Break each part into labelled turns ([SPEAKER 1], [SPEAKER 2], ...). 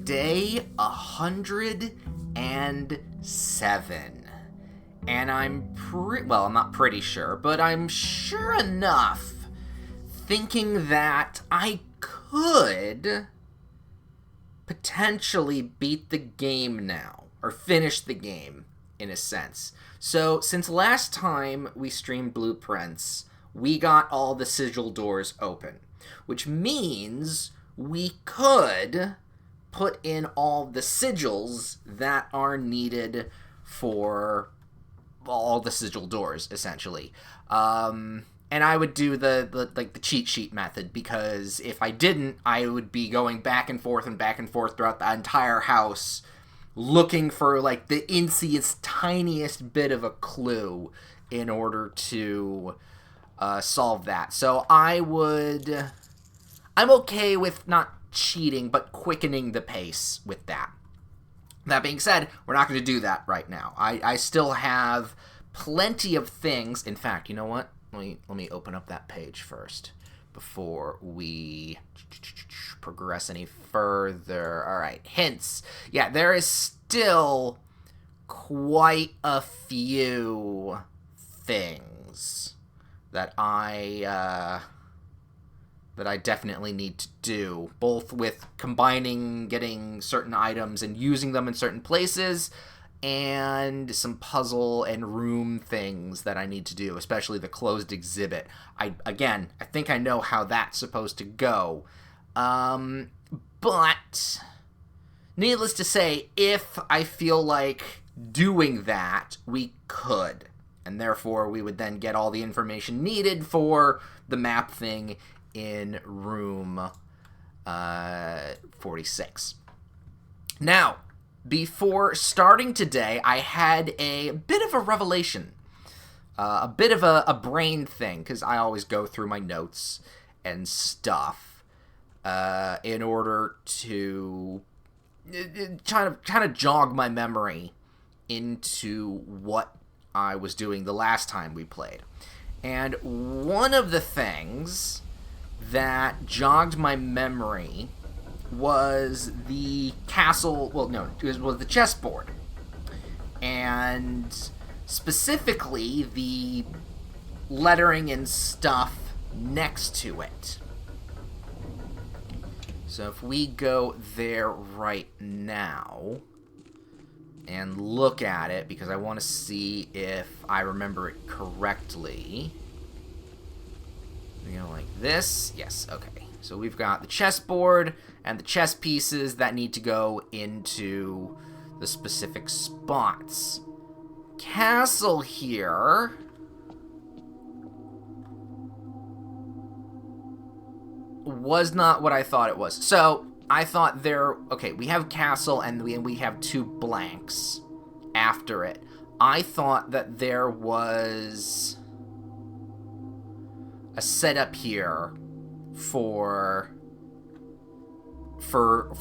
[SPEAKER 1] day 107. And I'm I'm not pretty sure, but I'm sure enough thinking that I could potentially beat the game now, or finish the game, in a sense. So, since last time we streamed Blueprints, we got all the sigil doors open, which means we could put in all the sigils that are needed for all the sigil doors, essentially. And I would do the cheat sheet method, because if I didn't, I would be going back and forth throughout the entire house, looking for like the insiest, tiniest bit of a clue in order to solve that. So I'm okay with not cheating, but quickening the pace with that. That being said, we're not going to do that right now. I still have plenty of things. In fact, you know what? Let me open up that page first before we progress any further. All right, hints. Yeah, there is still quite a few things that I definitely need to do, both with combining, getting certain items and using them in certain places, and some puzzle and room things that I need to do, especially the closed exhibit. I think I know how that's supposed to go. But needless to say, if I feel like doing that, we could. And therefore, we would then get all the information needed for the map thing in room 46. Now, before starting today, I had a bit of a revelation. A bit of a brain thing, because I always go through my notes and stuff in order to kind of jog my memory into what I was doing the last time we played. And one of the things that jogged my memory was the castle, it was the chessboard. And specifically the lettering and stuff next to it. So if we go there right now and look at it, because I want to see if I remember it correctly. We go like this. Yes, okay. So we've got the chessboard and the chess pieces that need to go into the specific spots. Castle here was not what I thought it was. So I thought we have castle and we have two blanks after it. I thought that there was a setup here for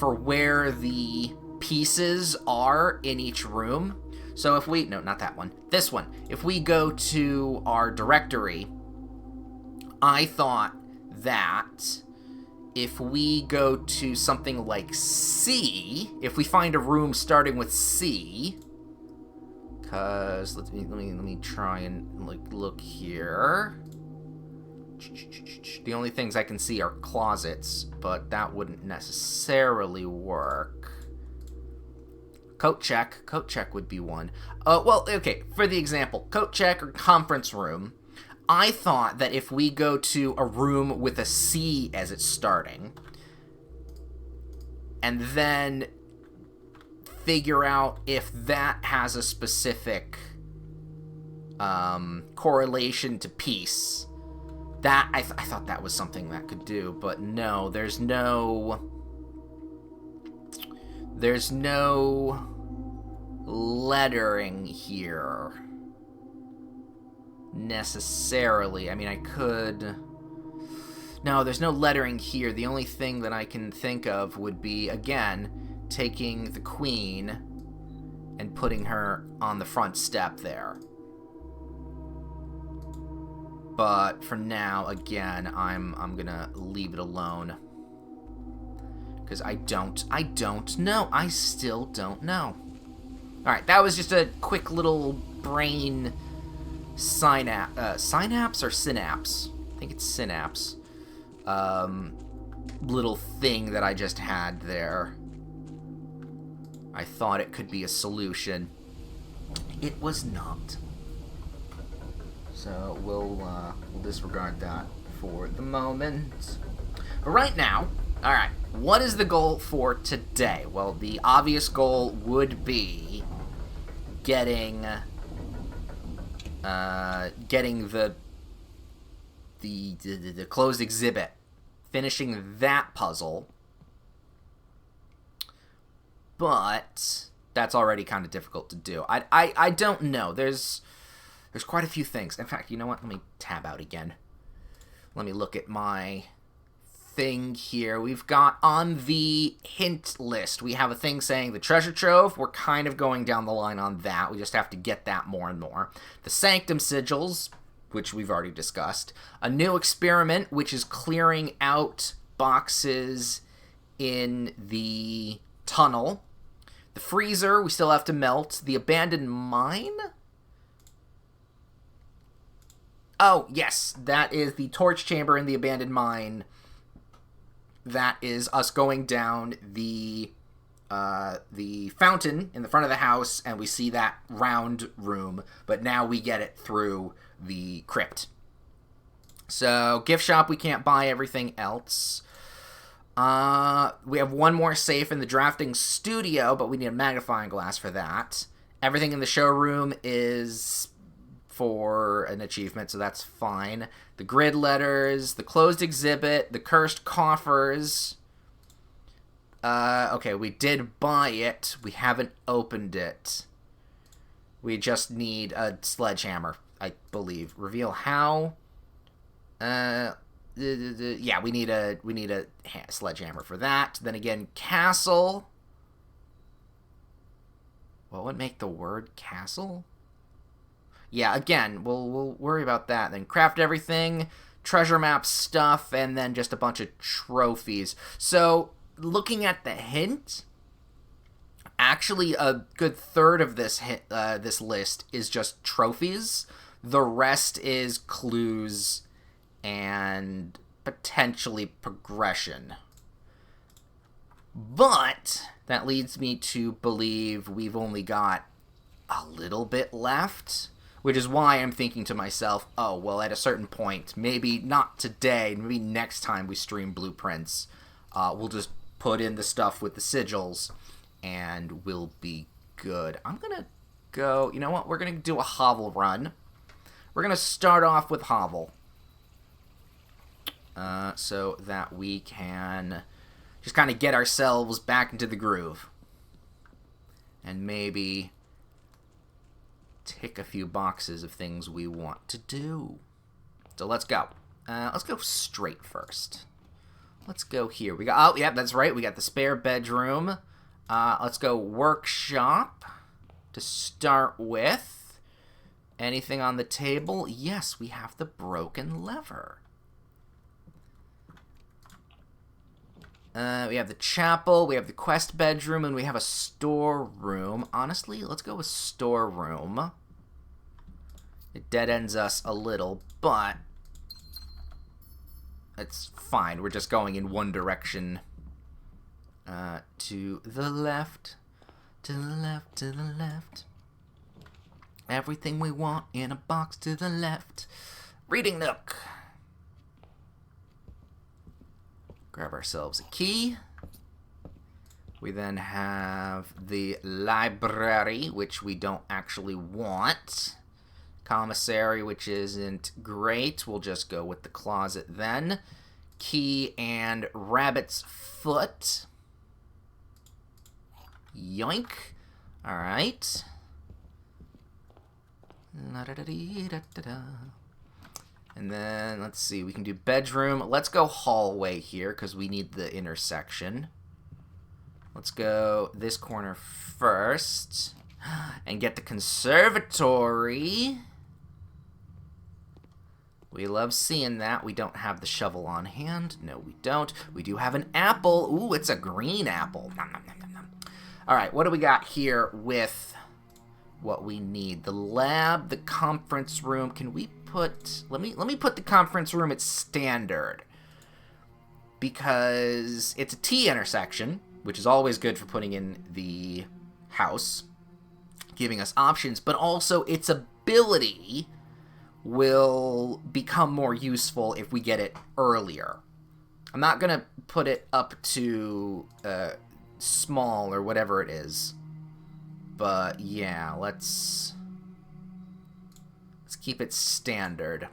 [SPEAKER 1] where the pieces are in each room. So if we, no, not that one, this one. If we go to our directory, I thought that if we go to something like C, if we find a room starting with C, because let me try and look here. The only things I can see are closets, but that wouldn't necessarily work. Coat check would be one. Okay, for the example, coat check or conference room. I thought that if we go to a room with a C as it's starting, and then figure out if that has a specific correlation to peace, that I thought that was something that could do, but no, there's no lettering here necessarily. I mean, I could... No, there's no lettering here. The only thing that I can think of would be, again, taking the queen and putting her on the front step there. But for now, again, I'm gonna leave it alone. Because I don't know. I still don't know. Alright, that was just a quick little brain synapse or synapse? I think it's synapse. Little thing that I just had there. I thought it could be a solution. It was not. So we'll disregard that for the moment. But right now, alright, what is the goal for today? Well, the obvious goal would be getting the closed exhibit, finishing that puzzle. But that's already kind of difficult to do. I don't know. There's quite a few things. In fact, you know what? Let me tab out again. Let me look at my thing here. We've got on the hint list, we have a thing saying the treasure trove. We're kind of going down the line on that. We just have to get that more and more. The sanctum sigils, which we've already discussed. A new experiment, which is clearing out boxes in the tunnel. The freezer, we still have to melt. The abandoned mine? Oh, yes, that is the torch chamber in the abandoned mine. That is us going down the fountain in the front of the house, and we see that round room, but now we get it through the crypt. So, gift shop, we can't buy everything else. We have one more safe in the drafting studio, but we need a magnifying glass for that. Everything in the showroom is for an achievement, so that's fine. The grid letters, the closed exhibit, the cursed coffers. Okay, we did buy it. We haven't opened it. We just need a sledgehammer, I believe. Reveal how. Yeah, we need a sledgehammer for that. Then again, castle. What would make the word castle? Yeah, again, we'll worry about that. Then craft everything, treasure map stuff, and then just a bunch of trophies. So, looking at the hint, actually a good third of this this list is just trophies. The rest is clues and potentially progression. But that leads me to believe we've only got a little bit left, which is why I'm thinking to myself, oh, well, at a certain point, maybe not today, maybe next time we stream Blueprints, we'll just put in the stuff with the sigils, and we'll be good. I'm going to go, you know what, we're going to do a hovel run. We're going to start off with hovel, so that we can just kind of get ourselves back into the groove, and maybe tick a few boxes of things we want to do. So let's go. Let's go straight first. Let's go here. We got, oh, yeah, that's right. We got the spare bedroom. Let's go workshop to start with. Anything on the table? Yes, we have the broken lever. We have the chapel, we have the quest bedroom, and we have a storeroom. Honestly, let's go with storeroom. It dead ends us a little, but it's fine. We're just going in one direction. To the left, to the left, to the left. Everything we want in a box to the left. Reading nook. Grab ourselves a key. We then have the library, which we don't actually want. Commissary, which isn't great. We'll just go with the closet then. Key and rabbit's foot. Yoink. Alright. And then, let's see, we can do bedroom. Let's go hallway here, because we need the intersection. Let's go this corner first. And get the conservatory. We love seeing that. We don't have the shovel on hand. No, we don't. We do have an apple. Ooh, it's a green apple. Nom, nom, nom, nom, nom. All right, what do we got here with what we need? The lab, the conference room. Can we put... Let me put the conference room at standard. Because it's a T intersection, which is always good for putting in the house, giving us options, but also its ability will become more useful if we get it earlier. I'm not going to put it up to small or whatever it is, but yeah, let's keep it standard.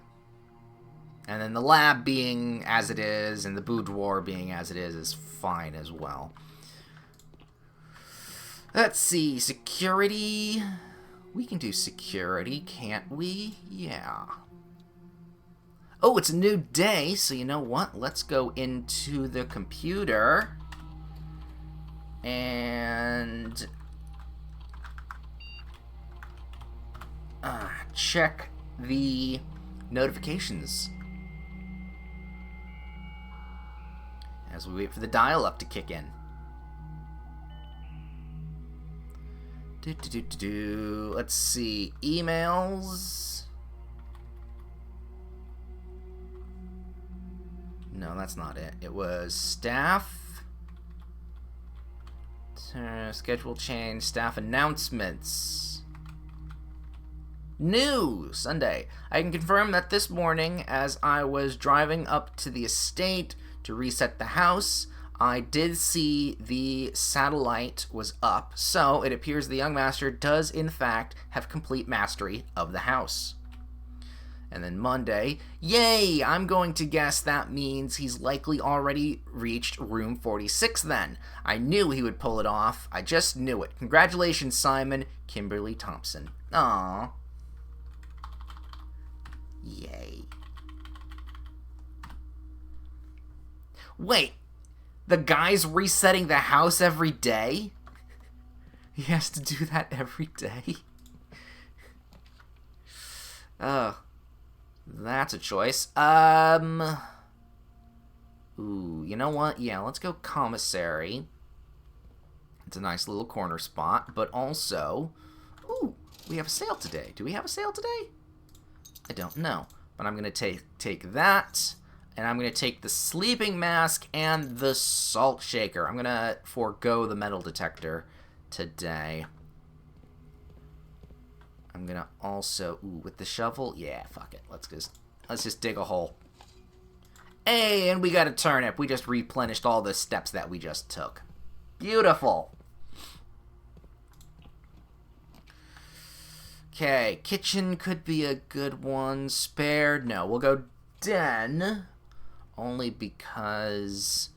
[SPEAKER 1] And then the lab being as it is, and the boudoir being as it is fine as well. Let's see, security. We can do security, can't we? Yeah. Oh, it's a new day, so you know what? Let's go into the computer and check the notifications as we wait for the dial-up to kick in. Let's see. Emails. No, that's not it. It was staff. Schedule change. Staff announcements. New Sunday. I can confirm that this morning, as I was driving up to the estate to reset the house, I did see the satellite was up, so it appears the young master does in fact have complete mastery of the house. And then Monday, yay! I'm going to guess that means he's likely already reached room 46 then. I knew he would pull it off. I just knew it. Congratulations, Simon. Kimberly Thompson. Aww. Yay. Wait. The guy's resetting the house every day? He has to do that every day? Oh. That's a choice. Ooh, you know what? Yeah, let's go commissary. It's a nice little corner spot, but also... Ooh, we have a sale today. Do we have a sale today? I don't know. But I'm going to take that... And I'm going to take the sleeping mask and the salt shaker. I'm going to forego the metal detector today. I'm going to also... Ooh, with the shovel? Yeah, fuck it. Let's just dig a hole. Hey, and we got a turnip. We just replenished all the steps that we just took. Beautiful. Okay, kitchen could be a good one. Spared? No, we'll go den. Only because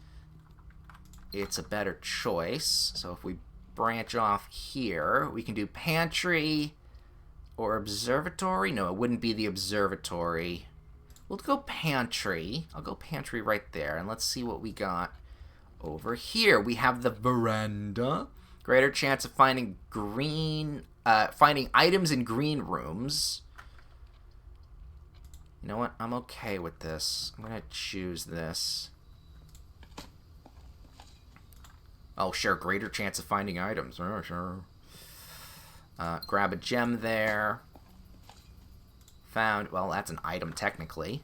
[SPEAKER 1] it's a better choice. So if we branch off here, we can do pantry or observatory. No, it wouldn't be the observatory. We'll go pantry. I'll go pantry right there, and let's see what we got over here. We have the veranda. Greater chance of finding finding items in green rooms. You know what? I'm okay with this. I'm going to choose this. Oh, sure. Greater chance of finding items. Oh, sure. Grab a gem there. Found. Well, that's an item, technically.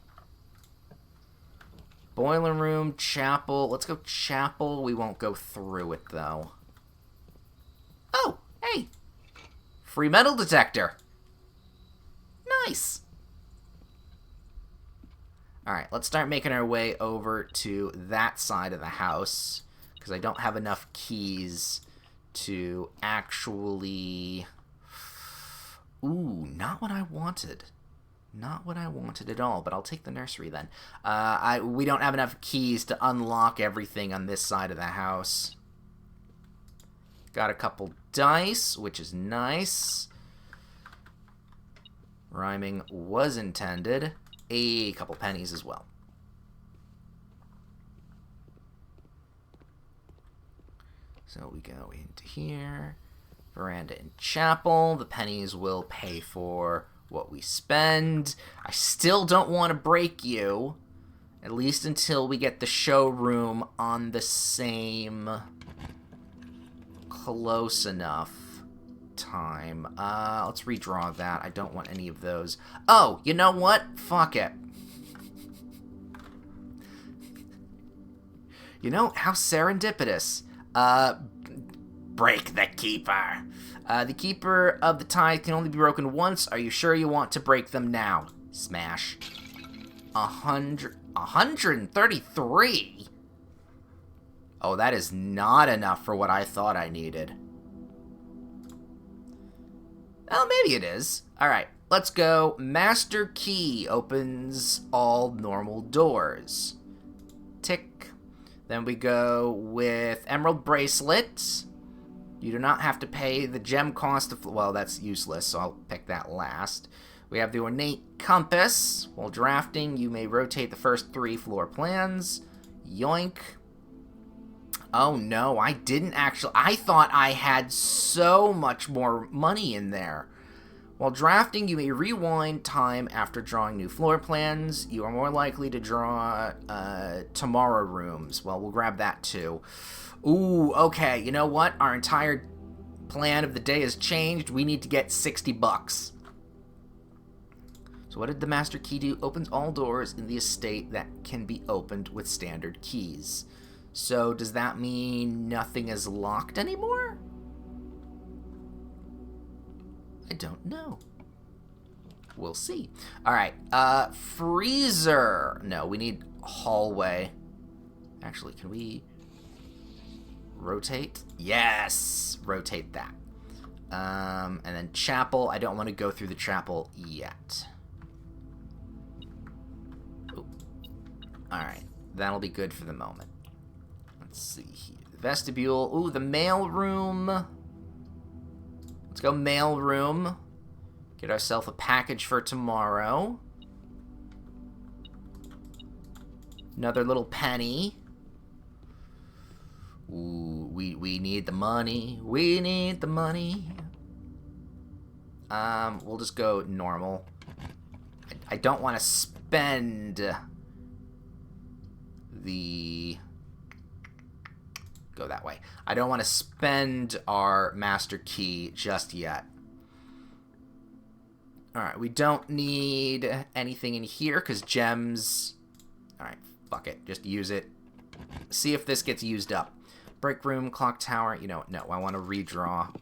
[SPEAKER 1] Boiler room, chapel. Let's go chapel. We won't go through it, though. Oh, hey. Free metal detector. Nice. Alright, let's start making our way over to that side of the house, because I don't have enough keys to actually... Ooh, not what I wanted. Not what I wanted at all, but I'll take the nursery then. We don't have enough keys to unlock everything on this side of the house. Got a couple dice, which is nice. Rhyming was intended. A couple pennies as well. So we go into here. Veranda and chapel. The pennies will pay for what we spend. I still don't want to break you, at least until we get the showroom on the same close enough time. Let's redraw that. I don't want any of those. Oh, you know what? Fuck it. You know, how serendipitous. Break the keeper. The keeper of the tithe can only be broken once. Are you sure you want to break them now? Smash. 133? Oh, that is not enough for what I thought I needed. Oh, maybe it is. Alright, let's go. Master key opens all normal doors. Tick. Then we go with Emerald Bracelet. You do not have to pay the gem cost of... Well, that's useless, so I'll pick that last. We have the Ornate Compass. While drafting, you may rotate the first 3 floor plans. Yoink. Oh, no, I didn't actually... I thought I had so much more money in there. While drafting, you may rewind time after drawing new floor plans. You are more likely to draw tomorrow rooms. Well, we'll grab that too. Ooh, okay, you know what? Our entire plan of the day has changed. We need to get 60 bucks. So what did the master key do? Opens all doors in the estate that can be opened with standard keys. So does that mean nothing is locked anymore? I don't know. We'll see. Alright, freezer. No, we need hallway. Actually, can we rotate? Yes! Rotate that. And then chapel. I don't want to go through the chapel yet. Alright, that'll be good for the moment. Let's see here. The vestibule. Ooh, the mail room. Let's go mail room. Get ourselves a package for tomorrow. Another little penny. Ooh, we need the money. We need the money. We'll just go normal. I don't want to spend the... Go that way. I don't want to spend our master key just yet. Alright, we don't need anything in here because gems... Alright, fuck it. Just use it. See if this gets used up. Break room, clock tower. You know what? No, I want to redraw.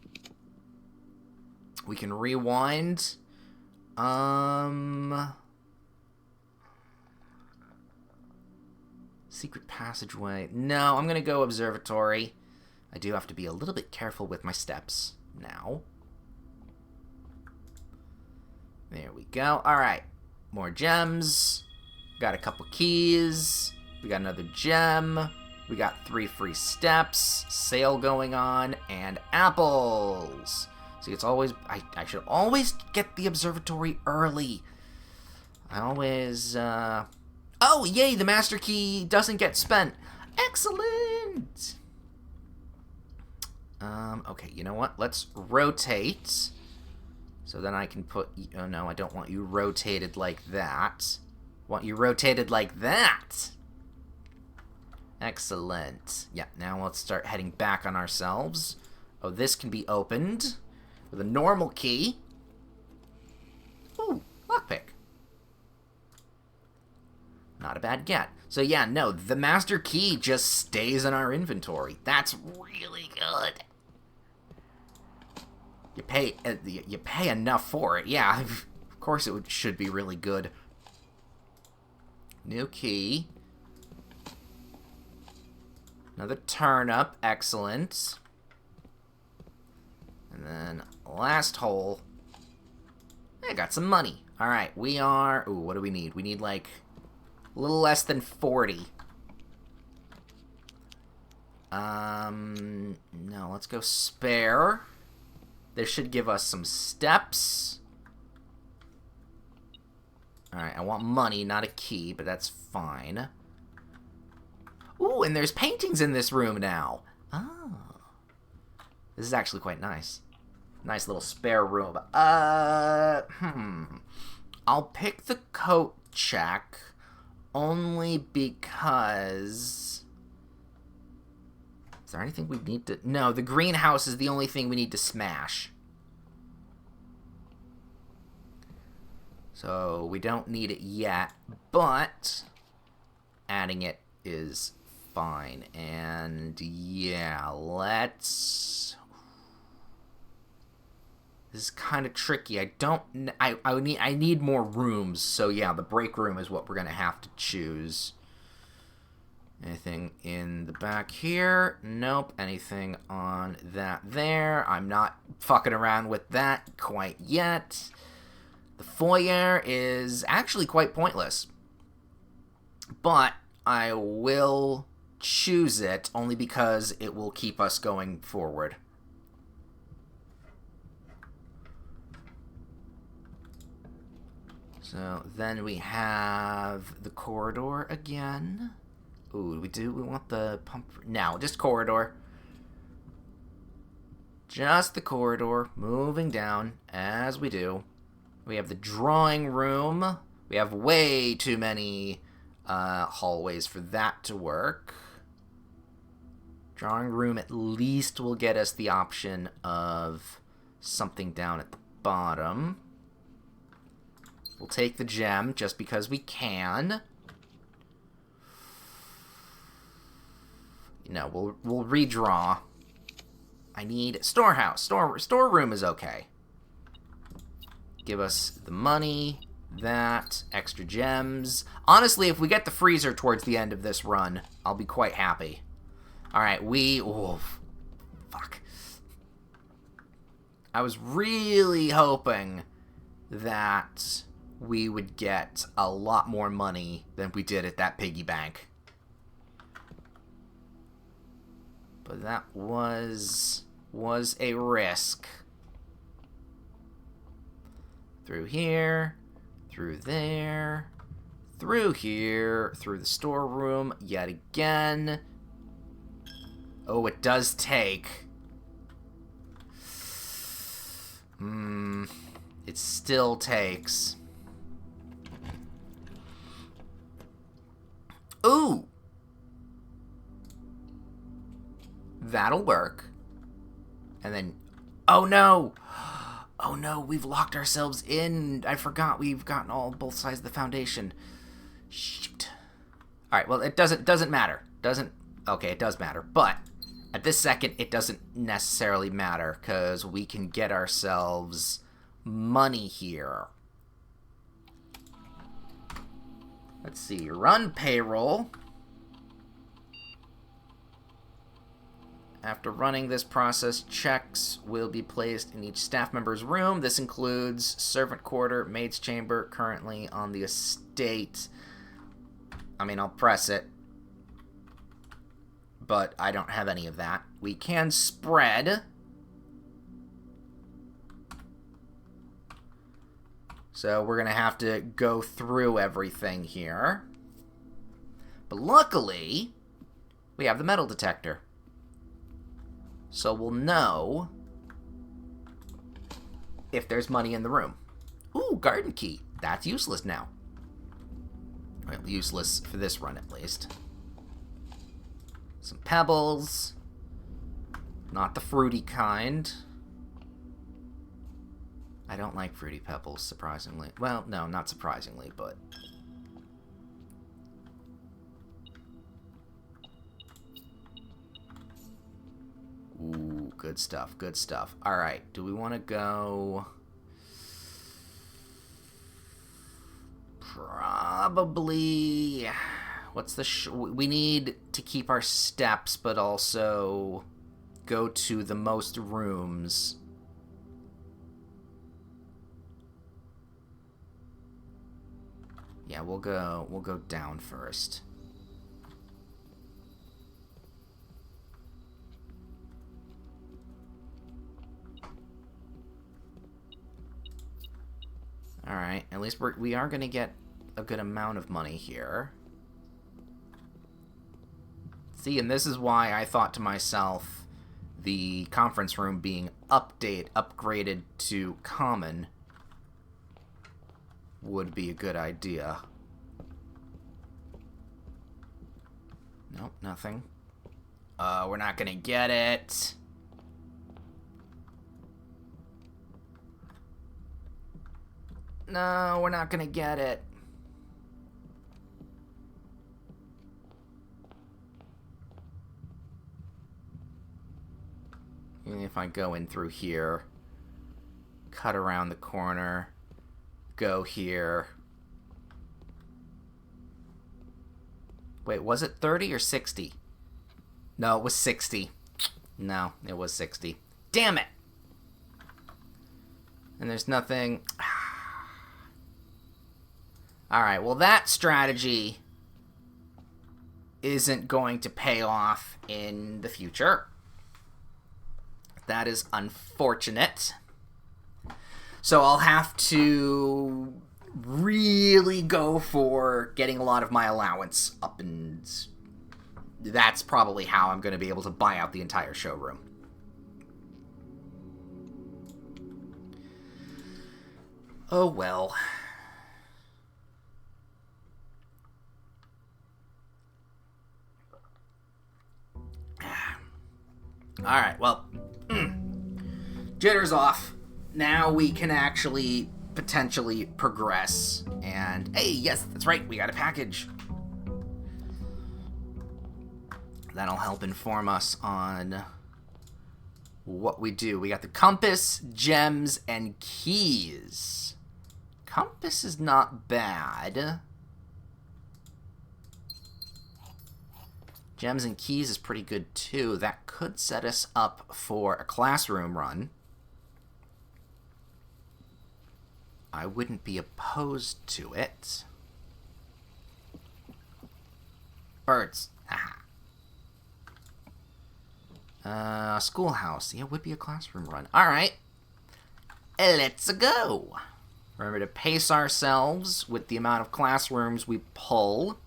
[SPEAKER 1] We can rewind. Secret passageway. No, I'm going to go observatory. I do have to be a little bit careful with my steps now. There we go. Alright. More gems. Got a couple keys. We got another gem. We got 3 free steps. Sale going on. And apples. See, it's always... I should always get the observatory early. I always... Oh, yay, the master key doesn't get spent. Excellent! Okay, you know what? Let's rotate. So then I can put... Oh, no, I don't want you rotated like that. I want you rotated like that. Excellent. Yeah, now let's start heading back on ourselves. Oh, this can be opened with a normal key. Ooh, lockpick. Not a bad get. So yeah, no, the master key just stays in our inventory. That's really good. You pay enough for it. Yeah, of course it should be really good. New key. Another turnip. Excellent. And then last hole. I got some money. Alright, we are... Ooh, what do we need? We need like... a little less than 40. No, let's go spare. This should give us some steps. Alright, I want money, not a key, but that's fine. Ooh, and there's paintings in this room now. Oh. This is actually quite nice. Nice little spare room. I'll pick the coat check only because... Is there anything we need to... No, the greenhouse is the only thing we need to smash. So we don't need it yet, but adding it is fine. And yeah, let's... This is kind of tricky. I need more rooms. So yeah, the break room is what we're going to have to choose. Anything in the back here? Nope. Anything on that there? I'm not fucking around with that quite yet. The foyer is actually quite pointless. But I will choose it only because it will keep us going forward. So then we have the corridor again. Ooh, we want the pump... No, just corridor. Just the corridor, moving down as we do. We have the drawing room. We have way too many hallways for that to work. Drawing room at least will get us the option of something down at the bottom. We'll take the gem just because we can. No, we'll redraw. I need storehouse. Storeroom is okay. Give us the money, that, extra gems. Honestly, if we get the freezer towards the end of this run, I'll be quite happy. Alright, oh, fuck. I was really hoping that we would get a lot more money than we did at that piggy bank. But that was a risk. Through here, through there, through here, through the storeroom, yet again. Oh, it does take. It still takes. Ooh! That'll work. And then... Oh, no! Oh, no, we've locked ourselves in. I forgot we've gotten both sides of the foundation. Shoot. Alright, well, it doesn't matter. Okay, it does matter. But, at this second, it doesn't necessarily matter, because we can get ourselves money here. Let's see. Run payroll. After running this process, checks will be placed in each staff member's room. This includes servant quarter, maid's chamber, currently on the estate. I mean, I'll press it, but I don't have any of that. We can spread. So we're going to have to go through everything here. But luckily, we have the metal detector. So we'll know if there's money in the room. Ooh, garden key. That's useless now. Well, useless for this run at least. Some pebbles. Not the fruity kind. I don't like fruity pebbles, surprisingly. Well, no, not surprisingly, but... Ooh, good stuff, good stuff. Alright, do we want to go... Probably... What's the... We need to keep our steps, but also go to the most rooms. Yeah, we'll go down first. Alright, at least we are going to get a good amount of money here. See, and this is why I thought to myself the conference room being upgraded to common would be a good idea. Nope, nothing. We're not gonna get it. No, we're not gonna get it. Even if I go in through here, cut around the corner, go here. Wait, was it 30 or 60? No, it was 60. No, it was 60. Damn it! And there's nothing... Alright, well that strategy isn't going to pay off in the future. That is unfortunate. So I'll have to really go for getting a lot of my allowance up, and that's probably how I'm going to be able to buy out the entire showroom. Oh well. Alright, well, jitter's off. Now we can actually potentially progress. And, hey, yes, that's right, we got a package. That'll help inform us on what we do. We got the compass, gems, and keys. Compass is not bad. Gems and keys is pretty good, too. That could set us up for a classroom run. I wouldn't be opposed to it. Birds. Aha. Schoolhouse. Yeah, it would be a classroom run. Alright. Let's go. Remember to pace ourselves with the amount of classrooms we pull.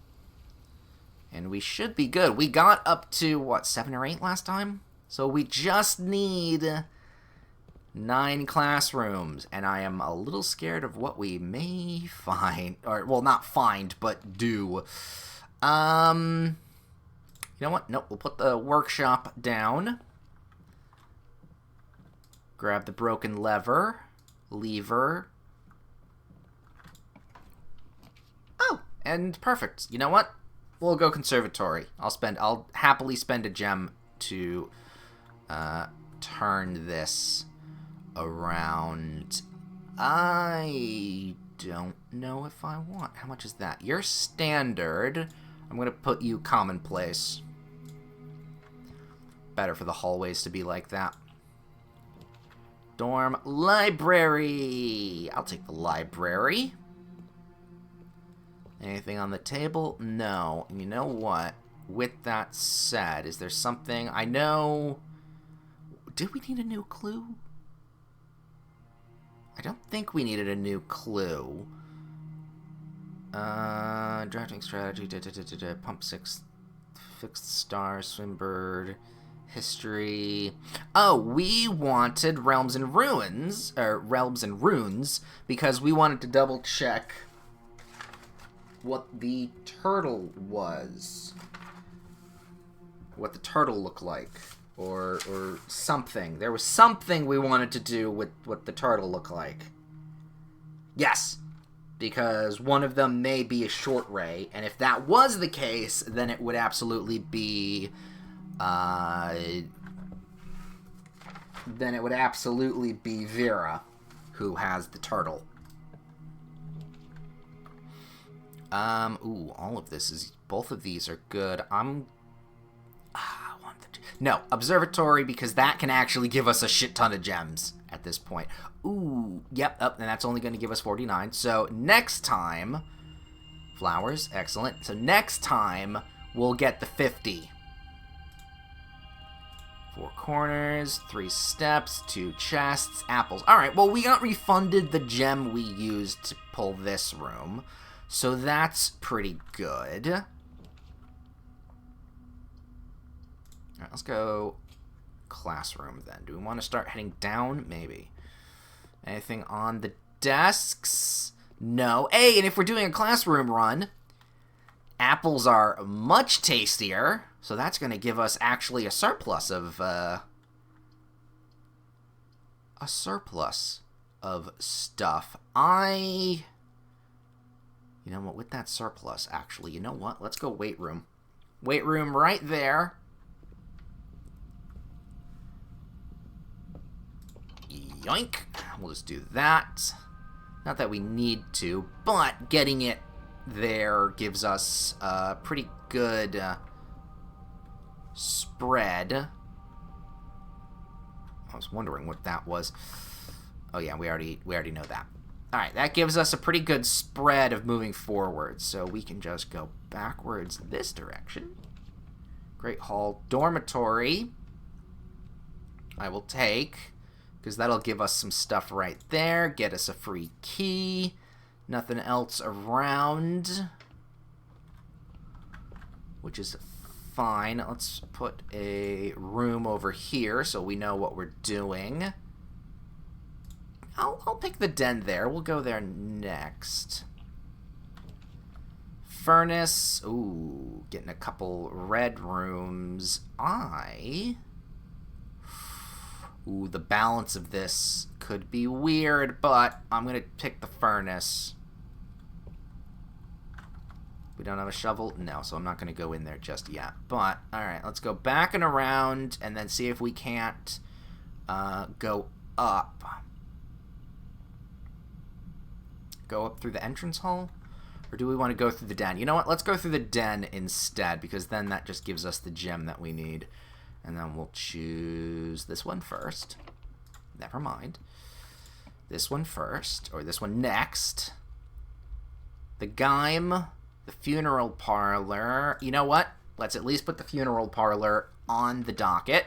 [SPEAKER 1] And we should be good. We got up to, what, 7 or 8 last time? So we just need 9 classrooms. And I am a little scared of what we may find. Or, well, not find, but do. You know what? Nope, we'll put the workshop down. Grab the broken lever. Oh, and perfect. You know what? We'll go conservatory. I'll happily spend a gem to turn this around. I don't know if I want. How much is that? You're standard. I'm gonna put you commonplace. Better for the hallways to be like that. Dorm library. I'll take the library. Anything on the table? No. And you know what? With that said, is there something... I know... Did we need a new clue? I don't think we needed a new clue. Drafting strategy, pump 6, fixed star, swimbird, history. Oh, we wanted realms and ruins, or realms and runes, because we wanted to double check what the turtle was. What the turtle looked like. Or something. There was something we wanted to do with what the turtle looked like. Yes! Because one of them may be a short ray, and if that was the case, then it would absolutely be... then it would absolutely be Vera, who has the turtle. Ooh, all of this is... Both of these are good. No, observatory, because that can actually give us a shit ton of gems at this point. Ooh, yep, and that's only going to give us 49. So next time... Flowers, excellent. So next time, we'll get the 50. 4 corners, 3 steps, 2 chests, apples. Alright, well, we got refunded the gem we used to pull this room. So that's pretty good. Alright, let's go classroom then? Do we want to start heading down? Maybe. Anything on the desks? No. Hey, and if we're doing a classroom run, apples are much tastier, so that's going to give us actually a surplus of stuff. You know what, with that surplus, actually, you know what? Let's go weight room. Weight room right there. Yoink. We'll just do that. Not that we need to, but getting it there gives us a pretty good spread. I was wondering what that was. Oh yeah, we already know that. Alright, that gives us a pretty good spread of moving forward. So we can just go backwards this direction. Great Hall Dormitory. I will take, because that'll give us some stuff right there. Get us a free key. Nothing else around, which is fine. Let's put a room over here so we know what we're doing. I'll pick the den there. We'll go there next. Furnace. Ooh, getting a couple red rooms. Ooh, the balance of this could be weird, but I'm going to pick the furnace. We don't have a shovel? No, so I'm not going to go in there just yet. But, alright, let's go back and around and then see if we can't go up. Go up through the entrance hall? Or do we want to go through the den? You know what? Let's go through the den instead, because then that just gives us the gem that we need. And then we'll choose this one first. Never mind. This one first, or this one next. The Geim, the funeral parlor. You know what? Let's at least put the funeral parlor on the docket.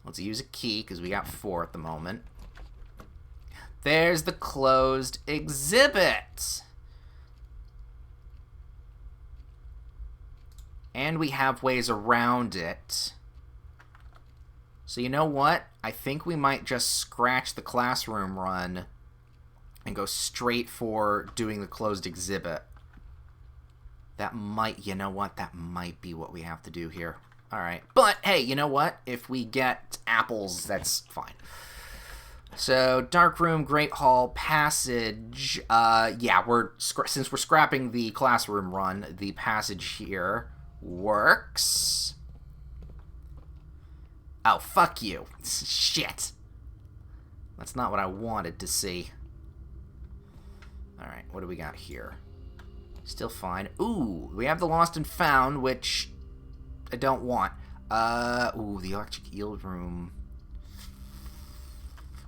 [SPEAKER 1] Let's use a key, because we got 4 at the moment. There's the closed exhibit. And we have ways around it. So you know what? I think we might just scratch the classroom run and go straight for doing the closed exhibit. That might, you know what? That might be what we have to do here. Alright. But, hey, you know what? If we get apples, that's fine. So, dark room, great hall, passage. Yeah, since we're scrapping the classroom run, the passage here works. Oh, fuck you. Shit. That's not what I wanted to see. Alright, what do we got here? Still fine. Ooh, we have the lost and found, which I don't want. Ooh, the electric eel room.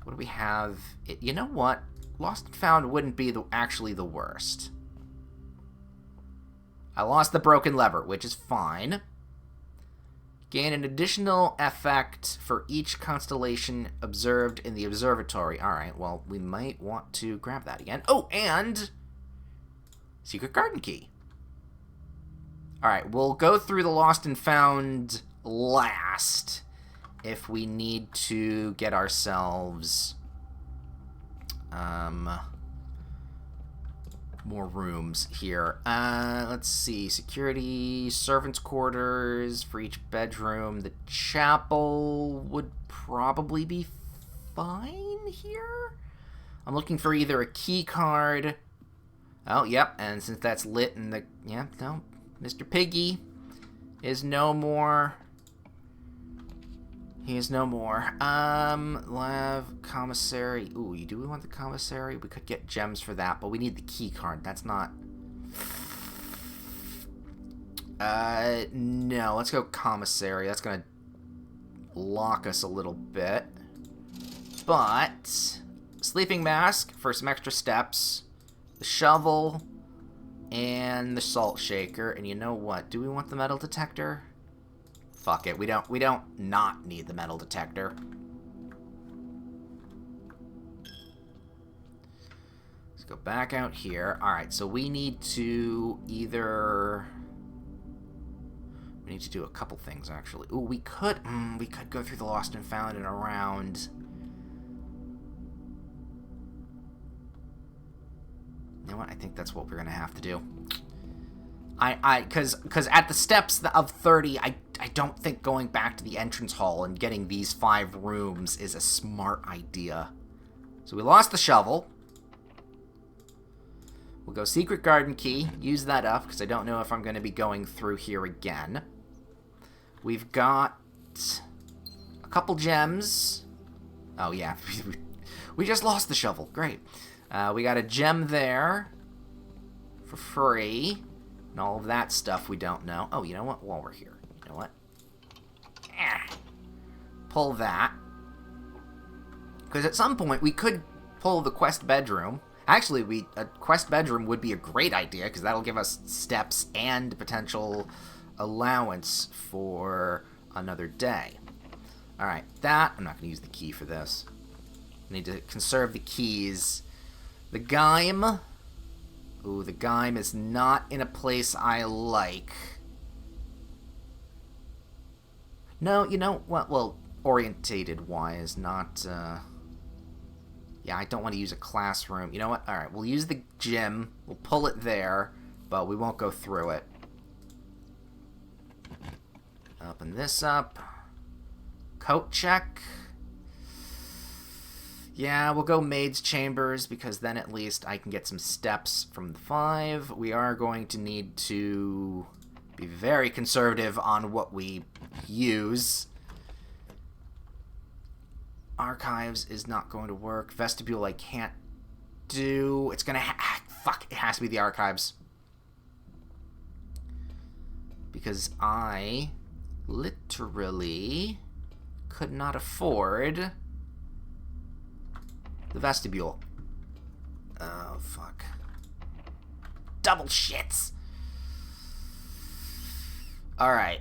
[SPEAKER 1] What do we have? You know what? Lost and found wouldn't be actually the worst. I lost the broken lever, which is fine. Gain an additional effect for each constellation observed in the observatory. Alright, well, we might want to grab that again. Oh, and secret garden key. Alright, we'll go through the lost and found last if we need to get ourselves more rooms here. Let's see. Security, servants' quarters for each bedroom. The chapel would probably be fine here. I'm looking for either a key card. Oh, yep. And since that's lit in the... Yeah, no. Mr. Piggy is no more. He is no more. Lab, commissary. Ooh, do we want the commissary? We could get gems for that, but we need the key card. That's not... no. Let's go commissary. That's gonna lock us a little bit. But sleeping mask for some extra steps. The shovel and the salt shaker. And you know what? Do we want the metal detector? Fuck it. We don't not need the metal detector. Let's go back out here. Alright, so we need to either... We need to do a couple things, actually. Ooh, we could go through the Lost and Found and around. You know what? I think that's what we're gonna have to do. Because at the steps of 30, I don't think going back to the entrance hall and getting these 5 rooms is a smart idea. So we lost the shovel. We'll go secret garden key, use that up, because I don't know if I'm going to be going through here again. We've got a couple gems. Oh, yeah. We just lost the shovel. Great. We got a gem there for free. And all of that stuff we don't know. Oh, you know what? While we're here. You know what? Pull that. Because at some point, we could pull the quest bedroom. Actually, a quest bedroom would be a great idea, because that'll give us steps and potential allowance for another day. Alright, that... I'm not going to use the key for this. I need to conserve the keys. The Gaim... Ooh, the Gaim is not in a place I like. No, you know what? Well, orientated-wise, not... Yeah, I don't want to use a classroom. You know what? Alright, we'll use the gym. We'll pull it there, but we won't go through it. Open this up. Coat check. Yeah, we'll go maid's chambers, because then at least I can get some steps from the 5. We are going to need to be very conservative on what we use. Archives is not going to work. Vestibule I can't do. It's gonna fuck, it has to be the archives. Because I literally could not afford the vestibule. Oh, fuck. Double shits! Alright.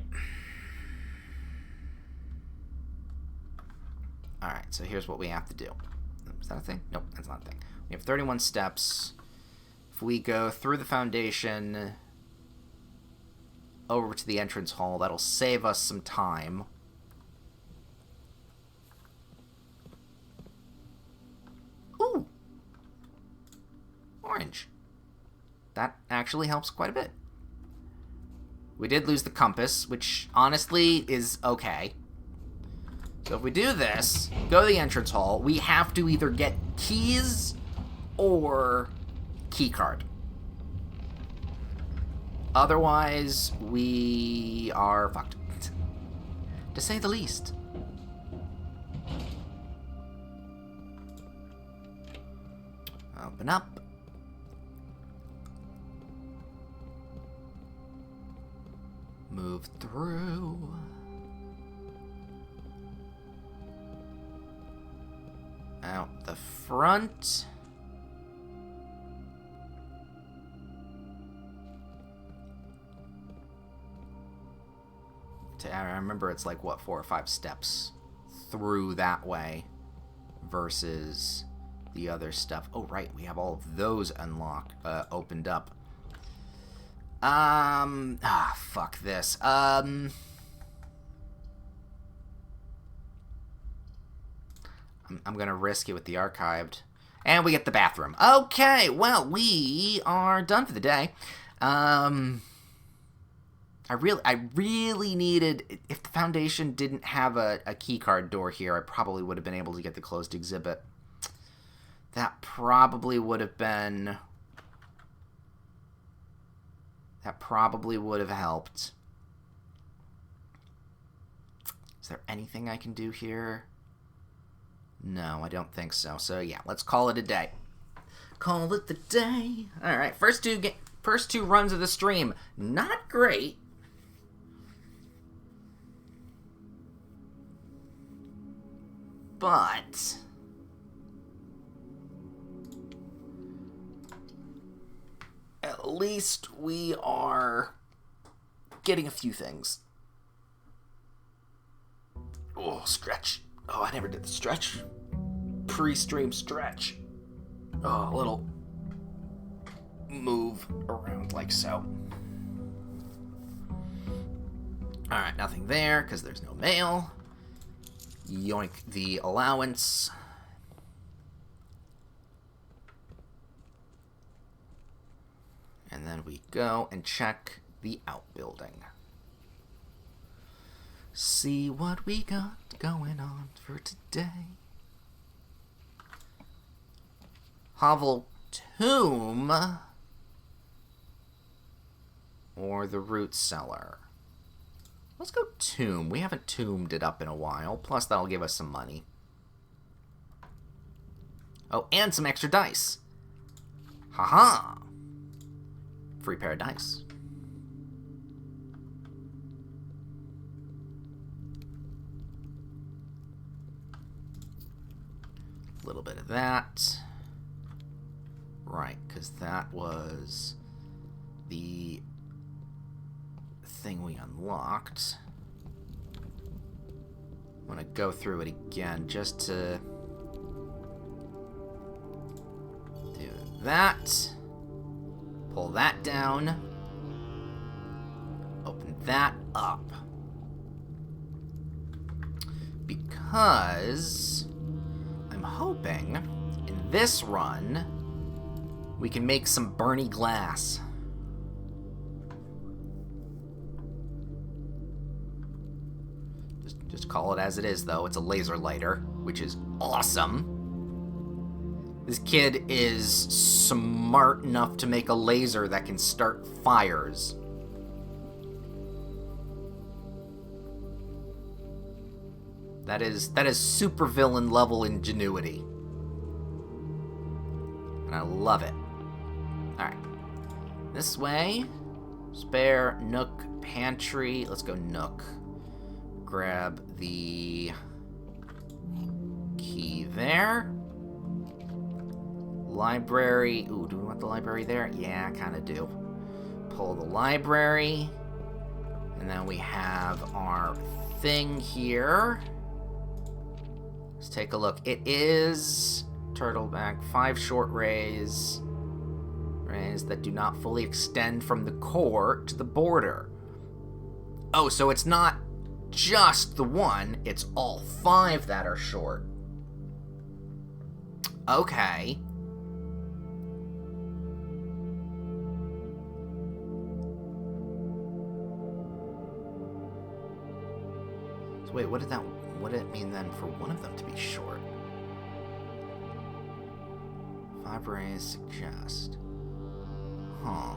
[SPEAKER 1] Alright, so here's what we have to do. Is that a thing? Nope, that's not a thing. We have 31 steps. If we go through the foundation over to the entrance hall, that'll save us some time. Ooh! Orange. That actually helps quite a bit. We did lose the compass, which honestly is okay. So if we do this, go to the entrance hall, we have to either get keys or key card. Otherwise, we are fucked. To say the least. Open up. Move through. Out the front. I remember it's like, what, 4 or 5 steps through that way versus the other stuff. Oh, right, we have all of those opened up. Fuck this. I'm gonna risk it with the archived. And we get the bathroom. Okay, well, we are done for the day. I really needed... If the Foundation didn't have a keycard door here, I probably would have been able to get the closed exhibit. That probably would have been... That probably would have helped. Is there anything I can do here? No, I don't think so. So yeah, let's call it a day. Call it the day. All right, first two runs of the stream, not great. But at least we are getting a few things. Oh, stretch. Oh, I never did the stretch. Pre-stream stretch. Oh, a little move around like so. Alright, nothing there, because there's no mail. Yoink the allowance. And then we go and check the outbuilding. See what we got going on for today. Hovel Tomb or the Root Cellar. Let's go Tomb. We haven't tombed it up in a while. Plus, that'll give us some money. Oh, and some extra dice. Haha. Free pair of dice. A little bit of that. Right, because that was the thing we unlocked. I'm going to go through it again just to do that. Pull that down. Open that up. Because I'm hoping in this run we can make some Bernie glass. Just call it as it is, though. It's a laser lighter, which is awesome. This kid is smart enough to make a laser that can start fires. That is supervillain level ingenuity. And I love it. Alright. This way. Spare, nook, pantry. Let's go nook. Grab the key there. Library. Ooh, do we want the library there? Yeah, I kind of do. Pull the library. And then we have our thing here. Let's take a look. It is turtleback, 5 short rays. Rays that do not fully extend from the core to the border. Oh, so it's not just the one, it's all 5 that are short. Okay. So wait, what did it mean then for one of them to be short? 5 rays suggest. Huh.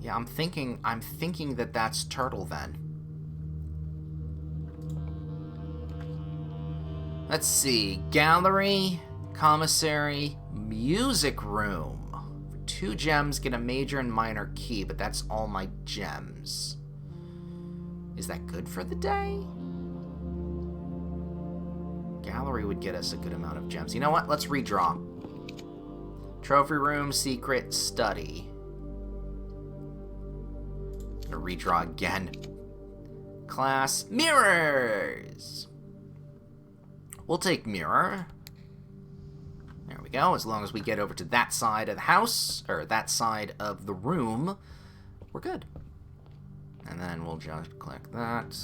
[SPEAKER 1] Yeah, I'm thinking that that's turtle then. Let's see. Gallery, commissary, music room. For 2 gems, get a major and minor key, but that's all my gems. Is that good for the day? Gallery would get us a good amount of gems. You know what? Let's redraw. Trophy room, secret, study. Gonna redraw again. Class, mirrors! We'll take mirror. There we go. As long as we get over to that side of the house, or that side of the room, we're good. And then we'll just click that.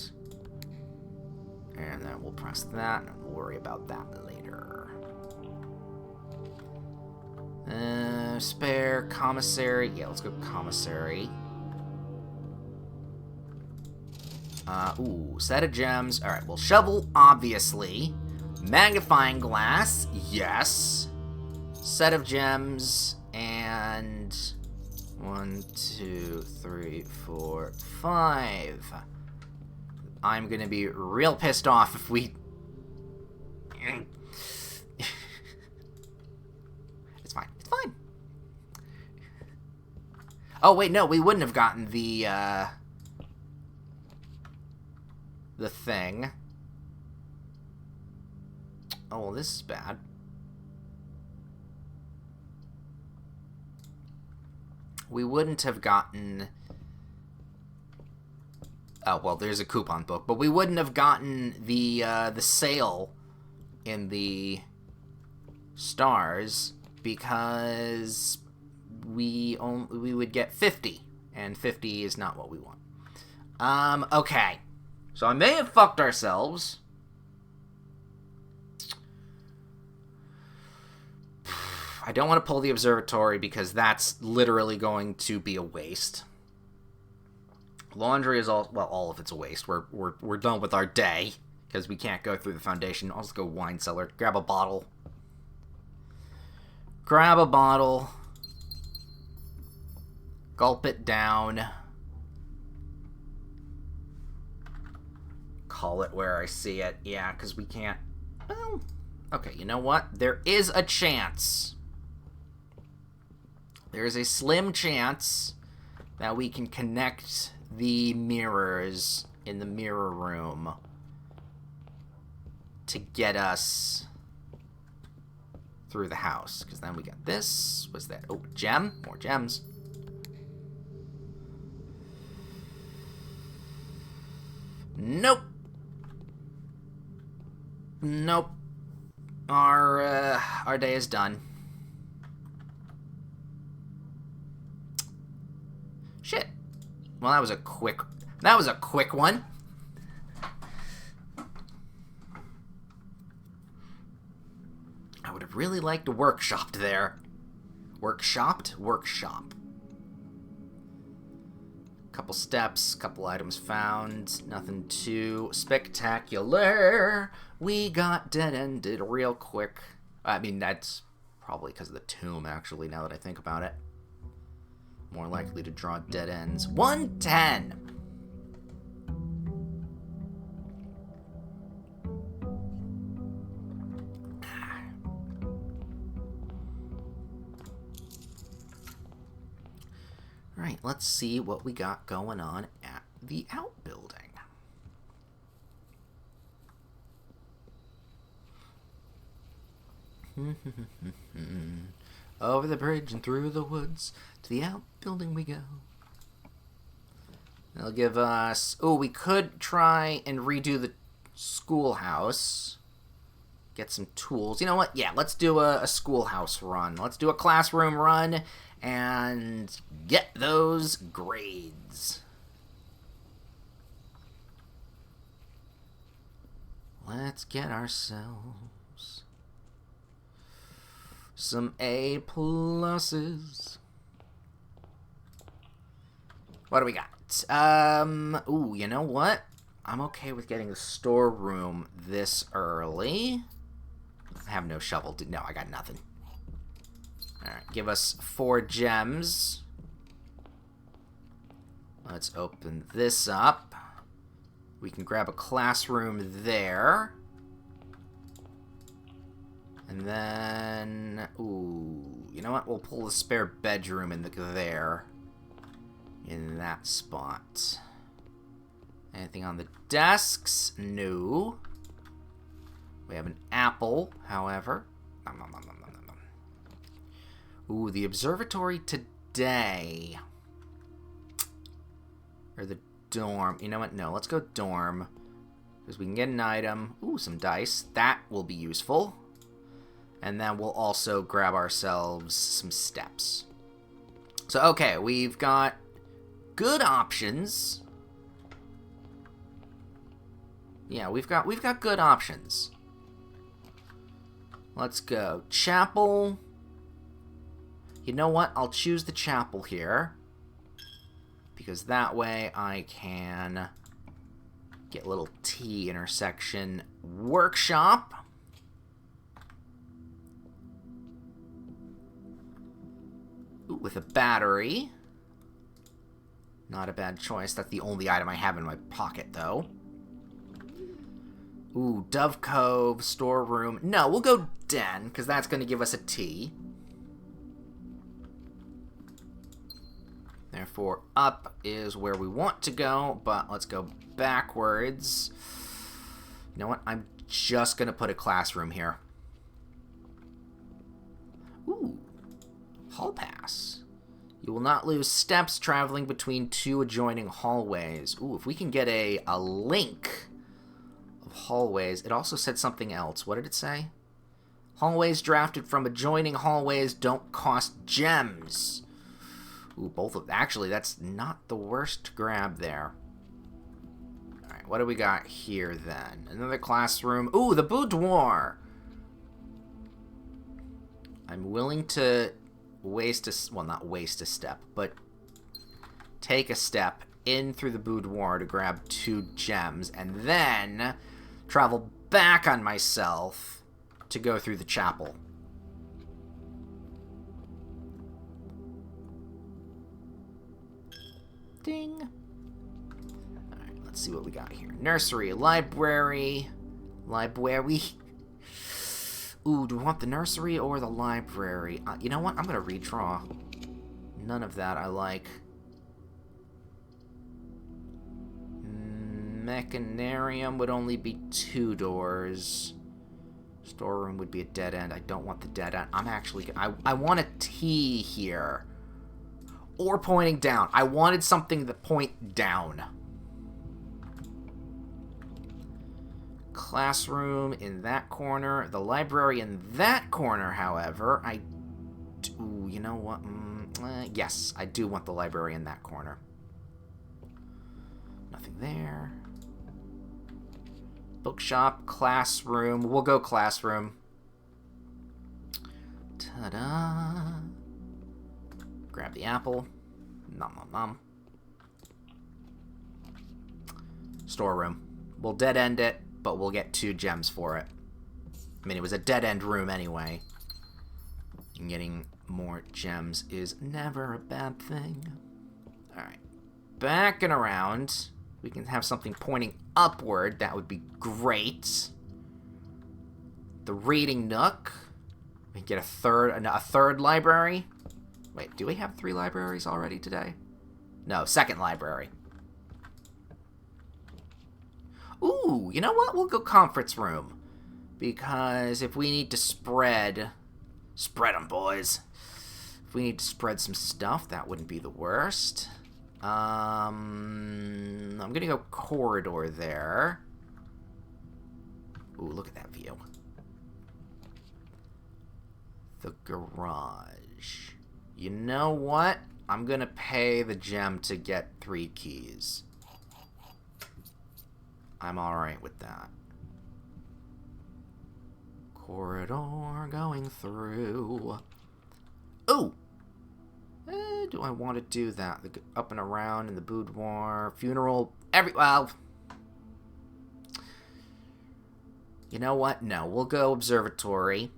[SPEAKER 1] And then we'll press that, and we'll worry about that later. Spare, commissary. Yeah, let's go commissary. Ooh, set of gems. Alright, well, shovel, obviously. Magnifying glass, yes. Set of gems, and 1, 2, 3, 4, 5. I'm gonna be real pissed off if we... It's fine. It's fine. Oh, wait, no, we wouldn't have gotten the thing. Oh, well, this is bad. We wouldn't have gotten... Oh, well, there's a coupon book. But we wouldn't have gotten the sale in the stars because we would get 50 And 50 is not what we want. Okay. So I may have fucked ourselves. I don't want to pull the observatory because that's literally going to be a waste. Laundry is all of it's a waste. We're done with our day because we can't go through the foundation. I'll just go wine cellar. Grab a bottle. Grab a bottle. Gulp it down. Call it where I see it. Yeah, because we can't... Well, okay, you know what? There is a chance. There is a slim chance that we can connect the mirrors in the mirror room to get us through the house. Because then we got this. What's that? Oh, gem. More gems. Nope. Nope. Our day is done. Shit. Well, that was a quick one. I would have really liked to workshopped there. Workshopped? Workshop. Couple steps, couple items found. Nothing too spectacular. We got dead-ended real quick. I mean, that's probably because of the tomb, actually, now that I think about it. More likely to draw dead ends. 110! Alright, let's see what we got going on at the outbuilding. Over the bridge and through the woods, to the outbuilding we go. They'll give us... Oh, we could try and redo the schoolhouse. Get some tools. You know what? Yeah, let's do a schoolhouse run. Let's do a classroom run and get those grades. Let's get ourselves some A pluses. What do we got? Ooh, you know what? I'm okay with getting the storeroom this early. I have no shovel. No, I got nothing. Alright, give us 4 gems. Let's open this up. We can grab a classroom there. And then... Ooh, you know what? We'll pull the spare bedroom in there. In that spot. Anything on the desks? No. We have an apple, however. Nom, nom, nom, nom, nom, nom. Ooh, the observatory today. Or the dorm. You know what? No, let's go dorm. Because we can get an item. Ooh, some dice. That will be useful. And then we'll also grab ourselves some steps. So, okay, we've got good options. Yeah, we've got good options. Let's go. Chapel. You know what? I'll choose the chapel here. Because that way I can get a little T intersection. Workshop. Ooh, with a battery. Not a bad choice. That's the only item I have in my pocket, though. Ooh, Dove Cove, storeroom. No, we'll go den, because that's going to give us a T. Therefore, up is where we want to go, but let's go backwards. You know what? I'm just going to put a classroom here. Ooh, hall pass. You will not lose steps traveling between 2 adjoining hallways. Ooh, if we can get a link of hallways. It also said something else. What did it say? Hallways drafted from adjoining hallways don't cost gems. Ooh, both of... Actually, that's not the worst grab there. Alright, what do we got here, then? Another classroom. Ooh, the boudoir! I'm willing to waste a... Well, not waste a step, but take a step in through the boudoir to grab 2 gems, and then travel back on myself to go through the chapel. Ding. Alright, let's see what we got here. Nursery, library. Library. Ooh, do we want the nursery or the library? You know what? I'm going to redraw. None of that I like. Mechanarium would only be 2 doors. Storeroom would be a dead end. I don't want the dead end. I'm actually... I want a T here. Or pointing down. I wanted something that point down. Classroom in that corner. The library in that corner, however, Ooh, you know what? Yes, I do want the library in that corner. Nothing there. Bookshop, classroom. We'll go classroom. Ta-da! Grab the apple. Nom nom nom. Storeroom. We'll dead end it, but we'll get 2 gems for it. I mean, it was a dead end room anyway. And getting more gems is never a bad thing. Alright. Back and around. We can have something pointing upward. That would be great. The reading nook. We can get a third library. Wait, do we have 3 libraries already today? No, second library. Ooh, you know what? We'll go conference room. Because if we need to spread them, boys. If we need to spread some stuff, that wouldn't be the worst. I'm going to go corridor there. Ooh, look at that view. The garage. You know what? I'm going to pay the gem to get 3 keys. I'm alright with that. Corridor going through. Ooh! Do I want to do that? The up and around in the boudoir, funeral, well... You know what? No, we'll go observatory.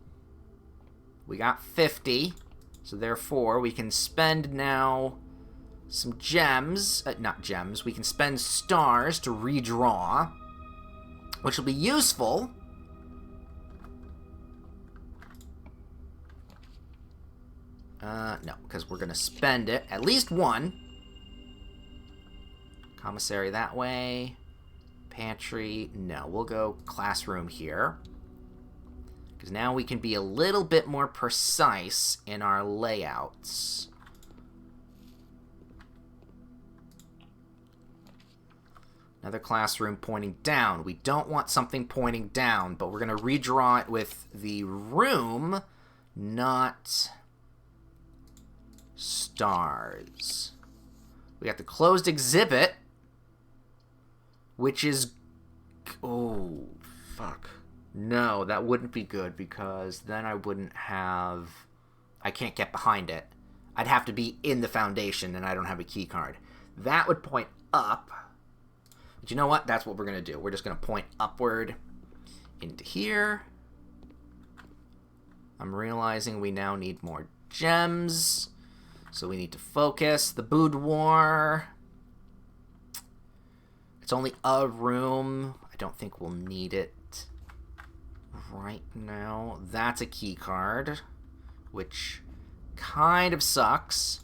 [SPEAKER 1] We got 50. So therefore, we can spend now some gems. Not gems. We can spend stars to redraw. Which will be useful. No, because we're going to spend it. At least 1. Commissary that way. Pantry. No, we'll go classroom here. Because now we can be a little bit more precise in our layouts. Another classroom pointing down. We don't want something pointing down, but we're going to redraw it with the room, not stars. We got the closed exhibit, which is... Oh, fuck. No, that wouldn't be good, because then I wouldn't have... I can't get behind it. I'd have to be in the foundation, and I don't have a key card. That would point up. But you know what? That's what we're going to do. We're just going to point upward into here. I'm realizing we now need more gems. So we need to focus. The boudoir. It's only a room. I don't think we'll need it right now. That's a key card, which kind of sucks.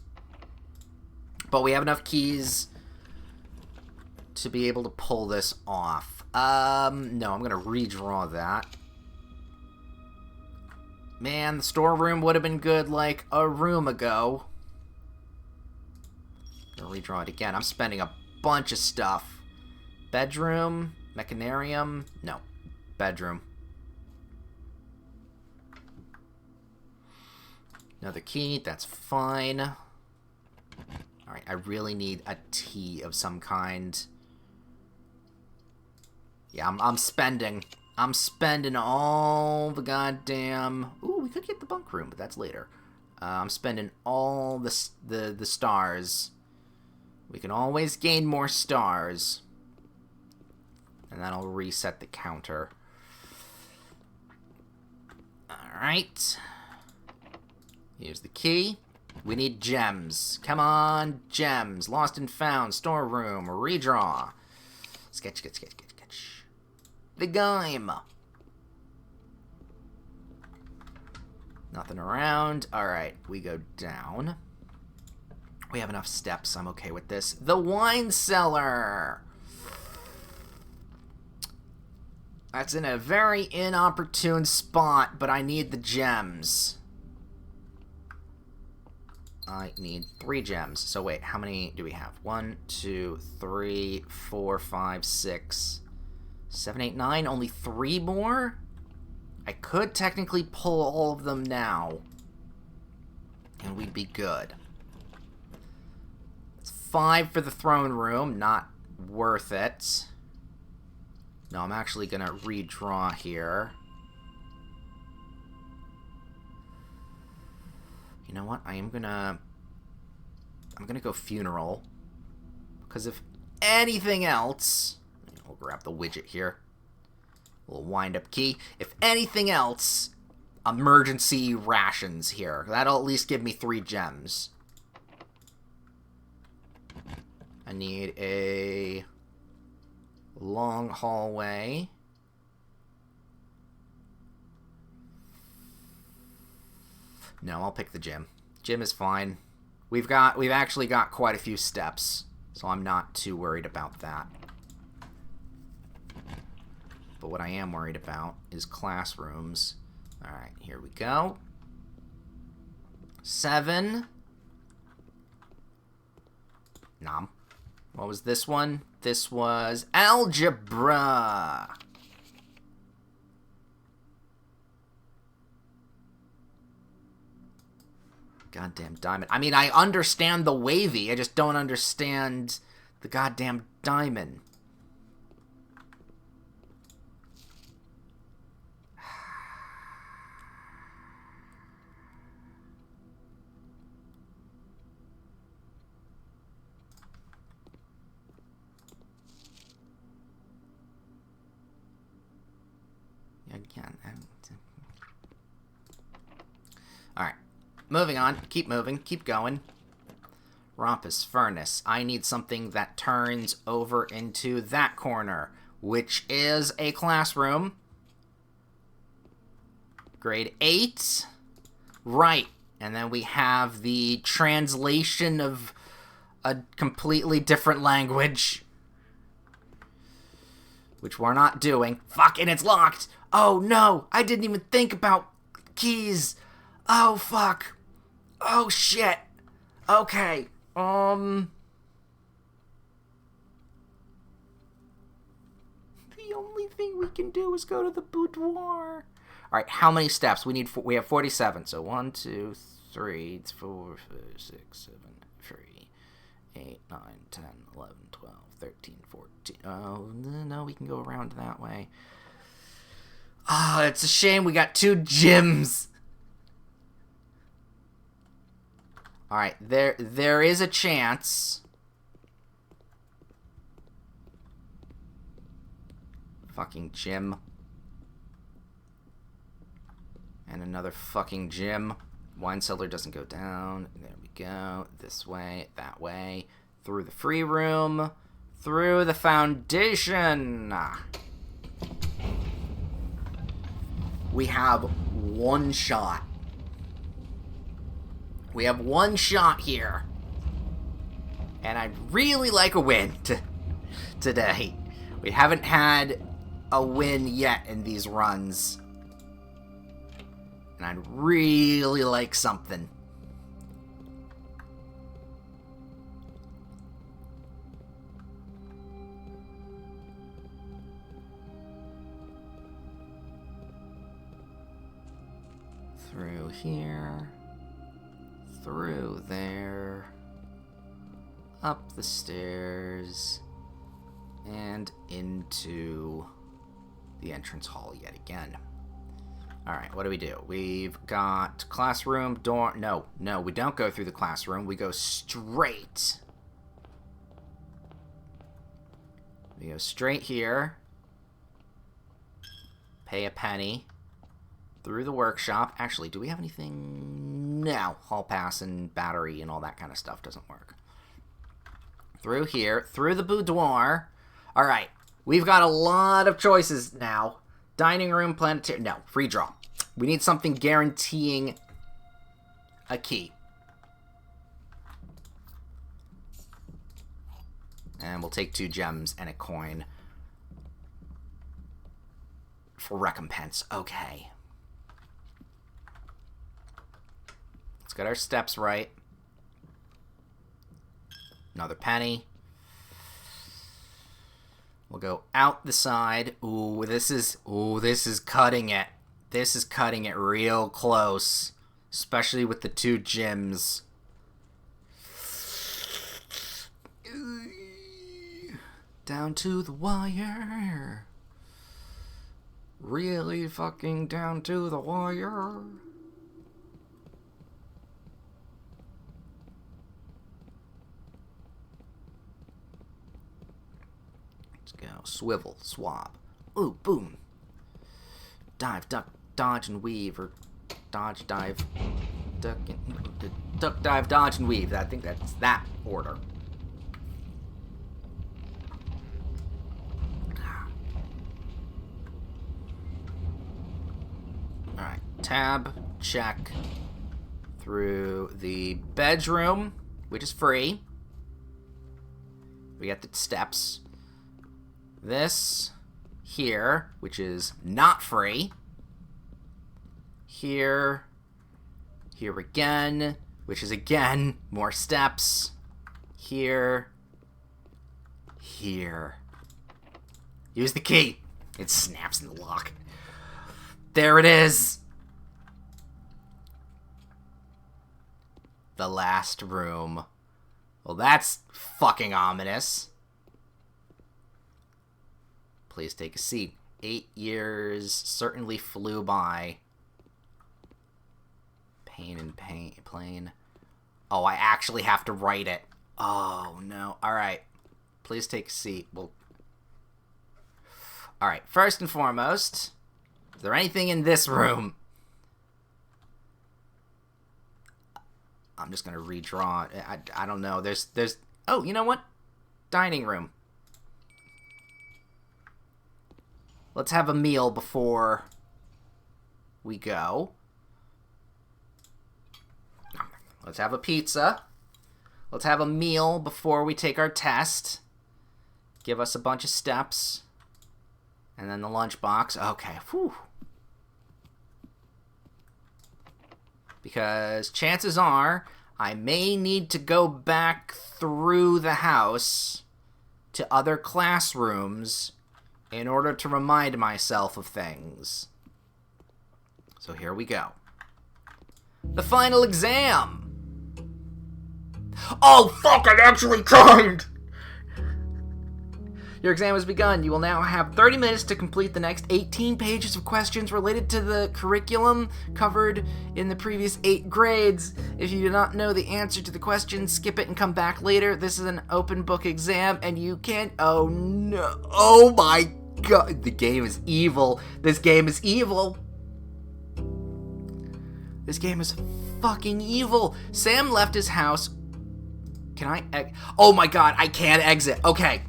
[SPEAKER 1] But we have enough keys to be able to pull this off. No, I'm going to redraw that. Man, the storeroom would have been good like a room ago. Gonna redraw it again. I'm spending a bunch of stuff. Bedroom, mechanarium, no, bedroom. Another key, that's fine. Alright, I really need a tea of some kind. Yeah, I'm spending. I'm spending all the goddamn... Ooh, we could get the bunk room, but that's later. I'm spending all the stars. We can always gain more stars. And that'll reset the counter. Alright. Here's the key. We need gems. Come on, gems. Lost and found. Storeroom. Redraw. Sketch, sketch, sketch, sketch, sketch. The game. Nothing around. Alright, we go down. We have enough steps. I'm okay with this. The wine cellar. That's in a very inopportune spot, but I need the gems. I need 3 gems. So wait, how many do we have? 1, 2, 3, 4, 5, 6, 7, 8, 9. Only 3 more? I could technically pull all of them now. And we'd be good. It's 5 for the throne room. Not worth it. No, I'm actually going to redraw here. You know what? I'm gonna go funeral. Because if anything else... We'll grab the widget here. Little wind-up key. If anything else, emergency rations here. That'll at least give me 3 gems. I need a long hallway. No, I'll pick the gym. Gym is fine. We've actually got quite a few steps, so I'm not too worried about that. But what I am worried about is classrooms. Alright, here we go. 7. Nom. What was this one? This was algebra. Goddamn diamond. I mean, I understand the wavy. I just don't understand the goddamn diamond. Again. Alright. Moving on. Keep moving. Keep going. Rompus Furnace. I need something that turns over into that corner, which is a classroom. Grade 8. Right. And then we have the translation of a completely different language, which we're not doing. Fuck, and it's locked. Oh, no. I didn't even think about keys. Oh, fuck. Oh, shit. Okay. The only thing we can do is go to the boudoir. Alright, how many steps? We have 47. So 1, 2, 3, 4, 5, 6, 7, 8, 9, 10, 11, 12, 13, 14. Oh, no, we can go around that way. Ah, it's a shame we got 2 gyms. Alright, there is a chance. Fucking gym. And another fucking gym. Wine cellar doesn't go down. There we go. This way, that way. Through the free room. Through the foundation. We have 1 shot. We have 1 shot here. And I'd really like a win today. We haven't had a win yet in these runs. And I'd really like something. Through here. Through there. Up the stairs and into the entrance hall yet again. Alright, what do? We've got classroom, door... No, we don't go through the classroom. We go straight. We go straight here. Pay a penny. Through the workshop. Actually, do we have anything? No. Hall pass and battery and all that kind of stuff doesn't work. Through here. Through the boudoir. Alright, we've got a lot of choices now. Dining room, planetarium. No, free draw. We need something guaranteeing a key. And we'll take 2 gems and a coin for recompense. Okay. Let's get our steps right. Another penny. We'll go out the side. Ooh, this is cutting it. This is cutting it real close. Especially with the 2 gems. Down to the wire. Really fucking down to the wire. Go. Swivel, swab. Ooh, boom. Dive, duck, dodge, and weave. Or dodge, dive, duck, dive, dodge, and weave. I think that's that order. Alright. Tab, check. Through the bedroom, which is free. We got the steps. This here, which is not free. Here again, which is again more steps. Here. Use the key. It snaps in the lock. There it is. The last room. Well, that's fucking ominous. Please take a seat. 8 years certainly flew by. Plane. Oh, I actually have to write it. Oh, no. Alright. Please take a seat. Alright, first and foremost, is there anything in this room? I'm just going to redraw it. I don't know. There's... Oh, you know what? Dining room. Let's have a meal before we go. Let's have a pizza. Let's have a meal before we take our test. Give us a bunch of steps. And then the lunchbox. Okay, whew. Because chances are I may need to go back through the house to other classrooms in order to remind myself of things. So here we go. The final exam! Oh, fuck, I actually timed! Your exam has begun. You will now have 30 minutes to complete the next 18 pages of questions related to the curriculum covered in the previous 8 grades. If you do not know the answer to the question, skip it and come back later. This is an open book exam, and you can't... Oh, no. Oh, my God. The game is evil. This game is evil. This game is fucking evil. Sam left his house... Can I... Oh, my God. I can't exit. Okay.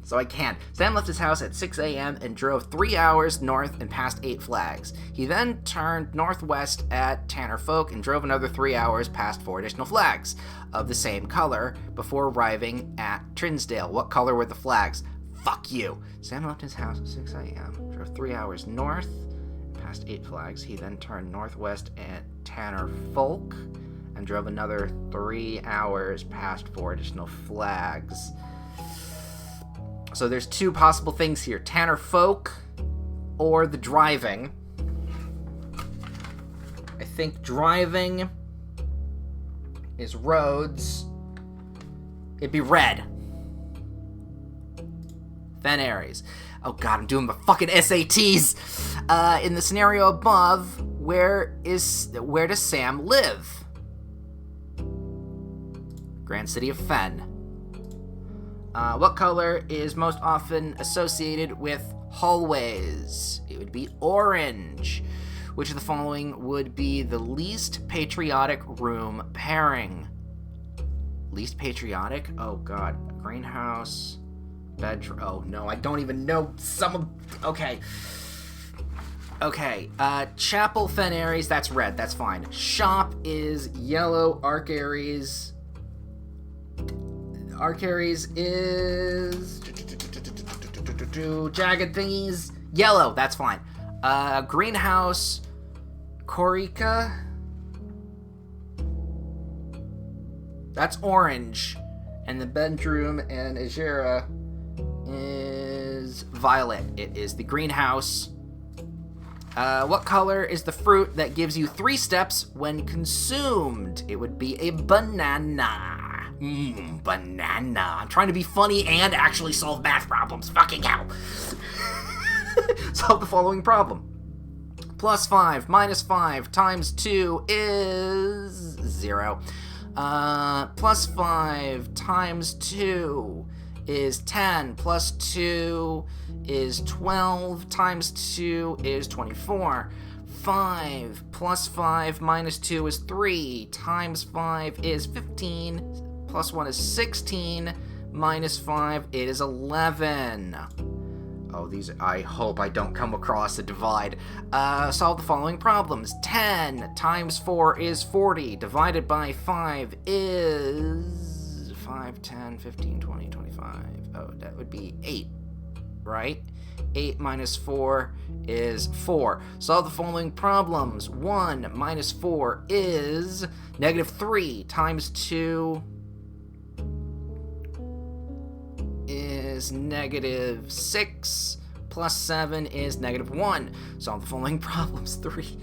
[SPEAKER 1] So I can. Sam left his house at 6 a.m. and drove 3 hours north and past 8 flags. He then turned northwest at Tanner Folk and drove another 3 hours past 4 additional flags of the same color before arriving at Trinsdale. What color were the flags? Fuck you. Sam left his house at 6 a.m., drove 3 hours north, past 8 flags. He then turned northwest at Tanner Folk and drove another 3 hours past 4 additional flags. So there's 2 possible things here. Tanner Folk or the driving. I think driving is roads. It'd be red. Fen Aries. Oh god, I'm doing my fucking SATs. In the scenario above, where does Sam live? Grand City of Fen. What color is most often associated with hallways? It would be orange. Which of the following would be the least patriotic room pairing? Least patriotic? Oh god. Greenhouse. Bedroom. Oh no, I don't even know some of... Okay. Chapel, Fen Aries, that's red, that's fine. Shop is yellow, Arc Aries is... Jagged thingies, yellow, that's fine. Greenhouse, Corica, that's orange. And the bedroom and Ajera is violet. It is the greenhouse. What color is the fruit that gives you 3 steps when consumed? It would be a banana. Banana. I'm trying to be funny and actually solve math problems. Fucking hell. Solve the following problem. +5 - 5 times 2 is 0. +5 times 2 is 10, plus 2 is 12, times 2 is 24. 5 plus 5 minus 2 is 3, times 5 is 15, plus 1 is 16, minus 5, it is 11. Oh, these, I hope I don't come across a divide. Solve the following problems. 10 times 4 is 40, divided by 5 is 5, 10, 15, 20, 25. Oh, that would be 8, right? 8 minus 4 is 4. Solve the following problems. 1 minus 4 is -3, times 2 is -6, plus 7 is -1. Solve the following problems. 3,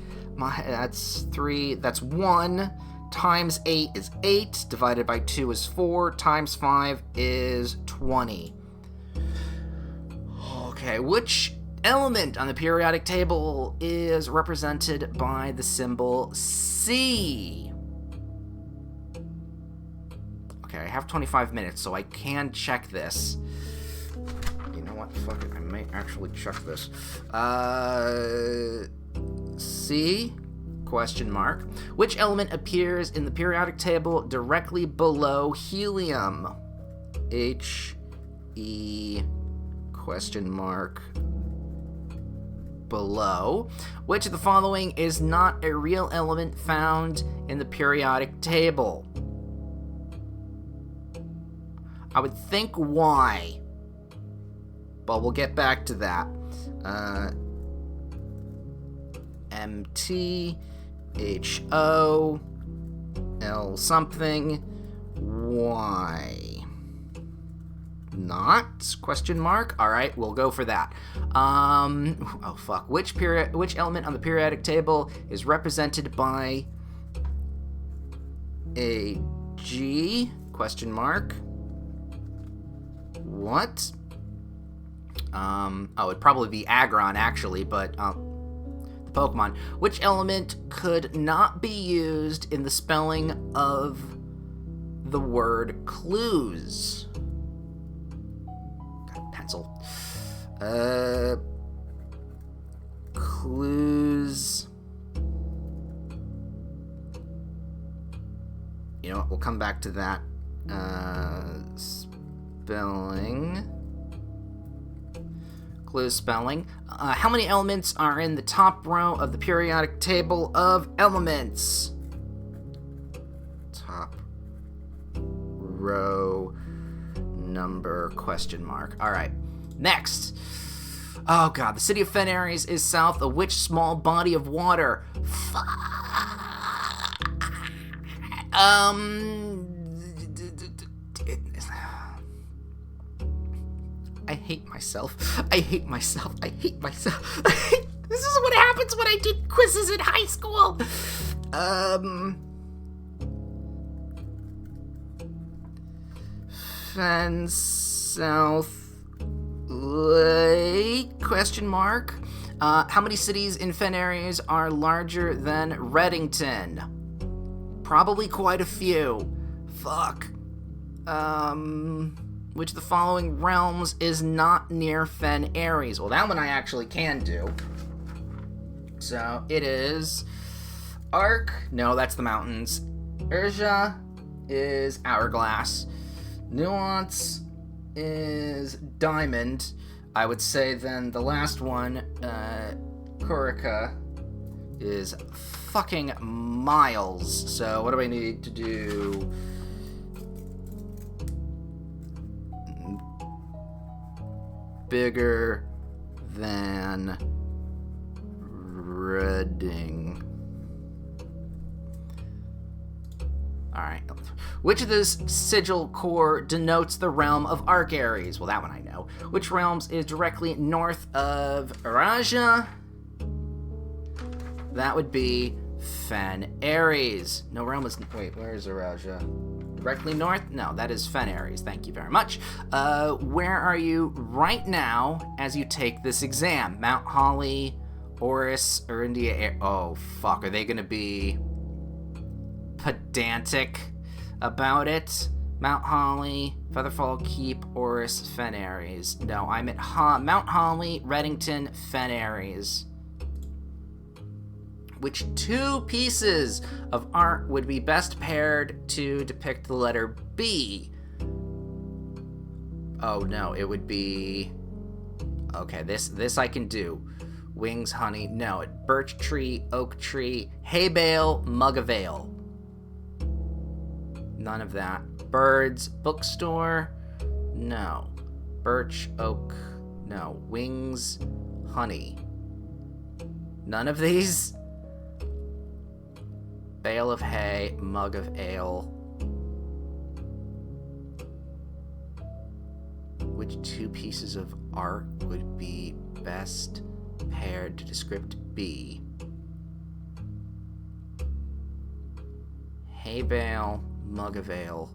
[SPEAKER 1] that's 1, times 8 is 8, divided by 2 is 4, times 5 is 20. Okay, which element on the periodic table is represented by the symbol C? Okay, I have 25 minutes, so I can check this. You know what? Fuck it, I may actually check this. C? Question mark. Which element appears in the periodic table directly below helium? He? Question mark. Below. Which of the following is not a real element found in the periodic table? I would think Y, but we'll get back to that. MT, HO, L something, Y. Not? Question mark? Alright, we'll go for that. Oh fuck. Which element on the periodic table is represented by a G? Question mark. What? It'd probably be Aggron, actually, but, the Pokemon. Which element could not be used in the spelling of the word clues? Got a pencil. Clues. You know what, we'll come back to that. Spelling. Clue spelling. How many elements are in the top row of the periodic table of elements? Top row number question mark. Alright, next. Oh god, the city of Fen Aries is south of which small body of water? I hate myself. I hate myself. I hate myself. This is what happens when I did quizzes in high school. Fen South Lake? Question mark. How many cities in Fen areas are larger than Reddington? Probably quite a few. Fuck. Which of the following realms is not near Fen Ares? Well, that one I actually can do. So, it is Arc. No, that's the mountains. Urja is Hourglass. Nuance is Diamond. I would say then the last one, Kurika, is fucking Miles. So, what do I need to do? Bigger than Redding. Alright. Which of this sigil core denotes the realm of Arc Ares? Well, that one I know. Which realms is directly north of Raja? That would be Fen Ares. No realm is... Wait, where is Raja? Directly north? No, that is Fen Ares. Thank you very much. Where are you right now as you take this exam? Mount Holly, Oris, or India... Oh, fuck. Are they going to be pedantic about it? Mount Holly, Featherfall Keep, Oris, Fen Ares. No, I'm at Mount Holly, Reddington, Fen Ares. Which two pieces of art would be best paired to depict the letter B? Oh no, it would be... Okay, this I can do. Wings, honey, no. Birch tree, oak tree, hay bale, mug of ale. None of that. Birds, bookstore, no. Birch, oak, no. Wings, honey. None of these? Bale of hay, mug of ale. Which two pieces of art would be best paired to descript B? Hay bale, mug of ale.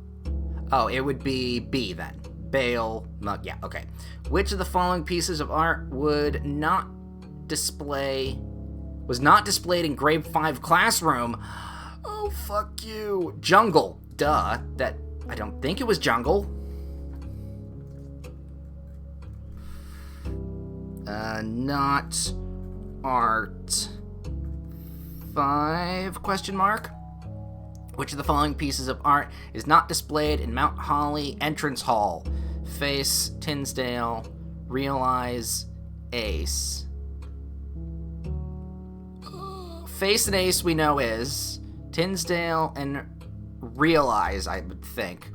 [SPEAKER 1] Oh, it would be B then. Bale, mug, yeah, okay. Which of the following pieces of art was not displayed in grade 5 classroom? Oh, fuck you. Jungle. Duh. That, I don't think it was jungle. Not art. 5, question mark. Which of the following pieces of art is not displayed in Mount Holly Entrance Hall? Face, Tinsdale, Realize, Ace. Face and Ace we know is. Tinsdale and Realize, I would think.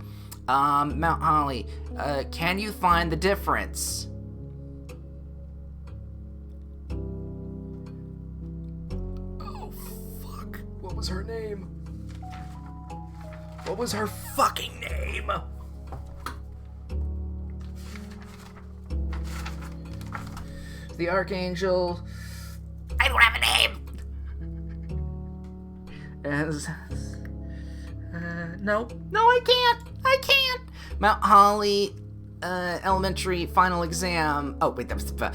[SPEAKER 1] Mount Holly, can you find the difference? Oh, fuck. What was her name? What was her fucking name? The Archangel... I don't have a name! As... no, I can't. Mount Holly, elementary final exam. Oh, wait, that was the...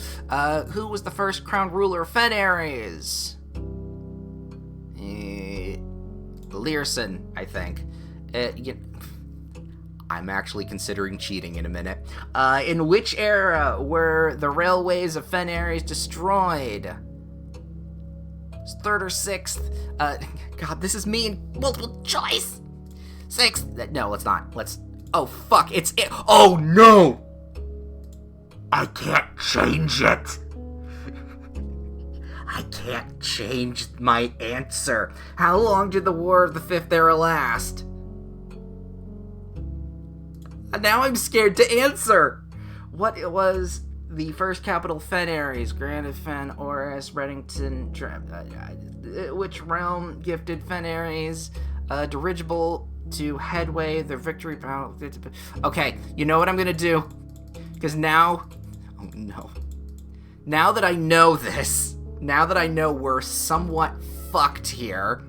[SPEAKER 1] who was the first crowned ruler of Fen Ares? Learson, I think. I'm actually considering cheating in a minute. In which era were the railways of Fen Ares destroyed? Third or sixth? God, this is me in multiple choice. Sixth? No, let's not. Let's... Oh, fuck, it's it. Oh, no! I can't change it. I can't change my answer. How long did the War of the Fifth Era last? Now I'm scared to answer. What was the first capital Fen Ares? Grand Fen, Oris, Reddington, which realm gifted Fen Ares dirigible to headway their victory battle? Okay, you know what I'm gonna do? Because now... Oh no. Now that I know this, now that I know we're somewhat fucked here,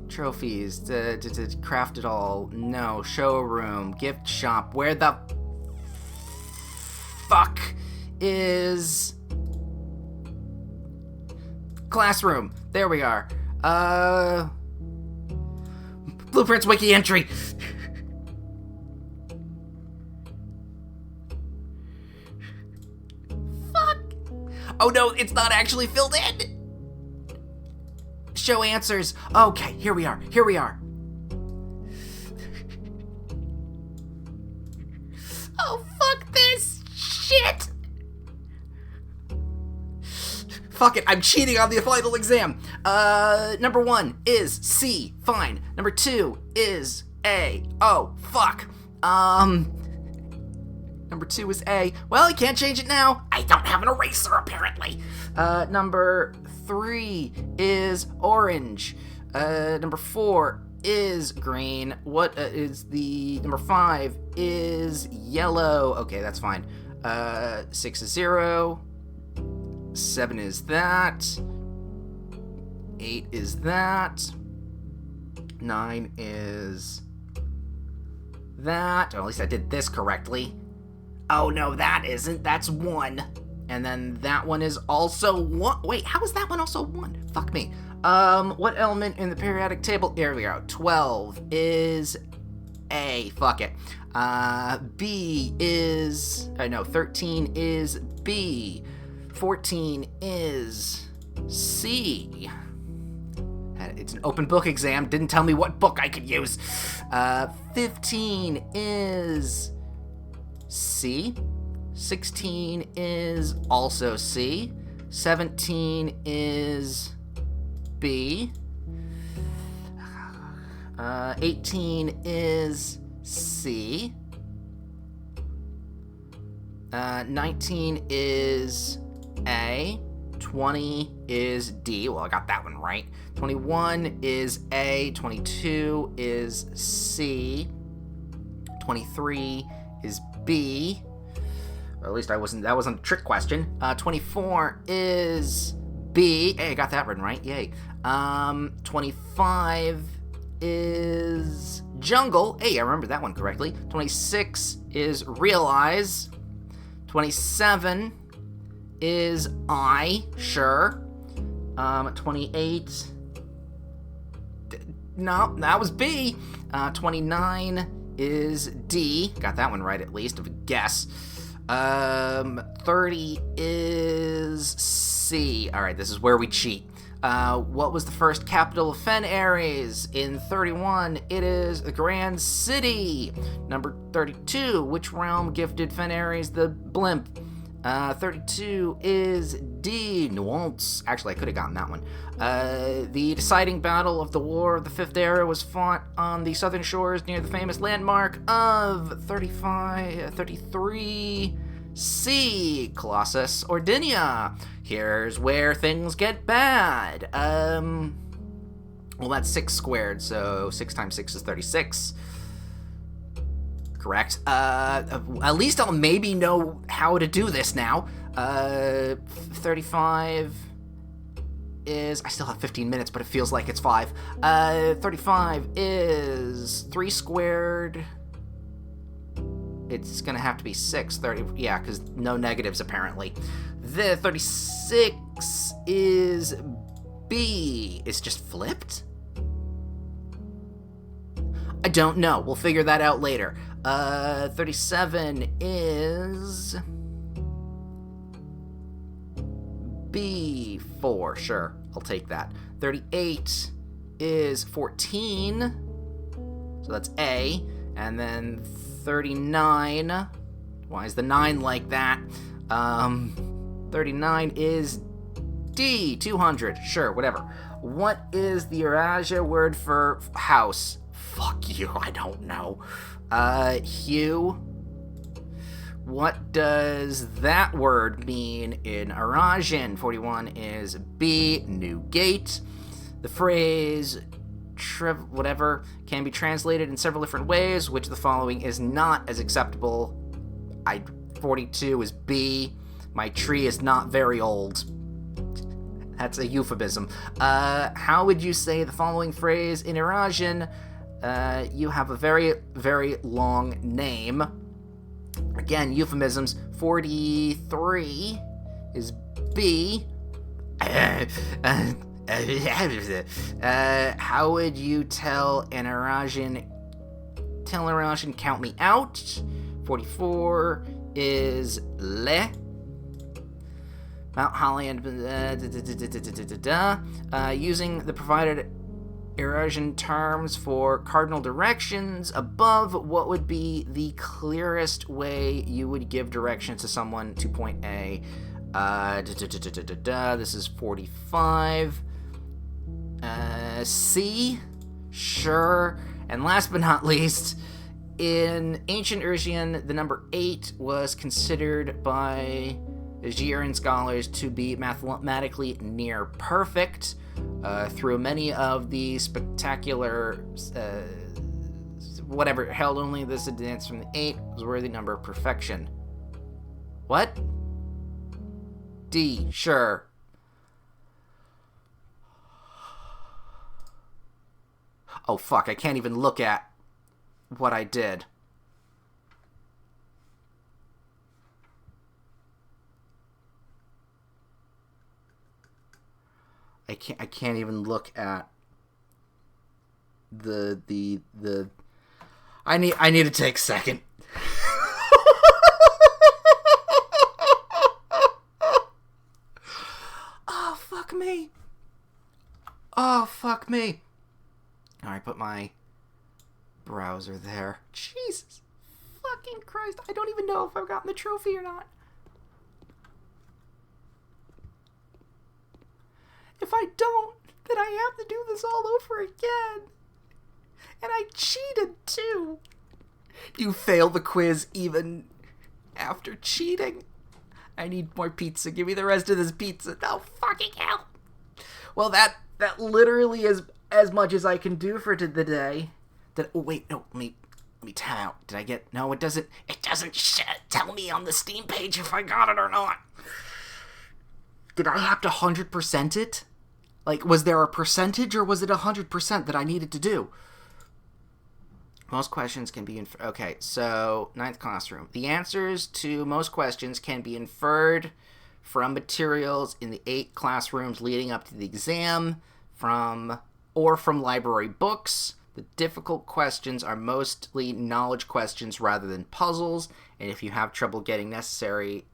[SPEAKER 1] Trophies. To craft it all. No. Showroom. Gift shop. Where the fuck is... Classroom. There we are. Blueprints wiki entry. Fuck. Oh no, it's not actually filled in. Show answers. Okay, here we are. Oh, fuck this shit. Fuck it, I'm cheating on the final exam. Number 1 is C. Fine. Number 2 is A. Oh, fuck. Number 2 is A. Well, I can't change it now. I don't have an eraser, apparently. Number 3 is orange. Number 4 is green. What is the... Number 5 is yellow. Okay, that's fine. 6 is 0. 7 is that. 8 is that. 9 is that. Or at least I did this correctly. Oh, no, that isn't. That's 1. And then that one is also 1. Wait, how is that one also 1? Fuck me. What element in the periodic table? Here we go. 12 is A. Fuck it. B is... no, 13 is B. 14 is C. It's an open book exam. Didn't tell me what book I could use. 15 is C. 16 is also C. 17 is B. 18 is C. 19 is A. 20 is D. Well, I got that one right. 21 is A. 22 is C. 23 is B. Or at least that wasn't a trick question. 24 is B. Hey, I got that one right. Yay. 25 is jungle. Hey, I remember that one correctly. 26 is realize. 27 is I. Sure. 28. No, that was B. 29 is D. Got that one right at least, of a guess. 30 is C. All right, this is where we cheat. What was the first capital of Fen Ares? In 31, it is the Grand City. Number 32, which realm gifted Fen Ares the blimp? 32 is D. Nuance. Actually, I could have gotten that one. The deciding battle of the War of the Fifth Era was fought on the southern shores near the famous landmark of 33 C. Colossus Ordinia. Here's where things get bad. Well, that's 6 squared, so 6 times 6 is 36. Correct. At least I'll maybe know how to do this now. 35 is... I still have 15 minutes, but it feels like it's 5. 35 is 3 squared. It's gonna have to be 6. 30, yeah, because no negatives, apparently. The 36 is B. It's just flipped? I don't know. We'll figure that out later. 37 is B4. Sure, I'll take that. 38 is 14. So that's A. And then 39. Why is the 9 like that? 39 is D. 200. Sure, whatever. What is the Eurasia word for house? Fuck you, I don't know. Hue. What does that word mean in Eurasian? 41 is B. New gate. The phrase whatever can be translated in several different ways. Which of the following is not as acceptable? 42 is B. My tree is not very old. That's a euphemism. How would you say the following phrase in Eurasian? You have a very, very long name. Again, euphemisms. 43 is B. How would you tell an Eurasian? Tell an Eurasian, count me out. 44 is Le. Mount Holly and using the provided Eurasian terms for cardinal directions above, what would be the clearest way you would give directions to someone to point A? This is 45. C? Sure. And last but not least, in ancient Eurasian, the number 8 was considered by Aegean scholars to be mathematically near perfect. Through many of the spectacular, whatever, held only this advance from the 8 was worthy number of perfection. What? D, sure. Oh fuck, I can't even look at what I did. I can't even look at the I need to take a second. Oh fuck me. Oh fuck me. Alright, put my browser there. Jesus fucking Christ. I don't even know if I've gotten the trophy or not. If I don't, then I have to do this all over again. And I cheated too. You failed the quiz even after cheating. I need more pizza. Give me the rest of this pizza. No fucking hell. Well, that literally is as much as I can do for the day. Oh wait, no, let me tell out. Did I get? No, it doesn't tell me on the Steam page if I got it or not. Did I have to 100% it? Like, was there a percentage or was it 100% that I needed to do? Most questions can be okay, so 9th classroom. The answers to most questions can be inferred from materials in the 8 classrooms leading up to the exam, from library books. The difficult questions are mostly knowledge questions rather than puzzles, and if you have trouble getting the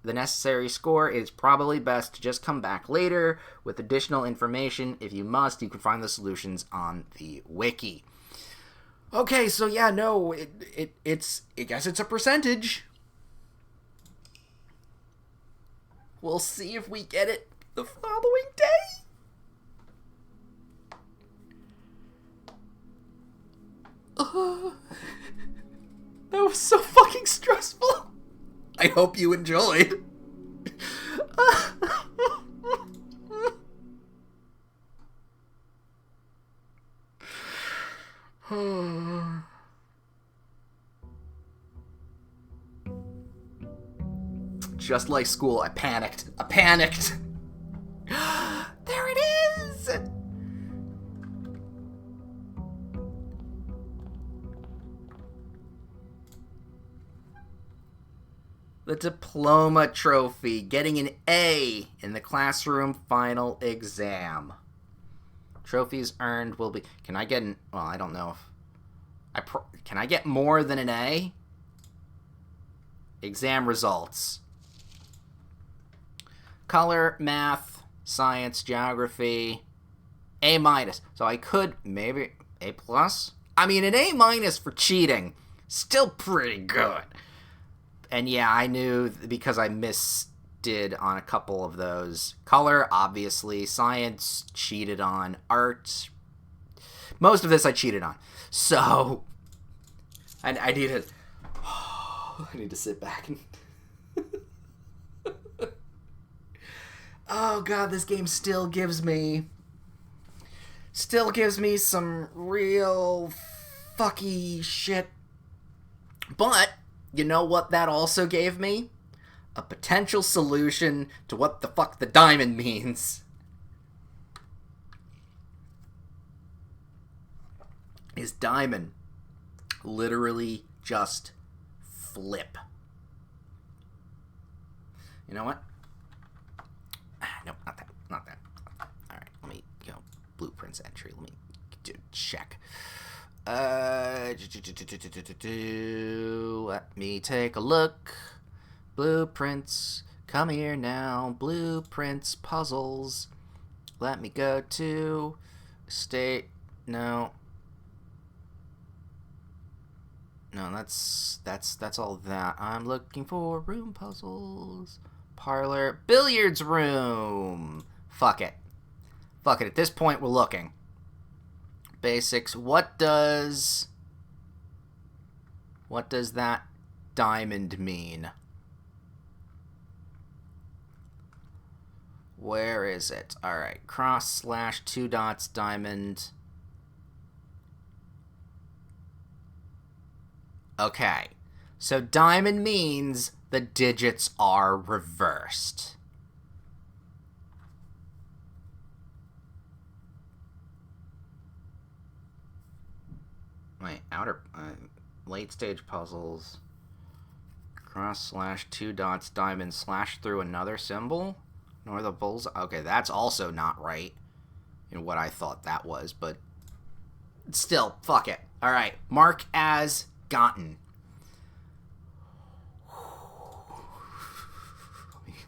[SPEAKER 1] necessary score, it's probably best to just come back later with additional information. If you must, you can find the solutions on the wiki. Okay, so yeah, no, I guess it's a percentage. We'll see if we get it the following day. That was so fucking stressful. I hope you enjoyed. Just like school, I panicked. There it is! The diploma trophy, getting an A in the classroom final exam. Trophies earned will be... Can I get an... Well, I don't know if... Can I get more than an A? Exam results. Color, math, science, geography, A-. So I could maybe A+. I mean, an A- for cheating, still pretty good. And yeah, I knew because I misdid on a couple of those. Color, obviously. Science, cheated on. Art, most of this I cheated on. So, I need to sit back and... Oh god, this game still gives me some real fucky shit. But, you know what that also gave me? A potential solution to what the fuck the diamond means. is diamond literally just flip. You know what? No, not that. Not that. All right, let me go. Blueprints entry. Let me check. Let me take a look. Blueprints. Come here now. Blueprints. Puzzles. Let me go to state. No. No, that's all that. I'm looking for room puzzles. Parlor. Billiards room. Fuck it. Fuck it. At this point, we're looking. Basics. What does that diamond mean? Where is it? Alright. Cross / 2 dots diamond. Okay. So diamond means the digits are reversed. Wait, late stage puzzles. Cross / 2 dots diamond / through another symbol? Nor the bulls. Okay, that's also not right in what I thought that was, but still, fuck it. Alright, mark as gotten.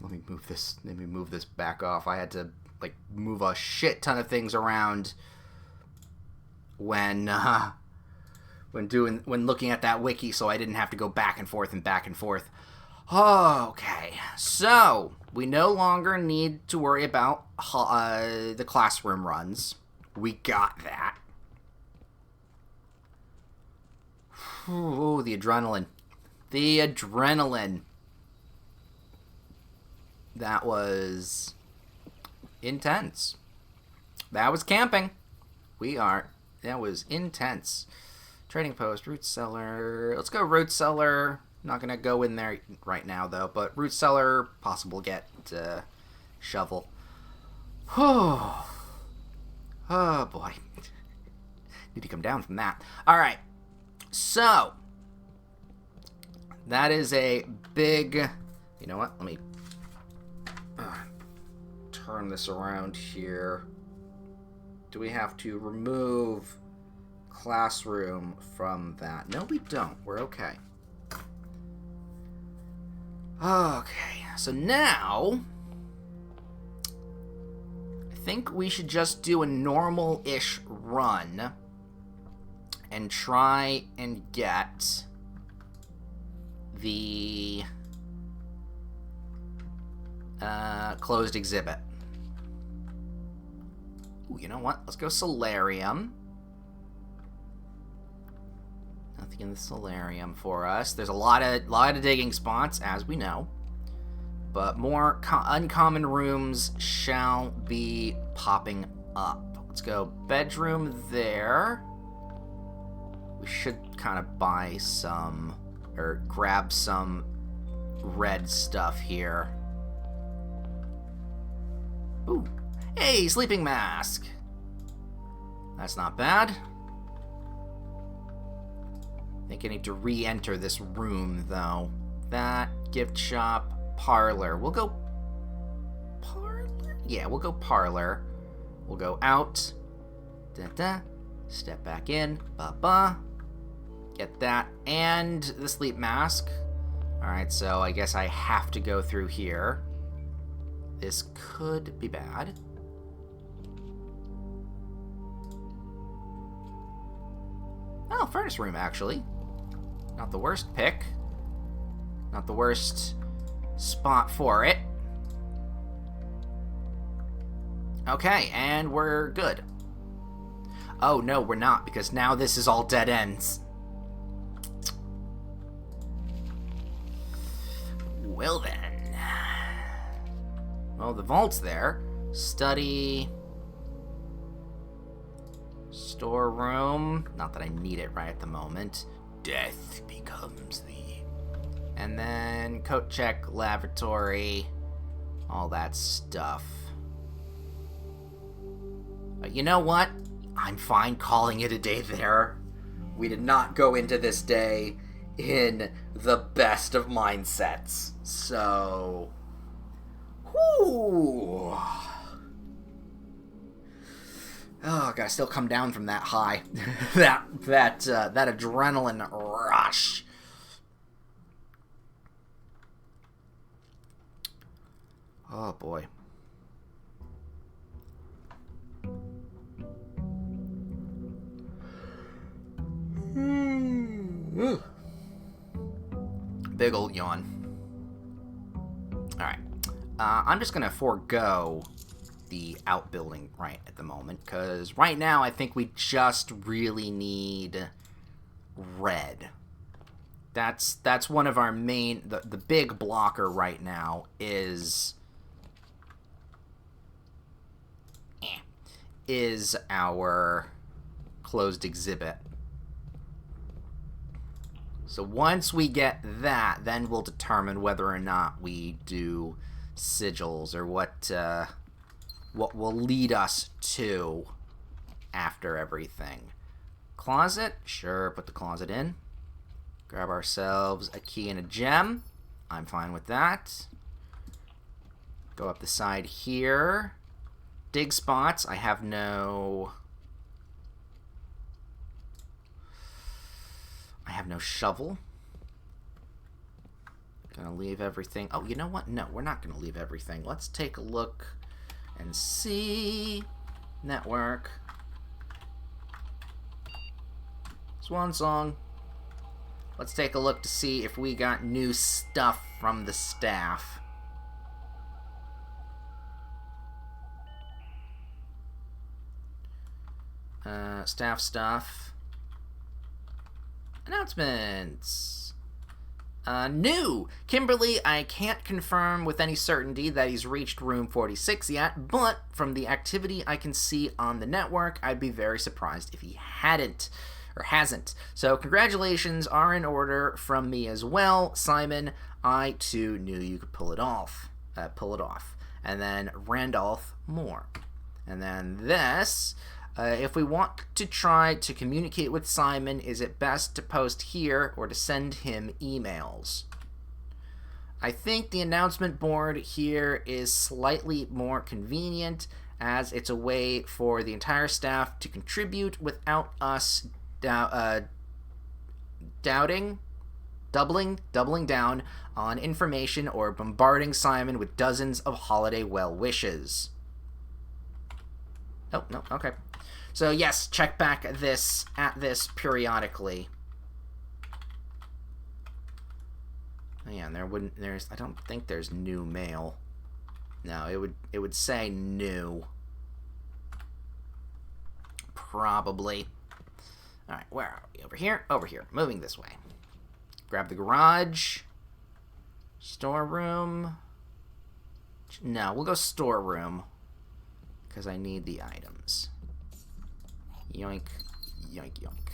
[SPEAKER 1] Let me move this. Let me move this back off. I had to move a shit ton of things around when looking at that wiki, so I didn't have to go back and forth and back and forth. Okay, so we no longer need to worry about the classroom runs. We got that. Ooh, the adrenaline. The adrenaline. That was intense. That was camping. That was intense. Trading post, root cellar. Let's go root cellar. Not going to go in there right now, though. But root cellar, possible get shovel. Oh, boy. Need to come down from that. All right. So, that is a big... You know what? Let me turn this around here. Do we have to remove classroom from that? No, we don't. We're okay. Okay, so now I think we should just do a normal-ish run and try and get the closed exhibit. Ooh, you know what? Let's go solarium. Nothing in the solarium for us. There's a lot of digging spots, as we know. But more uncommon rooms shall be popping up. Let's go bedroom there. We should kind of buy some, or grab some red stuff here. Ooh. Hey, sleeping mask. That's not bad. I think I need to re-enter this room, though. That, gift shop, parlor. We'll go parlor? Yeah, we'll go parlor. We'll go out. Da-da. Step back in. Ba-ba. Get that. And the sleep mask. Alright, so I guess I have to go through here. This could be bad. Oh, furnace room, actually. Not the worst pick. Not the worst spot for it. Okay, and we're good. Oh, no, we're not, because now this is all dead ends. Well, then. Well, the vault's there. Study. Storeroom. Not that I need it right at the moment. Death becomes thee. And then coat check, lavatory, all that stuff. You know what? I'm fine calling it a day there. We did not go into this day in the best of mindsets. So, whoo. Oh, gotta still come down from that high. that adrenaline rush. Oh, boy. Big old yawn. Alright. I'm just gonna forego the outbuilding right at the moment, because right now I think we just really need red. That's one of our main... The big blocker right now is our closed exhibit. So once we get that, then we'll determine whether or not we do sigils, or what will lead us to after everything. Closet? Sure, put the closet in. Grab ourselves a key and a gem. I'm fine with that. Go up the side here. Dig spots. I have no shovel. Gonna leave everything. Oh, you know what? No, we're not gonna leave everything. Let's take a look and see. Network. Swan song. Let's take a look to see if we got new stuff from the staff. Staff stuff. Announcements. New! Kimberly, I can't confirm with any certainty that he's reached room 46 yet, but from the activity I can see on the network, I'd be very surprised if he hadn't. Or hasn't. So congratulations are in order from me as well, Simon. I too knew you could pull it off. And then Randolph Moore. And then this... if we want to try to communicate with Simon, is it best to post here or to send him emails? I think the announcement board here is slightly more convenient, as it's a way for the entire staff to contribute without us doubling down on information or bombarding Simon with dozens of holiday well wishes. Oh, no, okay. So yes, check back at this periodically. Oh, yeah, and I don't think there's new mail. No, it would say new. Probably. Alright, where are we? Over here? Over here. Moving this way. Grab the garage. Storeroom. No, we'll go storeroom, because I need the items. Yoink, yoink, yoink.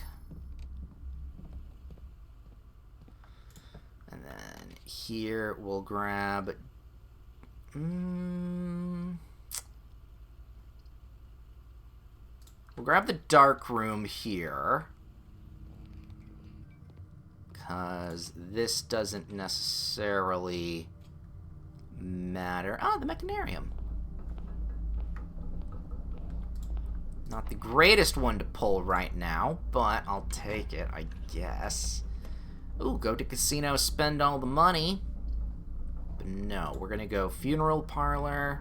[SPEAKER 1] And then here we'll grab... We'll grab the dark room here, because this doesn't necessarily matter. Oh, the mechanarium. Not the greatest one to pull right now, but I'll take it, I guess. Ooh, go to casino, spend all the money. But no, we're gonna go funeral parlor.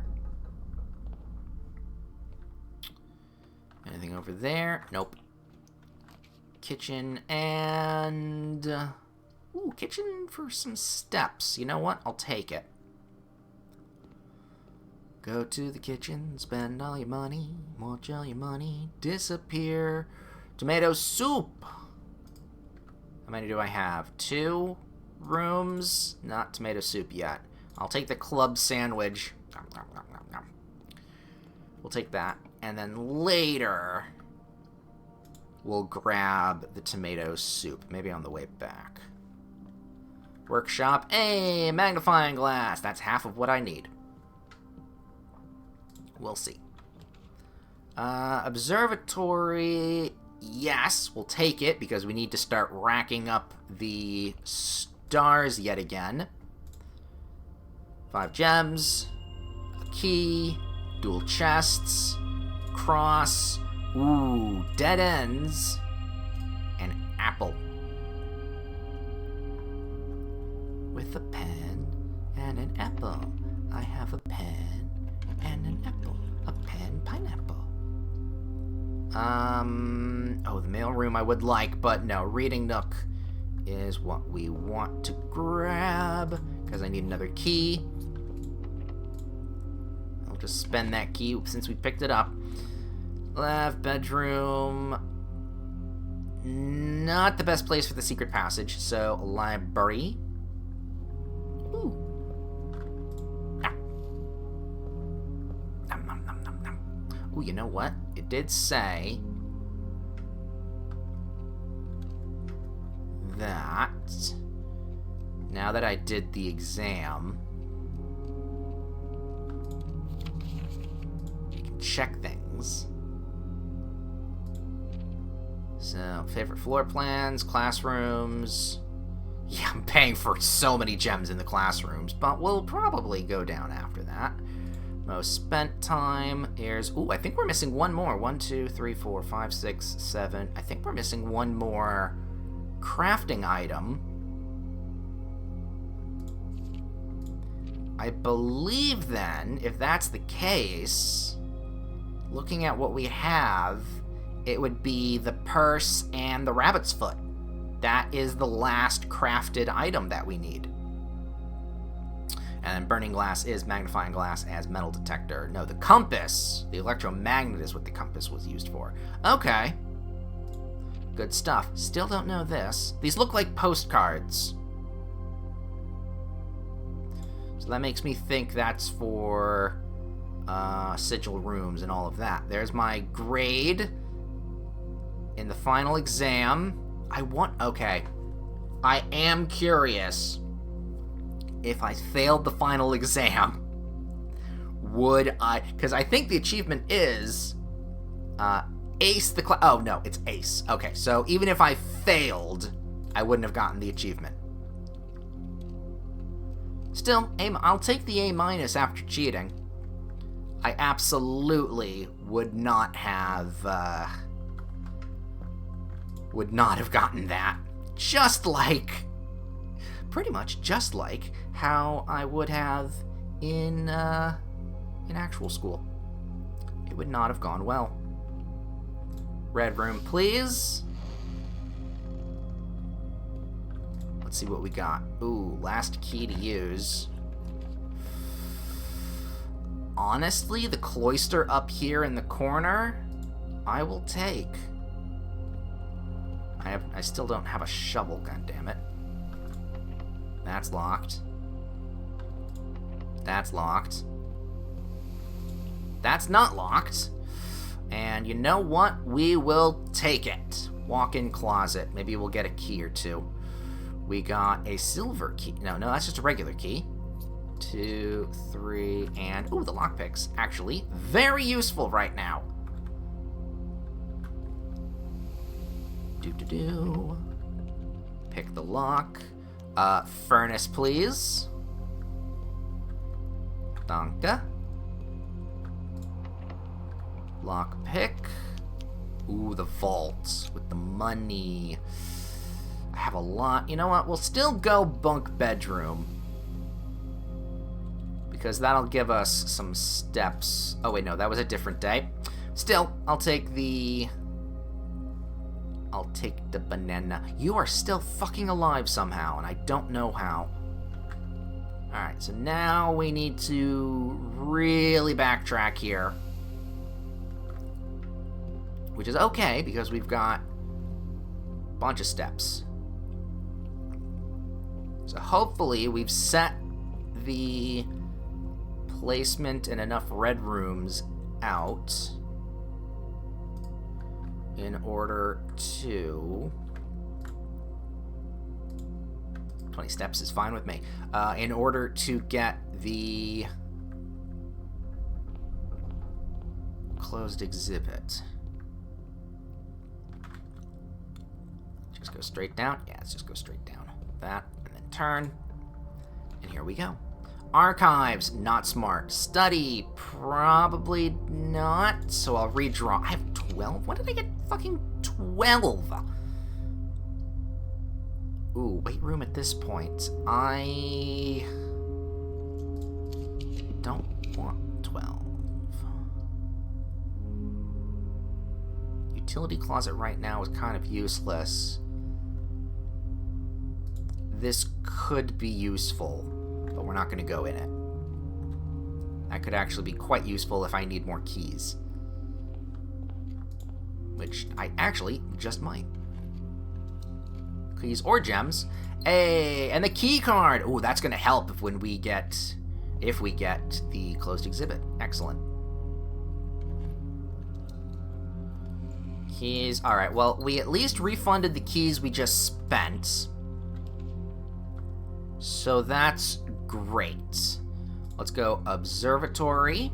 [SPEAKER 1] Anything over there? Nope. Kitchen and... ooh, kitchen for some steps. You know what? I'll take it. Go to the kitchen, spend all your money, watch all your money disappear. Tomato soup. How many do I have? 2 rooms. Not tomato soup yet. I'll take the club sandwich. We'll take that. And then later, we'll grab the tomato soup. Maybe on the way back. Workshop. Hey, magnifying glass. That's half of what I need. We'll see. Observatory. Yes, we'll take it, because we need to start racking up the stars yet again. 5 gems, a key, dual chests, cross, ooh, dead ends, and apple. With a pen and an apple, I have a pen and an apple. A pen, pineapple. Oh, the mailroom I would like, but no, reading nook is what we want to grab, because I need another key. I'll just spend that key since we picked it up. Left bedroom. Not the best place for the secret passage, so library. Ooh. Ah. Nom, nom, nom, nom, nom. Ooh, you know what? It did say that now that I did the exam, you can check things. So, favorite floor plans, classrooms. Yeah, I'm paying for so many gems in the classrooms, but we'll probably go down after that. Most spent time is... Ooh, I think we're missing one more. 1, 2, 3, 4, 5, 6, 7. I think we're missing one more crafting item. I believe then, if that's the case, looking at what we have, it would be the purse and the rabbit's foot. That is the last crafted item that we need. And then burning glass is magnifying glass as metal detector. No, the compass, the electromagnet is what the compass was used for. Okay. Good stuff. Still don't know this. These look like postcards. So that makes me think that's for sigil rooms and all of that. There's my grade in the final exam. Okay. I am curious. If I failed the final exam, would I... Because I think the achievement is ace the class... Oh, no, it's ace. Okay, so even if I failed, I wouldn't have gotten the achievement. Still, I'll take the A- after cheating. I absolutely would not have gotten that. Just like... Pretty much just like how I would have in actual school. It would not have gone well. Red room, please. Let's see what we got. Ooh, last key to use. Honestly, the cloister up here in the corner, I will take. I still don't have a shovel, goddammit. That's locked. That's locked. That's not locked. And you know what? We will take it. Walk-in closet. Maybe we'll get a key or two. We got a silver key. No, that's just a regular key. 2, 3, and... Ooh, the lockpicks. Actually, very useful right now. Do-do-do. Pick the lock. Furnace, please. Danke. Lockpick. Ooh, the vault with the money. I have a lot. You know what? We'll still go bunk bedroom. Because that'll give us some steps. Oh, wait, no, that was a different day. Still, I'll take the banana. You are still fucking alive somehow, and I don't know how. Alright, so now we need to really backtrack here. Which is okay, because we've got a bunch of steps. So hopefully we've set the placement in enough red rooms out in order to... 20 steps is fine with me. In order to get the closed exhibit. straight down. Yeah, let's just go straight down. That, and then turn. And here we go. Archives, not smart. Study, probably not. So I'll redraw. I have 12? When did I get fucking 12? Ooh, weight room at this point. I don't want 12. Utility closet right now is kind of useless. This could be useful, but we're not going to go in it. That could actually be quite useful if I need more keys. Which I actually just might. Keys or gems. Hey, and the key card! Oh, that's going to help if we get the closed exhibit. Excellent. Keys. Alright, well, we at least refunded the keys we just spent. So that's great. Let's go observatory.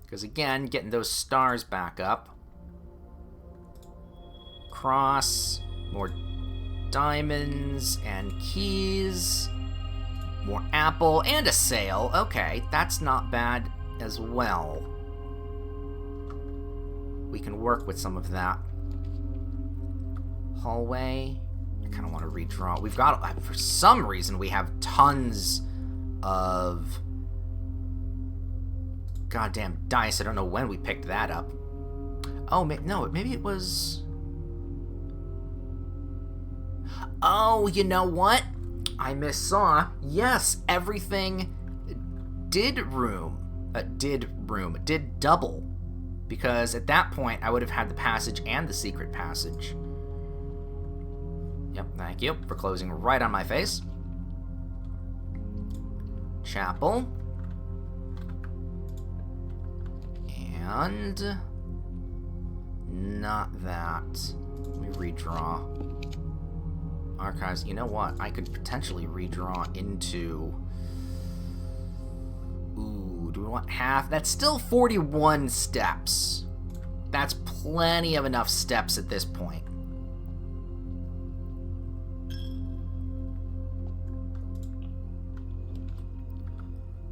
[SPEAKER 1] Because again, getting those stars back up. Cross. More diamonds and keys. More apple and a sail. Okay, that's not bad as well. We can work with some of that. Hallway. I kind of want to redraw. We've got, for some reason, we have tons of goddamn dice. I don't know when we picked that up. Oh, no, maybe it was... Oh, you know what? I missaw. Yes, everything did double. Because at that point, I would have had the passage and the secret passage. Yep, thank you for closing right on my face. Chapel. And... not that. Let me redraw. Archives. You know what? I could potentially redraw into... Ooh, do we want half? That's still 41 steps. That's plenty of enough steps at this point.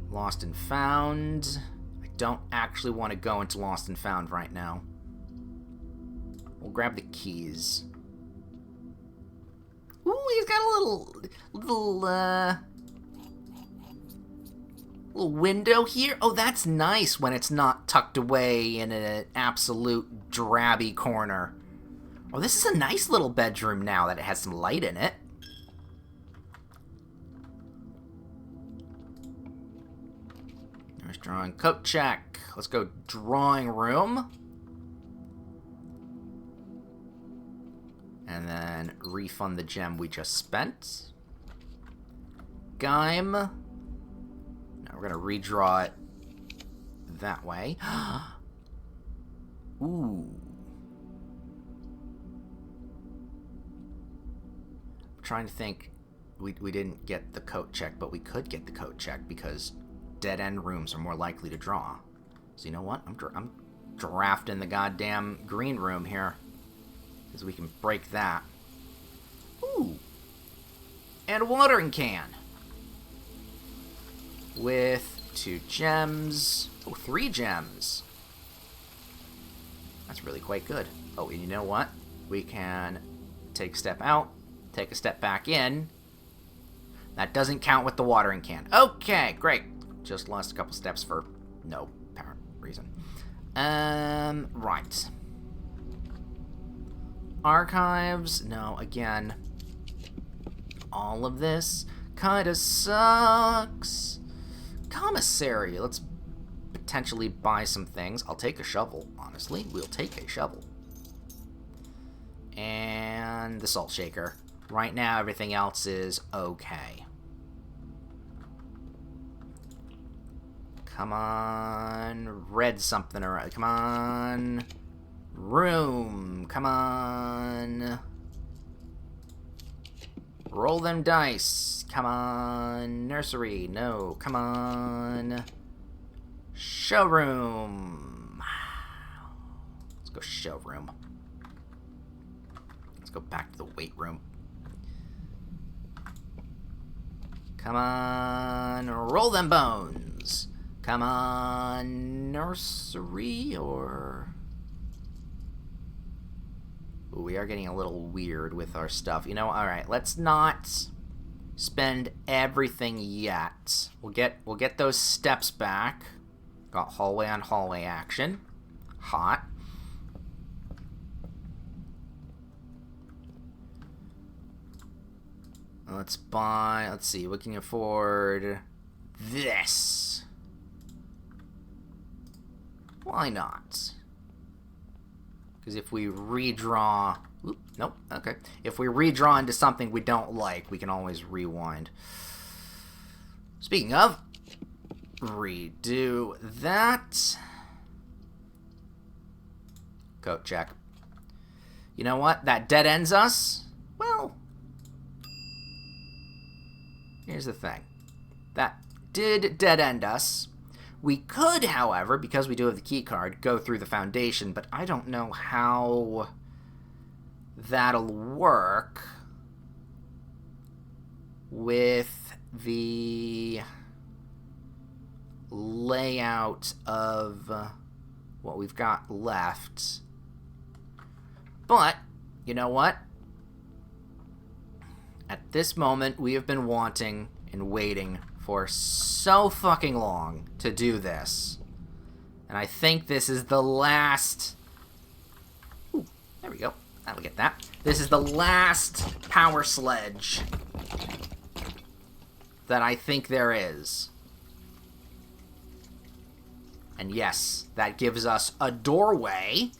[SPEAKER 1] Lost and Found. I don't actually want to go into Lost and Found right now. We'll grab the keys. Ooh, he's got a little window here. Oh, that's nice when it's not tucked away in an absolute drabby corner. Oh, this is a nice little bedroom now that it has some light in it. There's drawing coat check. Let's go drawing room. And then refund the gem we just spent. Gime. Now we're going to redraw it that way. Ooh. I'm trying to think. We didn't get the coat check, but we could get the coat check because dead-end rooms are more likely to draw. So you know what? I'm drafting the goddamn green room here. Because we can break that. Ooh. And a watering can. With 2 gems. Oh, 3 gems. That's really quite good. Oh, and you know what? We can take a step out, take a step back in. That doesn't count with the watering can. Okay, great. Just lost a couple steps for no apparent reason. Right. Archives. No, again. All of this kind of sucks. Commissary. Let's potentially buy some things. I'll take a shovel, honestly. We'll take a shovel. And the salt shaker. Right now, everything else is okay. Come on. Red something around. Come on. Room. Come on. Roll them dice. Come on. Nursery. No. Come on. Showroom. Let's go showroom. go back to the weight room. Come on, roll them bones. Come on, nursery or... Ooh, we are getting a little weird with our stuff. You know, alright, let's not spend everything yet. We'll get those steps back. Got hallway on hallway action. Hot. Let's see, we can afford this. Why not? Because if we redraw... Nope, okay. If we redraw into something we don't like, we can always rewind. Speaking of, redo that. Coat check. You know what? That dead ends us. Well, here's the thing. That did dead end us. We could, however, because we do have the key card, go through the foundation, but I don't know how that'll work with the layout of what we've got left. But, you know what? At this moment, we have been wanting and waiting for so fucking long to do this. And I think this is the last... Ooh, there we go. That'll get that. This is the last power sledge that I think there is. And yes, that gives us a doorway.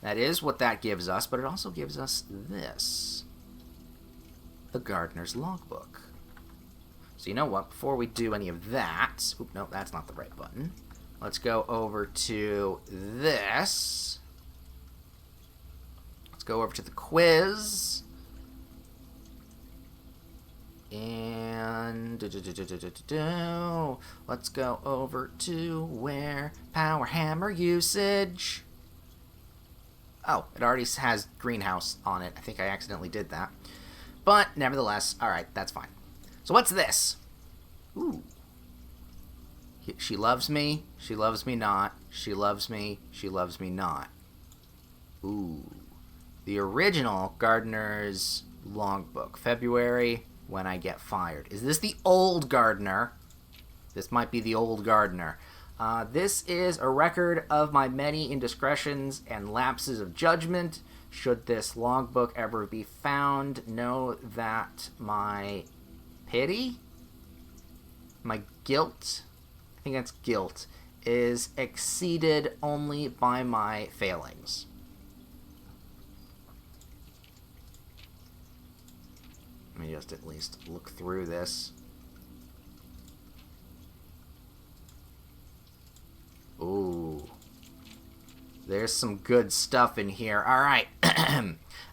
[SPEAKER 1] That is what that gives us, but it also gives us this. The gardener's logbook. So you know what, before we do any of that... Oop, no, that's not the right button. Let's go over to this. Let's go over to the quiz. And... let's go over to where power hammer usage... Oh, it already has greenhouse on it. I think I accidentally did that. But, nevertheless, alright, that's fine. So what's this? Ooh. She loves me. She loves me not. She loves me. She loves me not. Ooh. The original Gardener's Logbook. February, when I get fired. Is this the old Gardener? This might be the old Gardener. This is a record of my many indiscretions and lapses of judgment. Should this logbook ever be found, know that my pity, my guilt, I think that's guilt, is exceeded only by my failings. Let me just at least look through this. Ooh. There's some good stuff in here. Alright.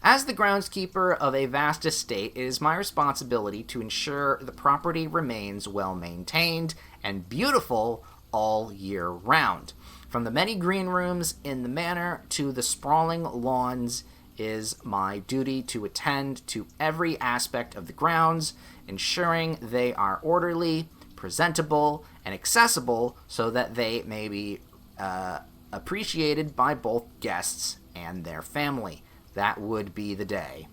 [SPEAKER 1] As the groundskeeper of a vast estate, it is my responsibility to ensure the property remains well maintained and beautiful all year round. From the many green rooms in the manor to the sprawling lawns, is my duty to attend to every aspect of the grounds, ensuring they are orderly, presentable, and accessible so that they may be appreciated by both guests and their family. That would be the day.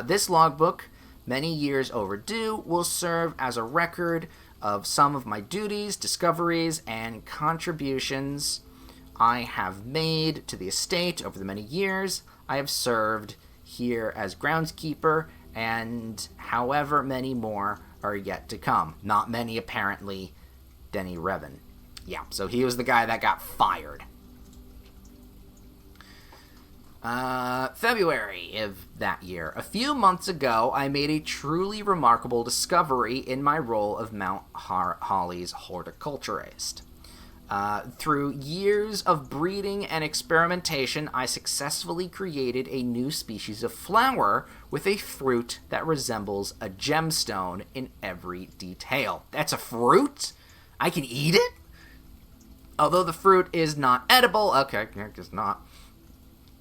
[SPEAKER 1] This logbook, many years overdue, will serve as a record of some of my duties, discoveries, and contributions I have made to the estate over the many years I have served here as groundskeeper, and however many more are yet to come. Not many, apparently. Denny Revan. Yeah, so he was the guy that got fired. February of that year. A few months ago, I made a truly remarkable discovery in my role of Mount Holly's horticulturist. Through years of breeding and experimentation, I successfully created a new species of flower with a fruit that resembles a gemstone in every detail. That's a fruit? I can eat it? Although the fruit is not edible, okay, it's not.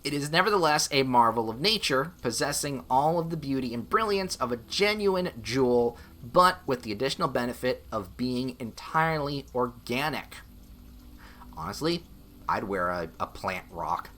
[SPEAKER 1] It is nevertheless a marvel of nature, possessing all of the beauty and brilliance of a genuine jewel, but with the additional benefit of being entirely organic. Honestly, I'd wear a plant rock.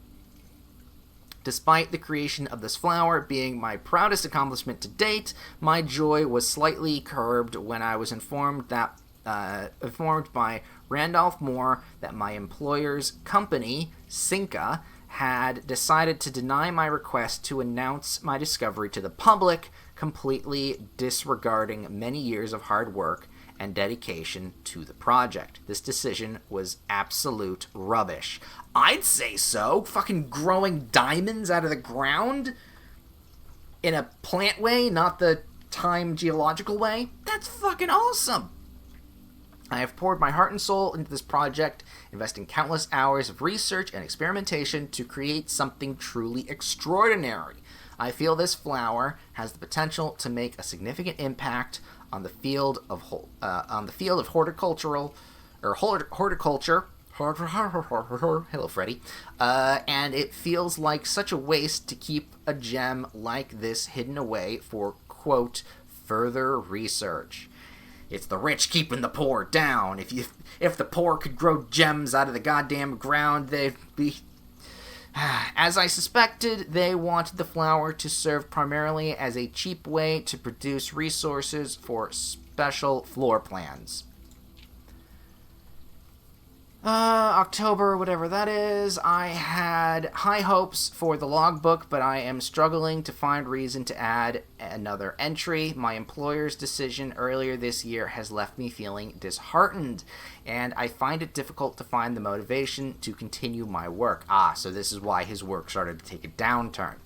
[SPEAKER 1] Despite the creation of this flower being my proudest accomplishment to date, my joy was slightly curbed when I was informed by Randolph Moore that my employer's company, Cinca, had decided to deny my request to announce my discovery to the public, completely disregarding many years of hard work and dedication to the project. This decision was absolute rubbish. I'd say so. Fucking growing diamonds out of the ground in a plant way, not the time geological way. That's fucking awesome. I have poured my heart and soul into this project, investing countless hours of research and experimentation to create something truly extraordinary. I feel this flower has the potential to make a significant impact on the field of horticulture. Hello, Freddy. And it feels like such a waste to keep a gem like this hidden away for, quote, further research. It's the rich keeping the poor down. If the poor could grow gems out of the goddamn ground, they'd be... As I suspected, they wanted the flower to serve primarily as a cheap way to produce resources for special floor plans. October, whatever that is, I had high hopes for the logbook, but I am struggling to find reason to add another entry. My employer's decision earlier this year has left me feeling disheartened, and I find it difficult to find the motivation to continue my work. So this is why his work started to take a downturn.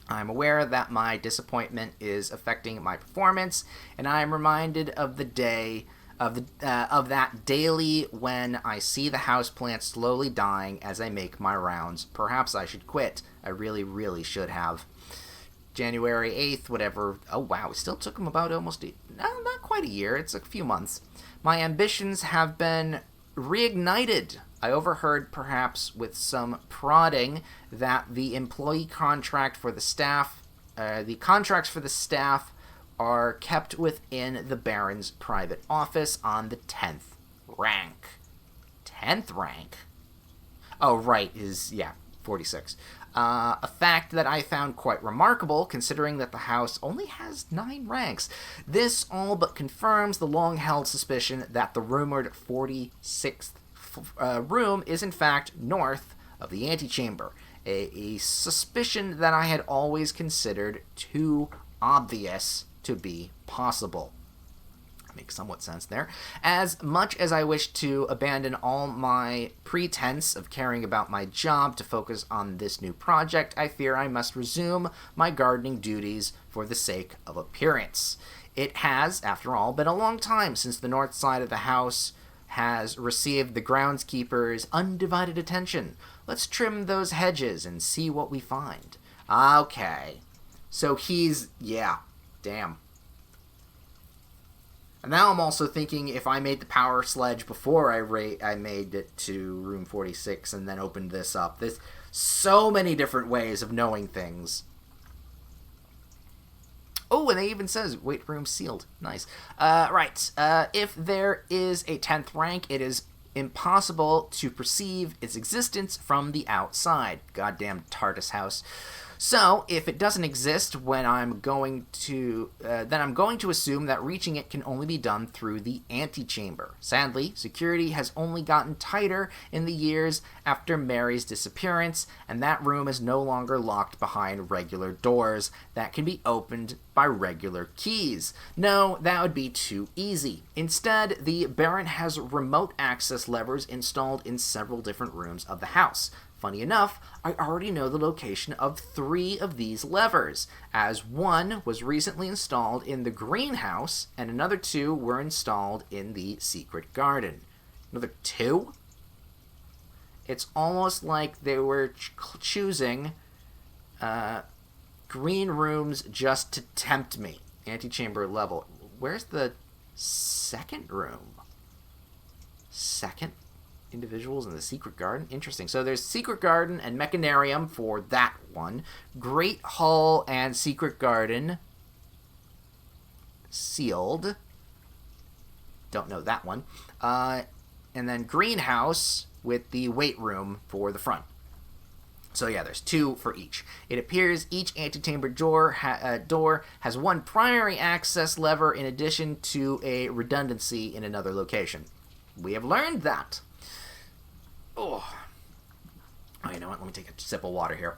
[SPEAKER 1] I'm aware that my disappointment is affecting my performance, and I am reminded of the day of that daily when I see the houseplant slowly dying as I make my rounds. Perhaps I should quit. I really, really should have. January 8th, whatever. Oh, wow. It still took him about not quite a year. It's a few months. My ambitions have been reignited. I overheard, perhaps with some prodding, that the contracts for the staff are kept within the Baron's private office on the 10th rank. 10th rank? Oh, right, 46. A fact that I found quite remarkable, considering that the house only has 9 ranks. This all but confirms the long-held suspicion that the rumored 46th room is in fact north of the antechamber. A suspicion that I had always considered too obvious to be possible. Makes somewhat sense there. As much as I wish to abandon all my pretense of caring about my job to focus on this new project, I fear I must resume my gardening duties for the sake of appearance. It has, after all, been a long time since the north side of the house has received the groundskeeper's undivided attention. Let's trim those hedges and see what we find. Okay. So damn. And now I'm also thinking if I made the power sledge before I made it to room 46 and then opened this up. There's so many different ways of knowing things. Oh, and it even says weight room sealed. Nice. Right. If there is a 10th rank, it is impossible to perceive its existence from the outside. Goddamn TARDIS house. So, if it doesn't exist then I'm going to assume that reaching it can only be done through the antechamber. Sadly, security has only gotten tighter in the years after Mary's disappearance, and that room is no longer locked behind regular doors that can be opened by regular keys. No, that would be too easy. Instead, the Baron has remote access levers installed in several different rooms of the house. Funny enough, I already know the location of 3 of these levers, as one was recently installed in the greenhouse, and another 2 were installed in the secret garden. Another 2? It's almost like they were choosing green rooms just to tempt me. Antechamber level. Where's the second room? Second? individuals in the Secret Garden. Interesting. So there's Secret Garden and Mechanarium for that one. Great Hall and Secret Garden sealed. Don't know that one. And then Greenhouse with the weight room for the front. So yeah, there's 2 for each. It appears each antechamber door has one primary access lever in addition to a redundancy in another location. We have learned that. Oh, you know what? Let me take a sip of water here.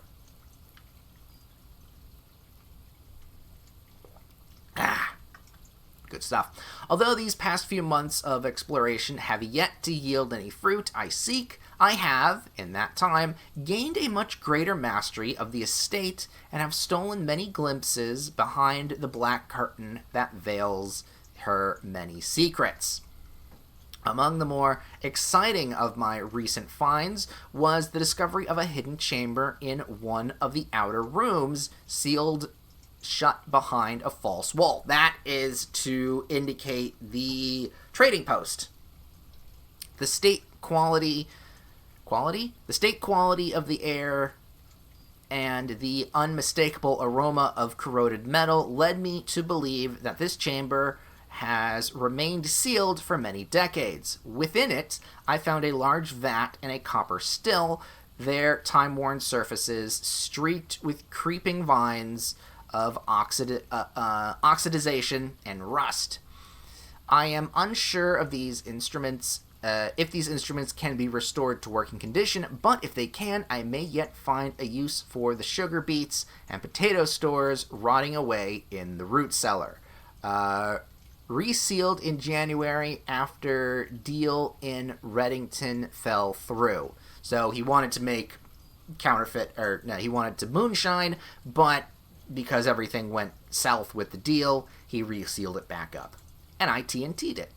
[SPEAKER 1] Good stuff. Although these past few months of exploration have yet to yield any fruit I seek, I have, in that time, gained a much greater mastery of the estate and have stolen many glimpses behind the black curtain that veils her many secrets. Among the more exciting of my recent finds was the discovery of a hidden chamber in one of the outer rooms, sealed shut behind a false wall. That is to indicate the trading post. The state quality of the air and the unmistakable aroma of corroded metal led me to believe that this chamber has remained sealed for many decades. Within it, I found a large vat and a copper still, their time-worn surfaces streaked with creeping vines of oxidization and rust. I am unsure of these instruments, if these instruments can be restored to working condition, but if they can, I may yet find a use for the sugar beets and potato stores rotting away in the root cellar. Resealed in January after deal in Reddington fell through. So he wanted to make he wanted to moonshine, but because everything went south with the deal, he resealed it back up. And I TNT'd it.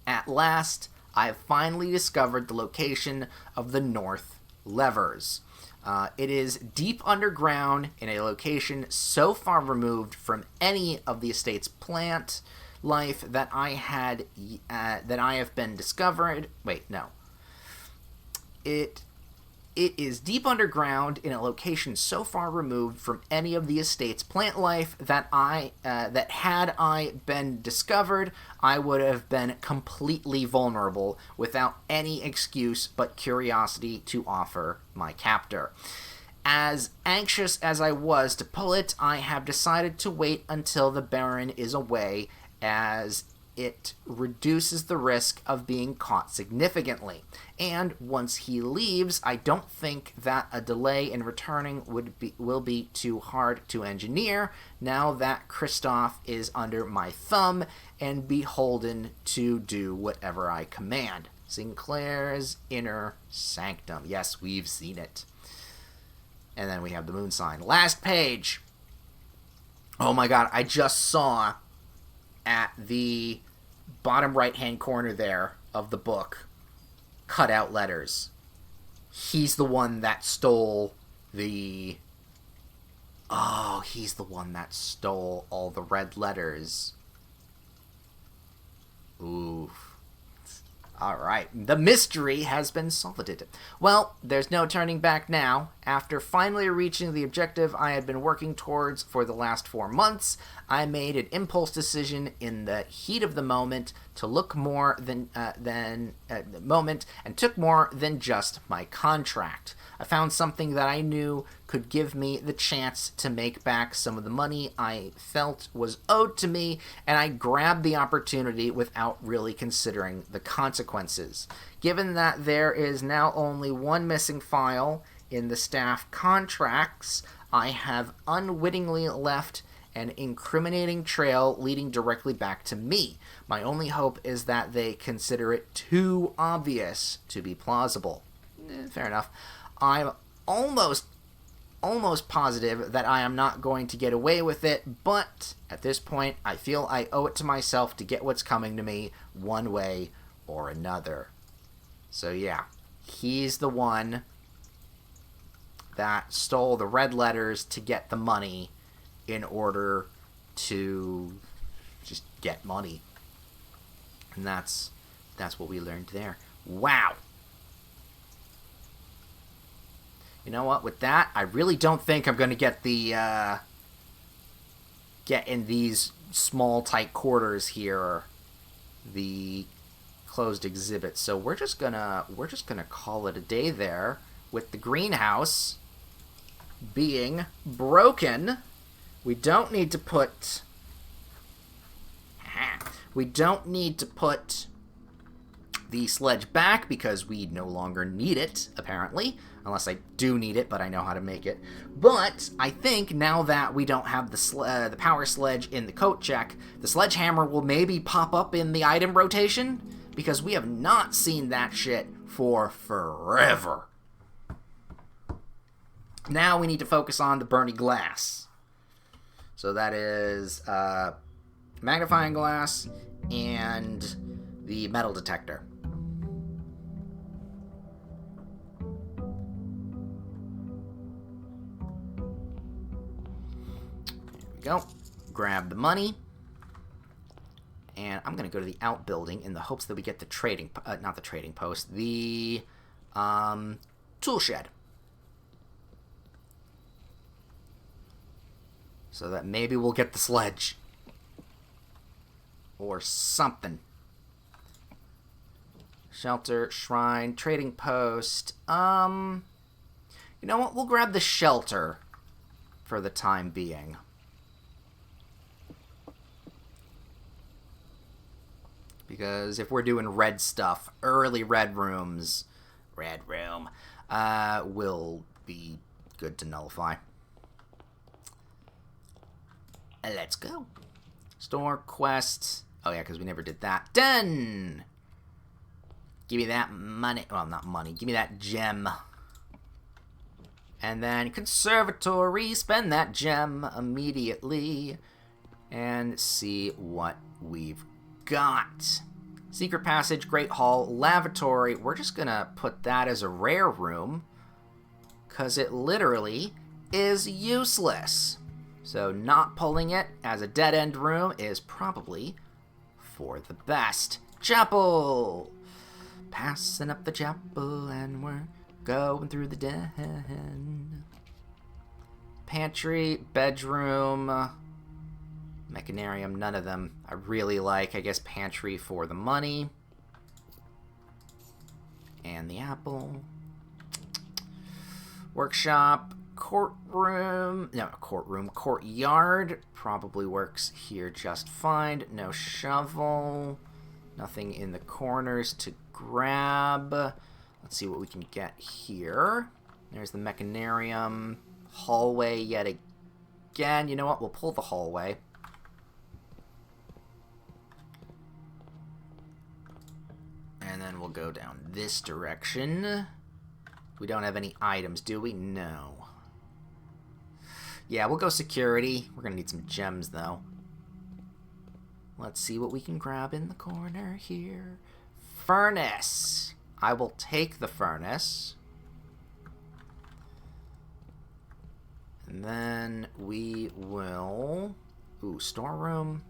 [SPEAKER 1] At last, I have finally discovered the location of the North Levers. It is deep underground in a location so far removed from any of the estate's plant life that I have been discovered. Wait, no. It is deep underground in a location so far removed from any of the estate's plant life that had I been discovered, I would have been completely vulnerable without any excuse but curiosity to offer my captor. As anxious as I was to pull it, I have decided to wait until the Baron is away, as it reduces the risk of being caught significantly. And once he leaves, I don't think that a delay in returning will be too hard to engineer, now that Kristoff is under my thumb and beholden to do whatever I command. Sinclair's Inner Sanctum. Yes, we've seen it. And then we have the moon sign. Last page. Oh my god, I just saw at the bottom right-hand corner there of the book cutout letters. He's the one that stole the... Oh, he's the one that stole all the red letters. Ooh. Alright, the mystery has been solved. Well, there's no turning back now. After finally reaching the objective I had been working towards for the last 4 months, I made an impulse decision in the heat of the moment to look more than and took more than just my contract. I found something that I knew could give me the chance to make back some of the money I felt was owed to me, and I grabbed the opportunity without really considering the consequences. Given that there is now only one missing file in the staff contracts, I have unwittingly left an incriminating trail leading directly back to me. My only hope is that they consider it too obvious to be plausible. Fair enough. I'm almost positive that I am not going to get away with it, but at this point, I feel I owe it to myself to get what's coming to me one way or another. So yeah, he's the one that stole the red letters to get the money in order to just get money. And that's what we learned there. Wow. You know what? With that, I really don't think I'm going to get the, get in these small, tight quarters here, the closed exhibit. So we're just gonna call it a day there with the greenhouse being broken. We don't need to put the sledge back because we no longer need it, apparently. Unless I do need it, but I know how to make it. But I think now that we don't have the power sledge in the coat check, the sledgehammer will maybe pop up in the item rotation, because we have not seen that shit for forever. Now we need to focus on the Bernie glass. So that is magnifying glass and the metal detector. Go. Grab the money. And I'm going to go to the outbuilding in the hopes that we get the trading... not the trading post. The tool shed. So that maybe we'll get the sledge. Or something. Shelter, shrine, trading post. You know what? We'll grab the shelter for the time being. Because if we're doing red stuff, early red room, will be good to nullify. Let's go. Store quest. Oh yeah, because we never did that. Done! Give me that money. Well, not money. Give me that gem. And then conservatory. Spend that gem immediately. And see what we've got. Secret passage, great hall, lavatory. We're just gonna put that as a rare room because it literally is useless. So not pulling it as a dead-end room is probably for the best. Chapel! Passing up the chapel and we're going through the den. Pantry, bedroom, mechanarium, none of them I really like. I guess pantry for the money. And the apple. Workshop, courtroom, no, courtroom, courtyard, probably works here just fine. No shovel, nothing in the corners to grab. Let's see what we can get here. There's the mechanarium, hallway yet again. You know what, we'll pull the hallway. And then we'll go down this direction. We don't have any items, do we? No. Yeah, we'll go security. We're gonna need some gems, though. Let's see what we can grab in the corner here. Furnace. I will take the furnace. And then we will... Ooh, storeroom.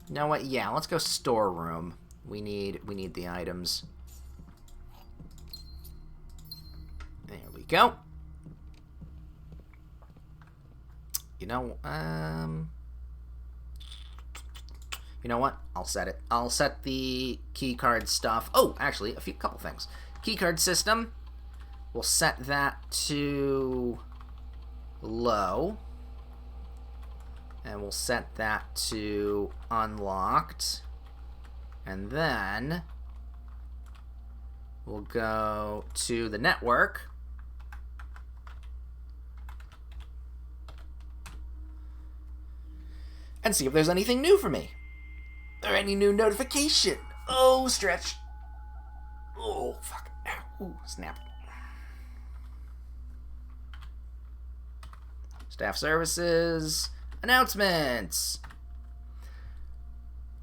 [SPEAKER 1] You know what? Yeah, let's go storeroom. We need the items. There we go. You know what? I'll set it. I'll set the keycard stuff. Oh, actually, couple things. Keycard system. We'll set that to low. And we'll set that to unlocked. And then we'll go to the network. And see if there's anything new for me. Or any new notification. Oh, stretch. Oh, fuck. Ooh, snap. Staff services. Announcements.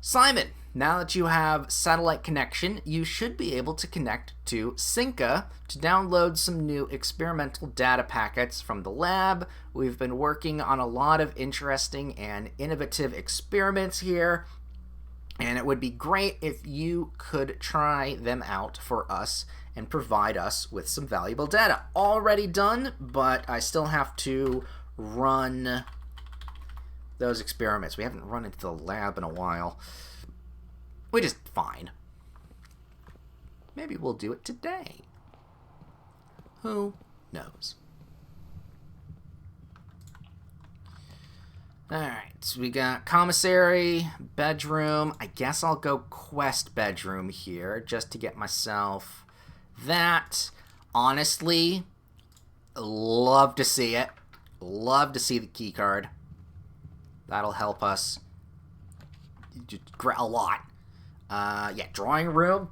[SPEAKER 1] Simon, now that you have satellite connection, you should be able to connect to Synca to download some new experimental data packets from the lab. We've been working on a lot of interesting and innovative experiments here. And it would be great if you could try them out for us and provide us with some valuable data. Already done, but I still have to run those experiments. We haven't run into the lab in a while, which is fine. Maybe we'll do it today. Who knows? Alright, so we got commissary, bedroom. I guess I'll go quest bedroom here just to get myself that. Honestly, love to see it. Love to see the key card. That'll help us a lot. Yeah, drawing room.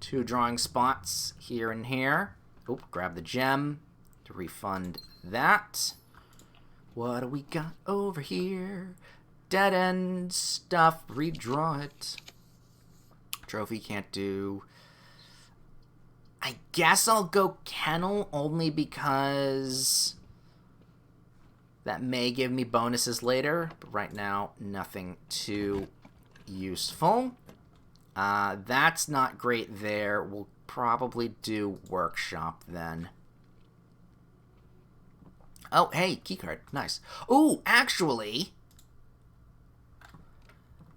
[SPEAKER 1] 2 drawing spots here and here. Oop, grab the gem to refund that. What do we got over here? Dead end stuff. Redraw it. Trophy can't do. I guess I'll go kennel only because that may give me bonuses later. But right now, nothing too useful. That's not great there. We'll probably do workshop then. Oh, hey, keycard. Nice. Ooh, actually,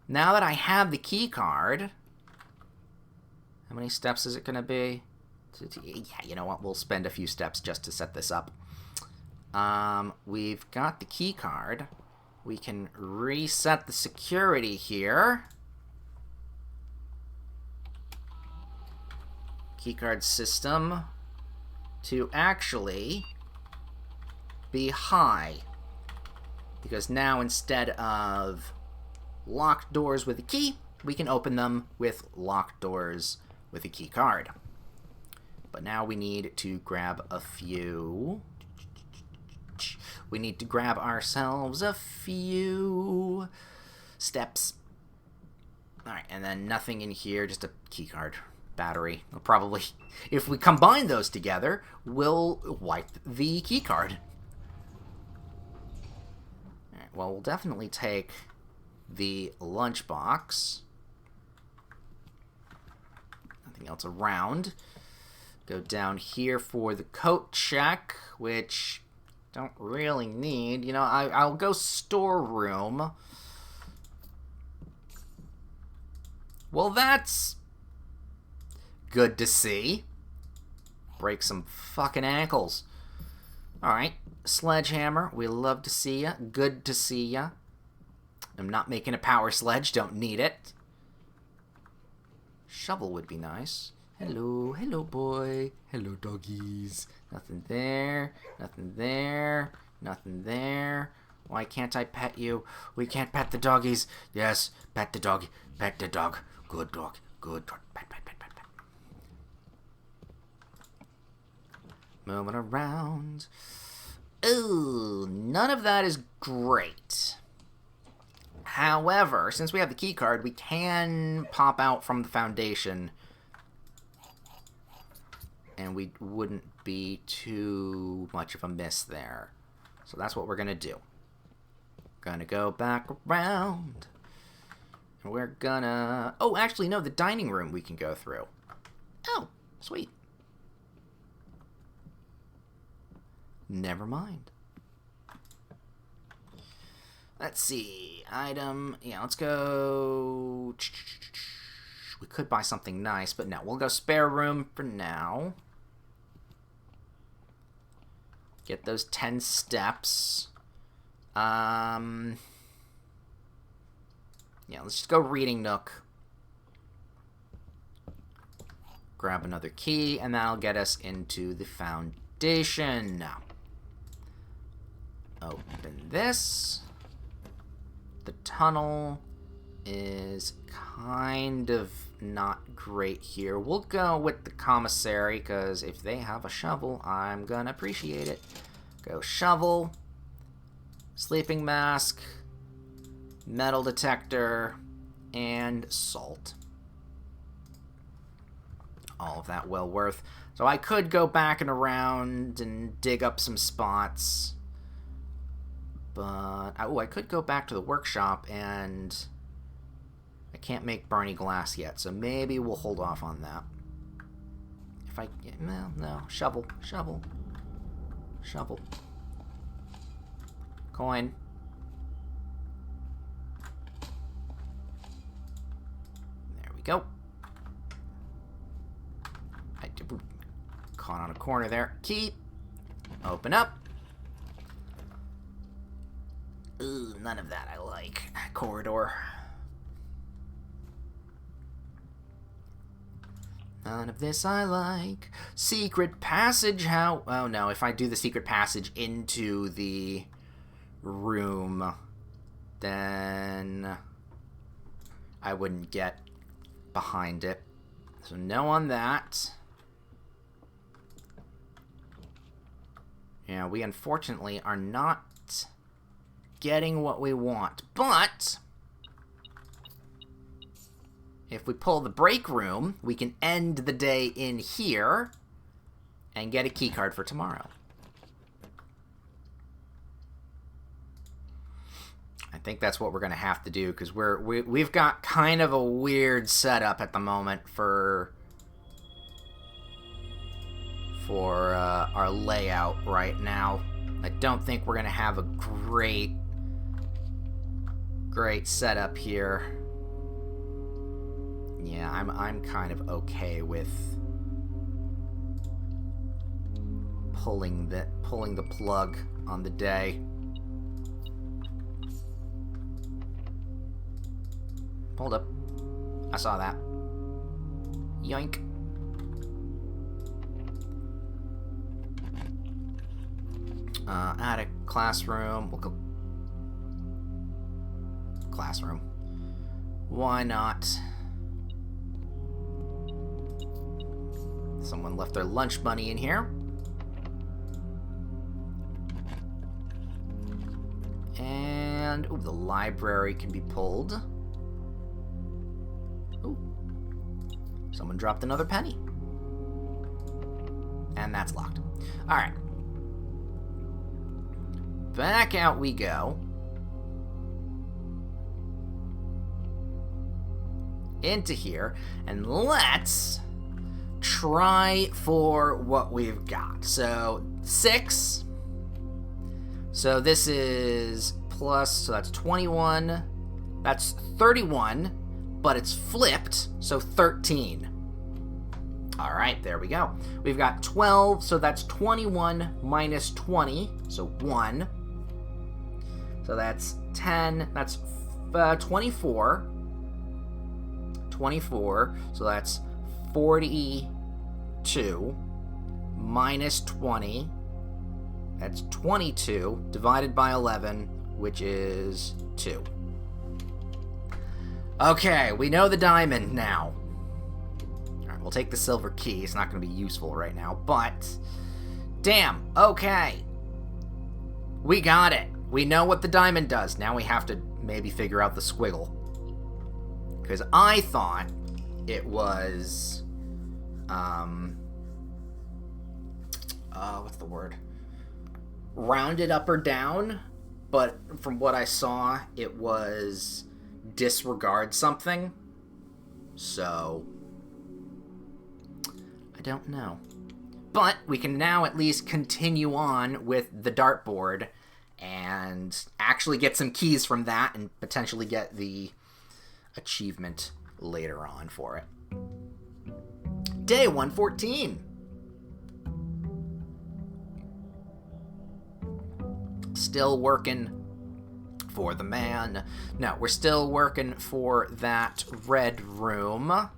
[SPEAKER 1] now that I have the keycard, how many steps is it going to be? Yeah, you know what? We'll spend a few steps just to set this up. We've got the keycard. We can reset the security here. Keycard system to actually be high, because now instead of locked doors with a key, we can open them with locked doors with a key card. But now we need to grab a few. We need to grab ourselves a few steps. Alright, and then nothing in here, just a key card. Battery. We'll probably, if we combine those together, we'll wipe the key card. Well, we'll definitely take the lunchbox. Nothing else around. Go down here for the coat check, which don't really need. You know, I'll go storeroom. Well, that's good to see. Break some fucking ankles. Alright. Sledgehammer, we love to see ya. Good to see ya. I'm not making a power sledge, don't need it. Shovel would be nice. Hello, hello boy. Hello doggies. Nothing there, nothing there, nothing there. Why can't I pet you? We can't pet the doggies. Yes, pet the dog, pet the dog. Good dog, good dog. Pet, pet, pet, pet, pet. Moving around. Ooh, none of that is great. However, since we have the key card, we can pop out from the foundation, and we wouldn't be too much of a miss there. So that's what we're gonna do. Gonna go back around, and we're gonna... Oh, actually, no, the dining room we can go through. Oh, sweet. Never mind. Let's see. Item. Yeah, let's go... We could buy something nice, but no. We'll go spare room for now. Get those 10 steps. Yeah, let's just go reading nook. Grab another key, and that'll get us into the foundation. Now, open this. The tunnel is kind of not great here. We'll go with the commissary, because if they have a shovel, I'm gonna appreciate it. Go shovel, sleeping mask, metal detector, and salt. All of that well worth. So I could go back and around and dig up some spots. But, oh, I could go back to the workshop and I can't make Barney glass yet, so maybe we'll hold off on that. If I... No. Shovel. Coin. There we go. Caught on a corner there. Key. Open up. Ooh, none of that I like. Corridor. None of this I like. Secret passage, how... Oh, no, if I do the secret passage into the room, then I wouldn't get behind it. So no on that. Yeah, we unfortunately are not getting what we want, but if we pull the break room, we can end the day in here and get a key card for tomorrow. I think that's what we're going to have to do, because we've got kind of a weird setup at the moment for our layout right now. I don't think we're going to have a great setup here. Yeah, I'm kind of okay with pulling the plug on the day. Hold up. I saw that. Yoink. Attic, classroom. We'll go classroom. Why not? Someone left their lunch money in here. And ooh, the library can be pulled. Ooh. Someone dropped another penny. And that's locked. Alright. Back out we go. Into here. And let's try for what we've got. So, 6. So this is plus, so that's 21. That's 31, but it's flipped, so 13. All right, there we go. We've got 12, so that's 21 minus 20, so 1. So that's 10, that's 24. 24, so that's 42 minus 20. That's 22 divided by 11, which is 2. Okay, we know the diamond now. Alright, we'll take the silver key. It's not going to be useful right now, but... Damn, okay. We got it. We know what the diamond does. Now we have to maybe figure out the squiggle. Because I thought it was... what's the word? Rounded up or down, but from what I saw, it was disregard something. So, I don't know. But we can now at least continue on with the dartboard and actually get some keys from that and potentially get the achievement later on for it. Day 114. Still working for the man. No, we're still working for that red room.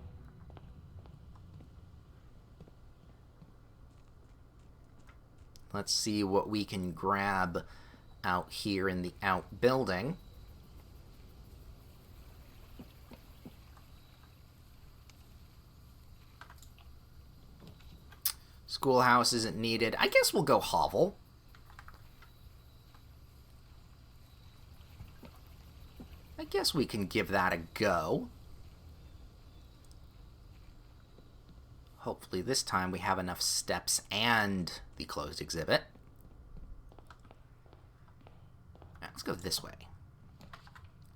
[SPEAKER 1] Let's see what we can grab out here in the outbuilding. Schoolhouse isn't needed. I guess we'll go hovel. I guess we can give that a go. Hopefully this time we have enough steps and the closed exhibit. Let's go this way.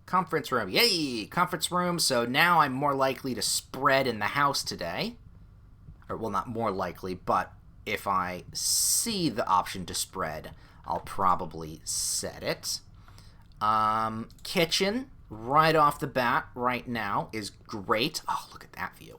[SPEAKER 1] Conference room. Yay! Conference room. So now I'm more likely to spread in the house today. Or, well, not more likely, but if I see the option to spread, I'll probably set it. Kitchen, right off the bat, right now, is great. Oh, look at that view.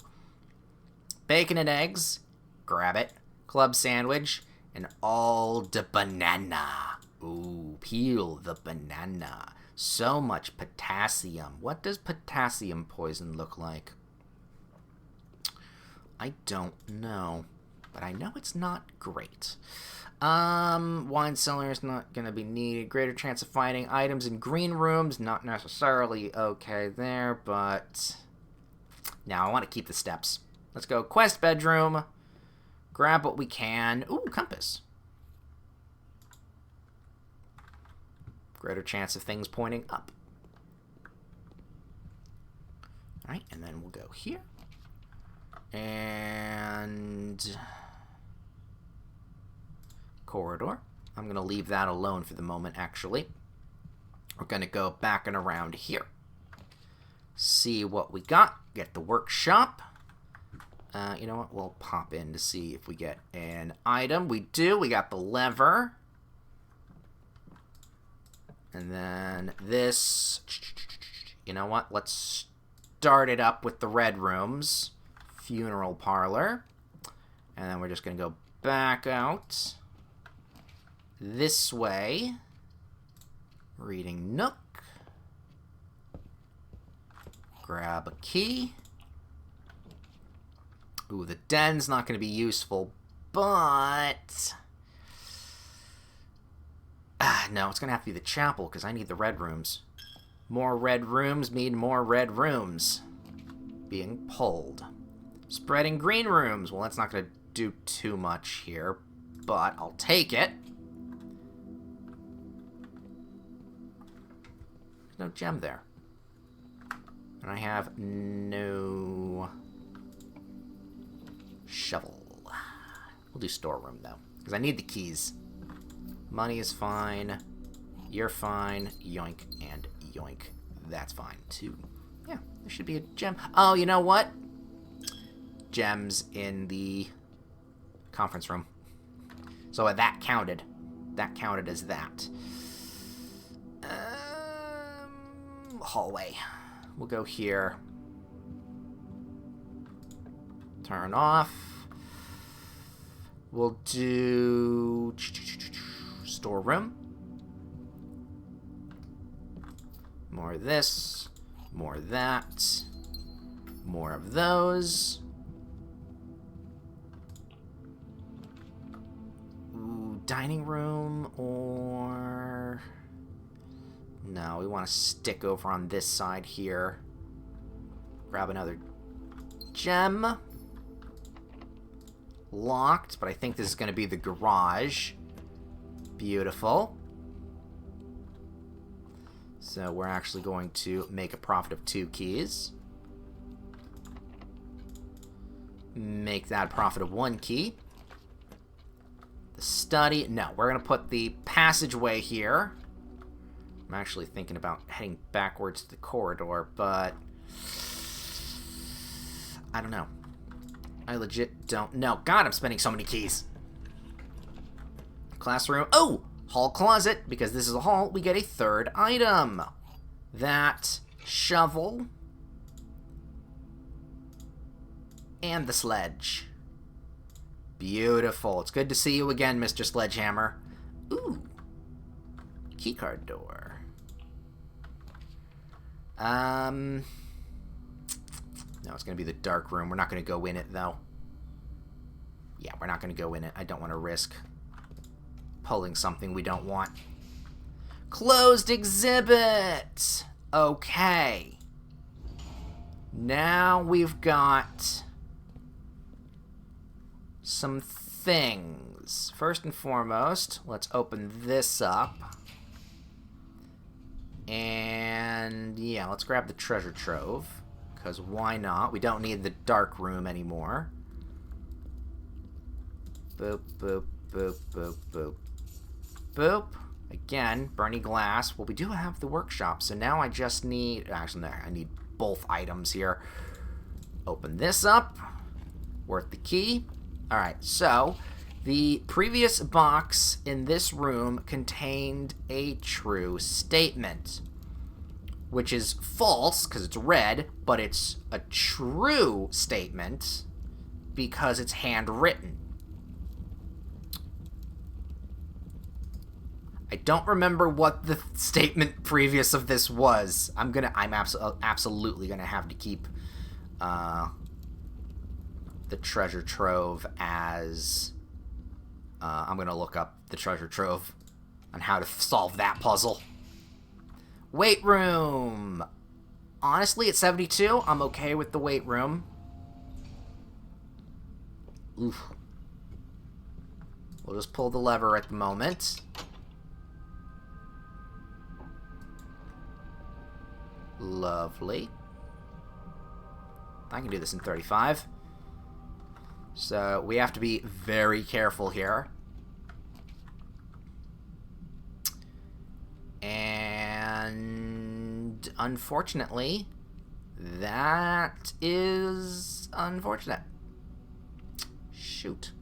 [SPEAKER 1] Bacon and eggs. Grab it. Club sandwich. And all the banana. Ooh, peel the banana. So much potassium. What does potassium poison look like? I don't know. But I know it's not great. Wine cellar is not going to be needed. Greater chance of finding items in green rooms. Not necessarily okay there, but... Now, I want to keep the steps. Let's go quest bedroom. Grab what we can. Ooh, compass. Greater chance of things pointing up. Alright, and then we'll go here. And... corridor. I'm going to leave that alone for the moment, actually. We're going to go back and around here. See what we got. Get the workshop. You know what? We'll pop in to see if we get an item. We do. We got the lever. And then this. You know what? Let's start it up with the red rooms. Funeral parlor. And then we're just going to go back out. This way. Reading nook. Grab a key. Ooh, the den's not going to be useful, but... no, it's going to have to be the chapel, because I need the red rooms. More red rooms mean more red rooms. Being pulled. Spreading green rooms. Well, that's not going to do too much here, but I'll take it. There's no gem there. And I have no... shovel. We'll do storeroom, though, because I need the keys. Money is fine. You're fine. Yoink and yoink. That's fine, too. Yeah, there should be a gem. Oh, you know what? Gems in the conference room. So that counted. That counted as that. Hallway. We'll go here. Turn off. We'll do storeroom. More of this. More of that. More of those. Ooh, dining room or... No, we want to stick over on this side here. Grab another gem. Locked, but I think this is going to be the garage. Beautiful. So we're actually going to make a profit of 2 keys. Make that a profit of 1 key. The study. No, we're going to put the passageway here. I'm actually thinking about heading backwards to the corridor, but I don't know. I legit don't know. God, I'm spending so many keys. Classroom. Oh! Hall closet. Because this is a hall, we get a 3rd item. That shovel. And the sledge. Beautiful. It's good to see you again, Mr. Sledgehammer. Ooh. Keycard door. No, it's going to be the dark room. We're not going to go in it, though. Yeah, we're not going to go in it. I don't want to risk pulling something we don't want. Closed exhibit! Okay. Now we've got some things. First and foremost, let's open this up. And, yeah, let's grab the treasure trove. Because why not? We don't need the dark room anymore. Boop, boop, boop, boop, boop. Boop. Again, Bernie glass. Well, we do have the workshop, so now I just need... Actually, no, I need both items here. Open this up. Worth the key. Alright, so the previous box in this room contained a true statement, which is false because it's red, but it's a true statement because it's handwritten. I don't remember what the statement previous of this was. I'm absolutely gonna have to keep the treasure trove as... I'm gonna look up the treasure trove on how to solve that puzzle. Weight room! Honestly, at 72, I'm okay with the weight room. Oof. We'll just pull the lever at the moment. Lovely. I can do this in 35. So we have to be very careful here. And unfortunately, that is unfortunate. Shoot.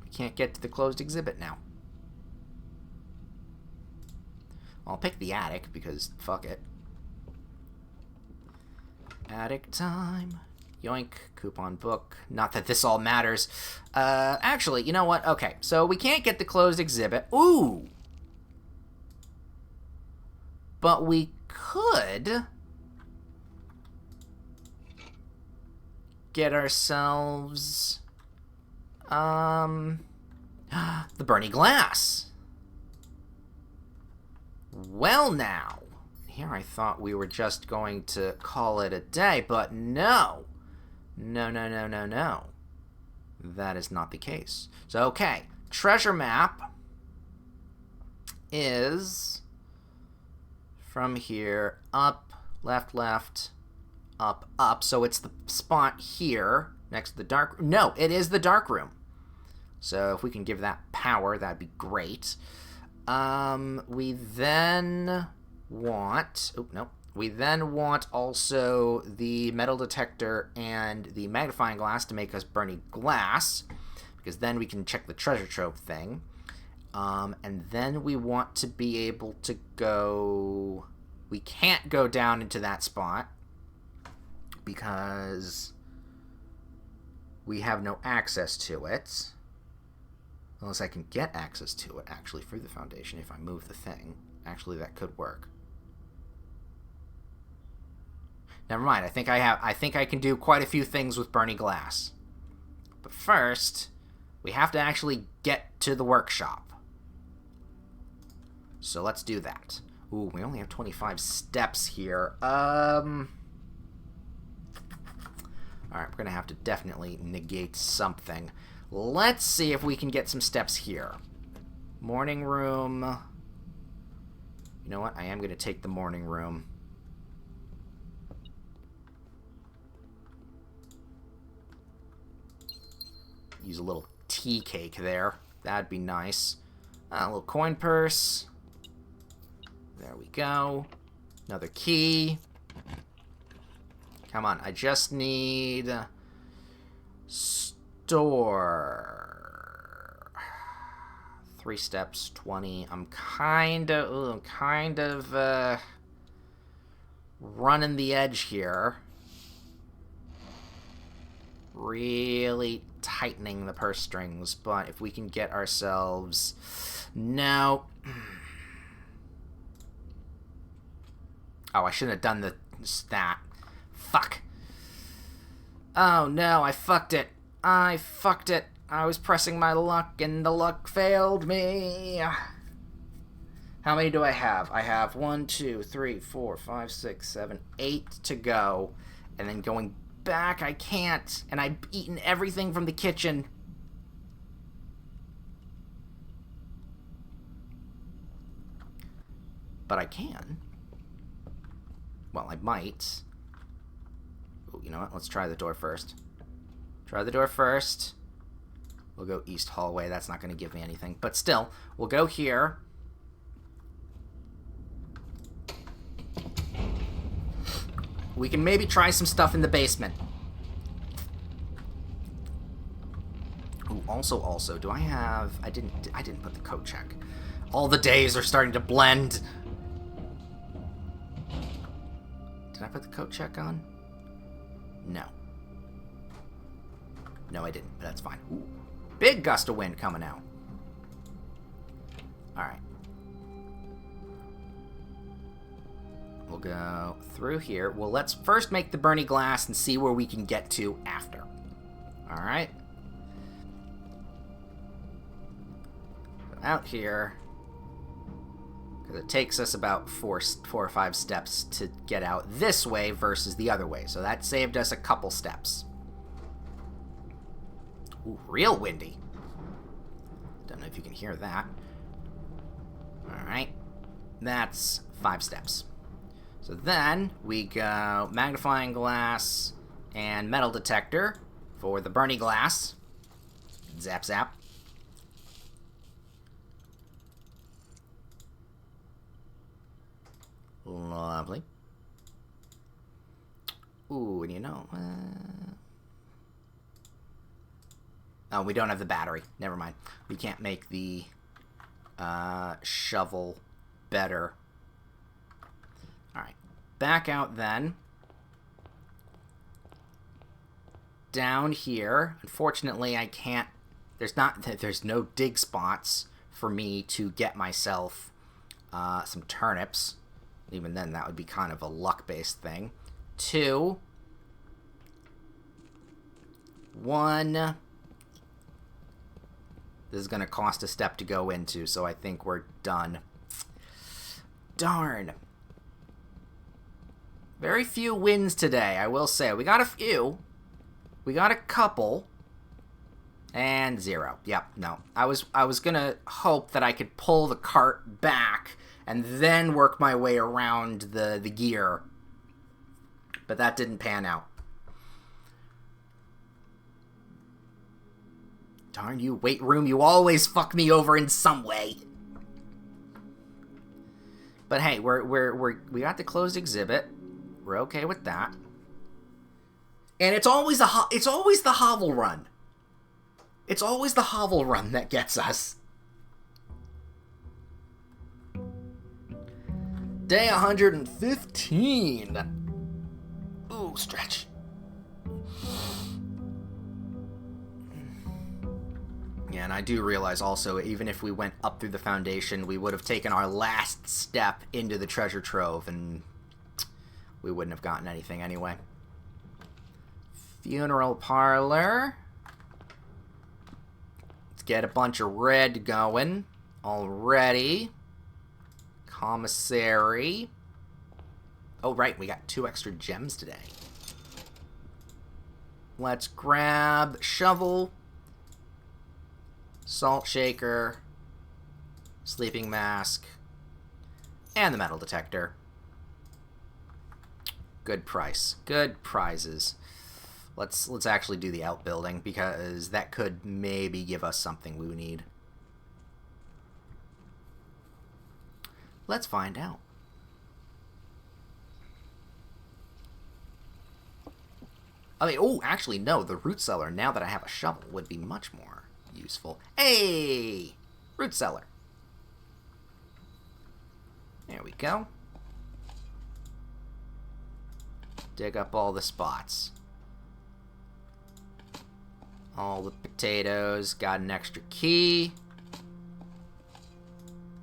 [SPEAKER 1] We can't get to the closed exhibit now. I'll pick the attic because fuck it. Attic time. Yoink. Coupon book. Not that this all matters. Actually, you know what? Okay, so we can't get the closed exhibit. Ooh! But we could get ourselves the Bernie glass. Well now, here I thought we were just going to call it a day, but no. No. That is not the case. So, okay, treasure map is from here, up, left, up. So it's the spot here next to the dark... No, it is the dark room. So if we can give that power, that'd be great. We then want... Oh, no. We then want also the metal detector and the magnifying glass to make us Bernie glass, because then we can check the treasure trove thing. And then we want to be able to go... We can't go down into that spot because we have no access to it. Unless I can get access to it, actually, through the foundation if I move the thing. Actually, that could work. Never mind. I think I can do quite a few things with Bernie glass. But first, we have to actually get to the workshop. So let's do that. Ooh, we only have 25 steps here. Alright, we're going to have to definitely negate something. Let's see if we can get some steps here. Morning room. You know what? I am going to take the morning room. Use a little tea cake there. That'd be nice. A little coin purse. There we go. Another key. Come on, I just need... Store. 3 steps, 20. I'm kind of running the edge here. Really tightening the purse strings, but if we can get ourselves... No. Oh, I shouldn't have done that. Fuck. Oh no, I fucked it. I was pressing my luck and the luck failed me. How many do I have? I have 1, 2, 3, 4, 5, 6, 7, 8 to go. And then going back, I can't. And I've eaten everything from the kitchen. But I can. Well, I might. Ooh, you know what? Let's try the door first. Try the door first. We'll go east hallway. That's not going to give me anything. But still, we'll go here. We can maybe try some stuff in the basement. Ooh, also, do I have... I didn't put the code check. All the days are starting to blend. Did I put the coat check on? No. No, I didn't, but that's fine. Ooh, big gust of wind coming out. Alright. We'll go through here. Well, let's first make the Bernie glass and see where we can get to after. Alright. Out here. Because it takes us about four or five steps to get out this way versus the other way. So that saved us a couple steps. Ooh, real windy. Don't know if you can hear that. Alright. That's 5 steps. So then we go magnifying glass and metal detector for the Bernie glass. Zap, zap. Lovely. Ooh, and you know... Oh, we don't have the battery. Never mind. We can't make the shovel better. Alright. Back out then. Down here. Unfortunately, I can't... There's no dig spots for me to get myself some turnips. Even then, that would be kind of a luck-based thing. 2. 1. This is going to cost a step to go into, so I think we're done. Darn. Very few wins today, I will say. We got a few. We got a couple. And 0. Yep, no. I was going to hope that I could pull the cart back and then work my way around the gear. But that didn't pan out. Darn you, weight room, you always fuck me over in some way. But hey, we got the closed exhibit. We're okay with that. And it's always the hovel run. It's always the hovel run that gets us. Day 115. Ooh, stretch. Yeah, and I do realize also, even if we went up through the foundation, we would have taken our last step into the treasure trove, and we wouldn't have gotten anything anyway. Funeral parlor. Let's get a bunch of red going already. Commissary. Oh, right, we got 2 extra gems today. Let's grab shovel, salt shaker, sleeping mask, and the metal detector. Good price. Good prizes. Let's actually do the outbuilding, because that could maybe give us something we need. Let's find out. I mean, oh, actually, no. The root cellar, now that I have a shovel, would be much more useful. Hey! Root cellar. There we go. Dig up all the spots. All the potatoes. Got an extra key.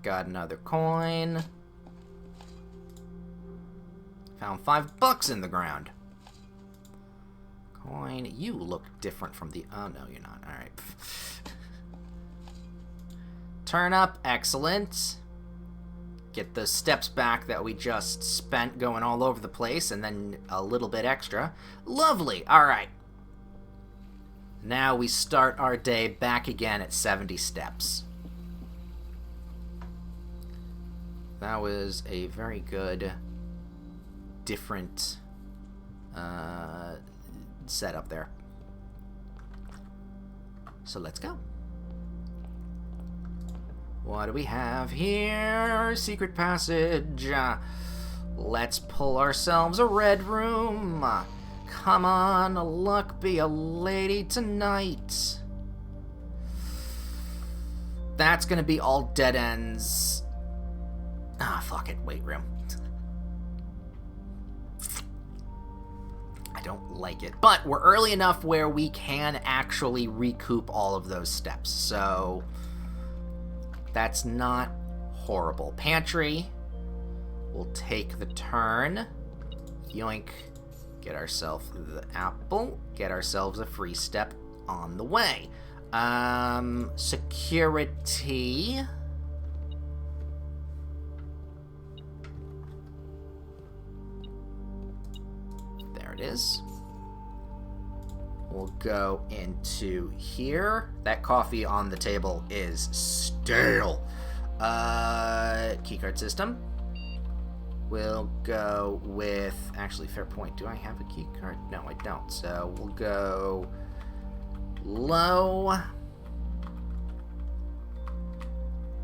[SPEAKER 1] Got another coin. Found $5 in the ground. Coin, you look different from the... Oh, no, you're not. Alright. Turnip, excellent. Get the steps back that we just spent going all over the place, and then a little bit extra. Lovely, alright. Now we start our day back again at 70 steps. That was a very good, different setup there. So let's go. What do we have here? Secret passage. Let's pull ourselves a red room. Come on, luck, be a lady tonight. That's gonna be all dead ends. Ah, fuck it, wait room. I don't like it. But we're early enough where we can actually recoup all of those steps, so that's not horrible. Pantry. We'll take the turn. Yoink. Get ourselves the apple. Get ourselves a free step on the way. Security. There it is. We'll go into here. That coffee on the table is stale. Keycard system. We'll go with... Actually, fair point. Do I have a keycard? No, I don't. So we'll go low.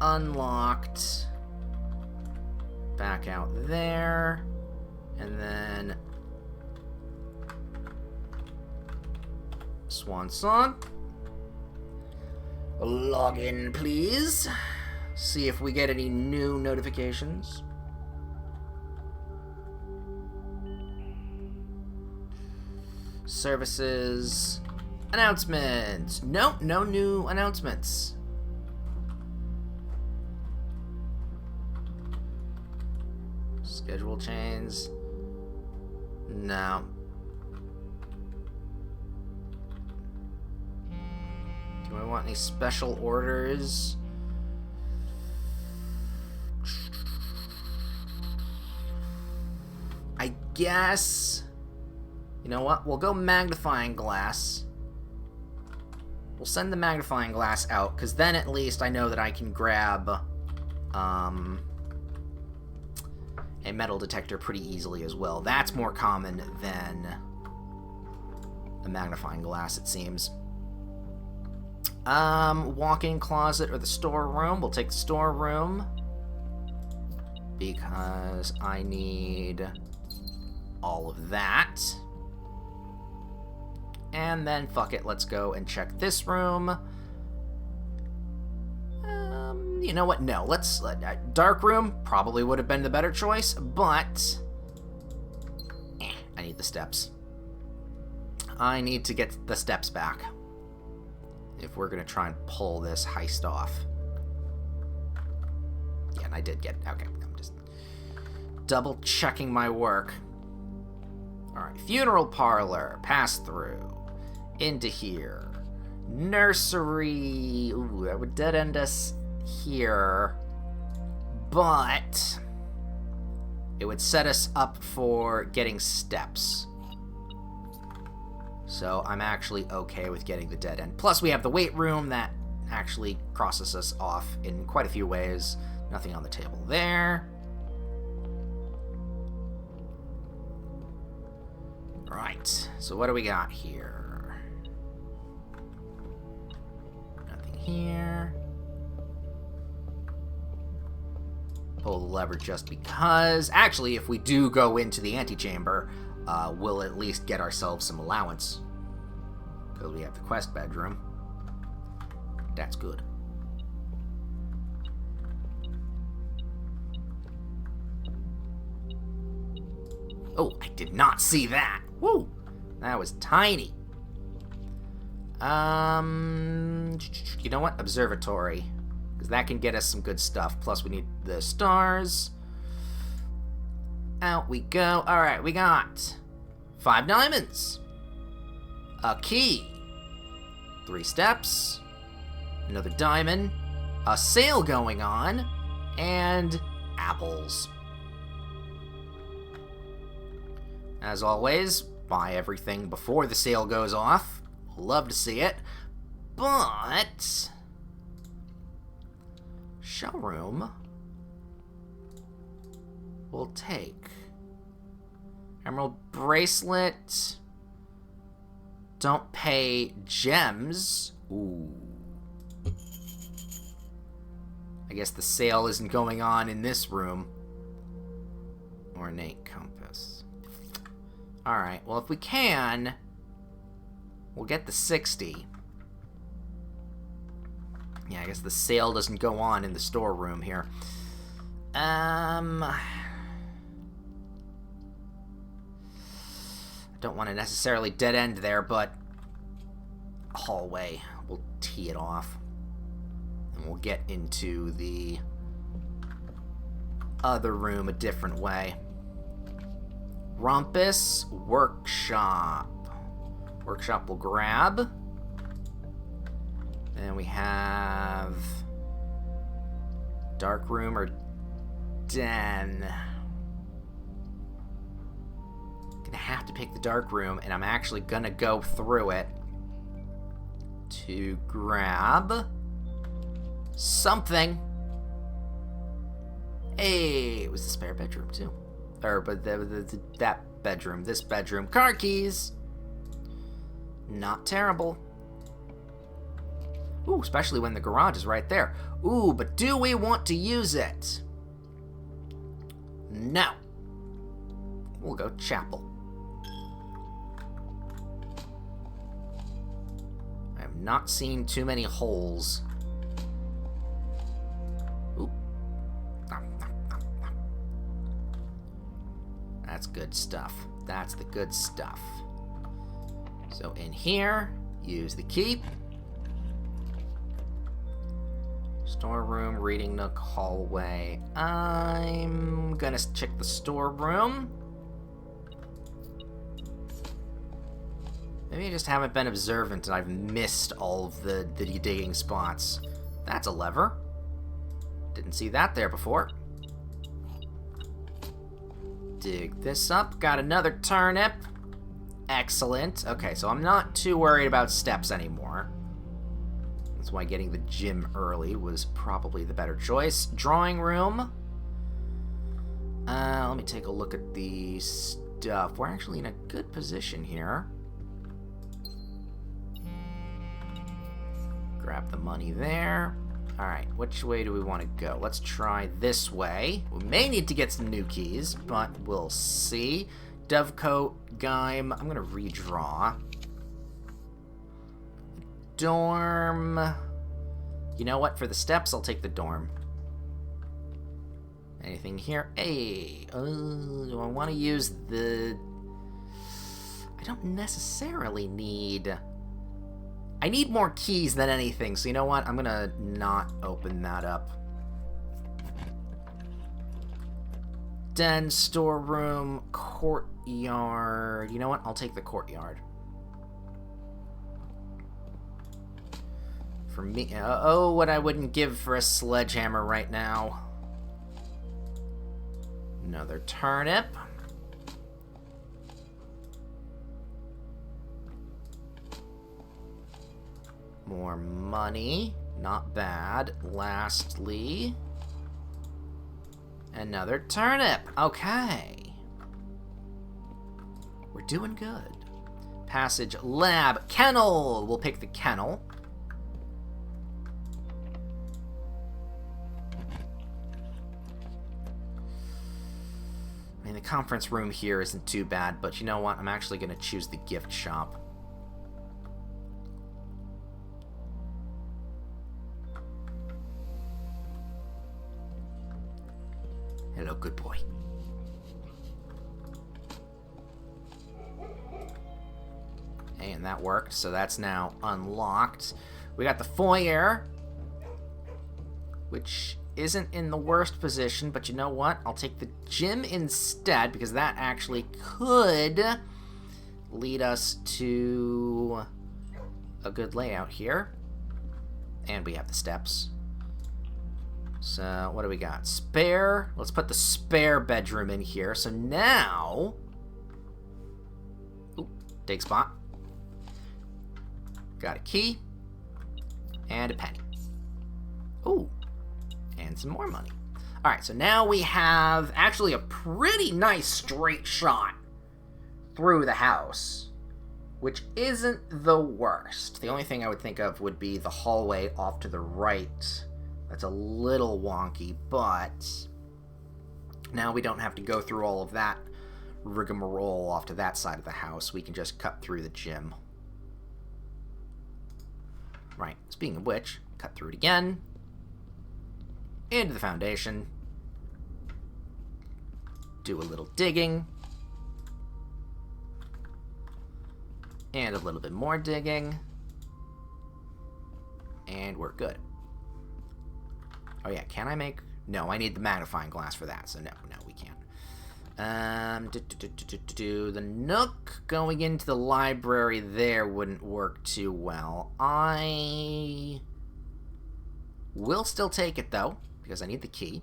[SPEAKER 1] Unlocked. Back out there. And then... Swan song. Log in, please. See if we get any new notifications. Services. Announcements. Nope, no new announcements. Schedule chains. No. Do I want any special orders? I guess... You know what? We'll go magnifying glass. We'll send the magnifying glass out, because then at least I know that I can grab a metal detector pretty easily as well. That's more common than a magnifying glass, it seems. Walk-in closet or the storeroom. We'll take the storeroom because I need all of that. And then, fuck it, let's go and check this room. You know what? No, let's... dark room probably would have been the better choice, but... I need the steps. I need to get the steps back if we're going to try and pull this heist off. Yeah, and I did get... Okay, I'm just double-checking my work. Alright, funeral parlor, pass-through. Into here. Nursery. Ooh, that would dead end us here. But it would set us up for getting steps. So I'm actually okay with getting the dead end. Plus we have the weight room that actually crosses us off in quite a few ways. Nothing on the table there. Right, so what do we got here? Nothing here. Pull the lever just because. Actually, if we do go into the antechamber, we'll at least get ourselves some allowance. Because we have the quest bedroom. That's good. Oh, I did not see that. Woo! That was tiny. You know what? Observatory. Because that can get us some good stuff. Plus, we need the stars. Out we go. Alright, we got 5 diamonds. A key. 3 steps. Another diamond. A sale going on. And apples. As always, buy everything before the sale goes off. Love to see it. But... showroom will take emerald bracelet. Don't pay gems. Ooh. I guess the sale isn't going on in this room. Ornate compass. Alright, well if we can, we'll get the 60. Yeah, I guess the sale doesn't go on in the storeroom here. I don't want to necessarily dead end there, but hallway. We'll tee it off. And we'll get into the other room a different way. Rumpus Workshop. Workshop will grab. Then we have dark room or den. Gonna have to pick the dark room, and I'm actually gonna go through it to grab something. Hey, it was the spare bedroom too. But that bedroom, this bedroom. Car keys. Not terrible. Ooh, especially when the garage is right there. Ooh, but do we want to use it? No. We'll go chapel. I have not seen too many holes. Ooh. That's good stuff. That's the good stuff. So in here, use the key. Storeroom, reading nook, hallway. I'm gonna check the storeroom. Maybe I just haven't been observant and I've missed all of the digging spots. That's a lever. Didn't see that there before. Dig this up. Got another turnip. Excellent. Okay, so I'm not too worried about steps anymore. That's why getting the gym early was probably the better choice. Drawing room. Let me take a look at the stuff. We're actually in a good position here. Grab the money there. Alright, which way do we want to go? Let's try this way. We may need to get some new keys, but we'll see. Dovecote, Gime. I'm going to redraw. Dorm. You know what? For the steps, I'll take the dorm. Anything here? Hey, do I want to use the... I don't necessarily need... I need more keys than anything, so you know what? I'm gonna not open that up. Den, storeroom, courtyard. You know what? I'll take the courtyard. For me, oh, what I wouldn't give for a sledgehammer right now. Another turnip. More money. Not bad. Lastly, another turnip. Okay. We're doing good. Passage, lab, kennel. We'll pick the kennel. I mean, the conference room here isn't too bad, but you know what? I'm actually going to choose the gift shop. Hello, good boy. And that worked, so that's now unlocked. We got the foyer, which isn't in the worst position, but you know what? I'll take the gym instead, because that actually could lead us to a good layout here. And we have the steps. So, what do we got? Spare. Let's put the spare bedroom in here. So now... Ooh, dig spot. Got a key. And a penny. Ooh. And some more money. Alright, so now we have actually a pretty nice straight shot through the house. which isn't the worst. The only thing I would think of would be the hallway off to the right. That's a little wonky, but now we don't have to go through all of that rigmarole off to that side of the house. We can just cut through the gym. Right, speaking of which, cut through it again. Into the foundation. Do a little digging. And a little bit more digging. And we're good. Oh yeah, can I make... No, I need the magnifying glass for that, so no, we can't. The nook going into the library there wouldn't work too well. I will still take it, though, because I need the key.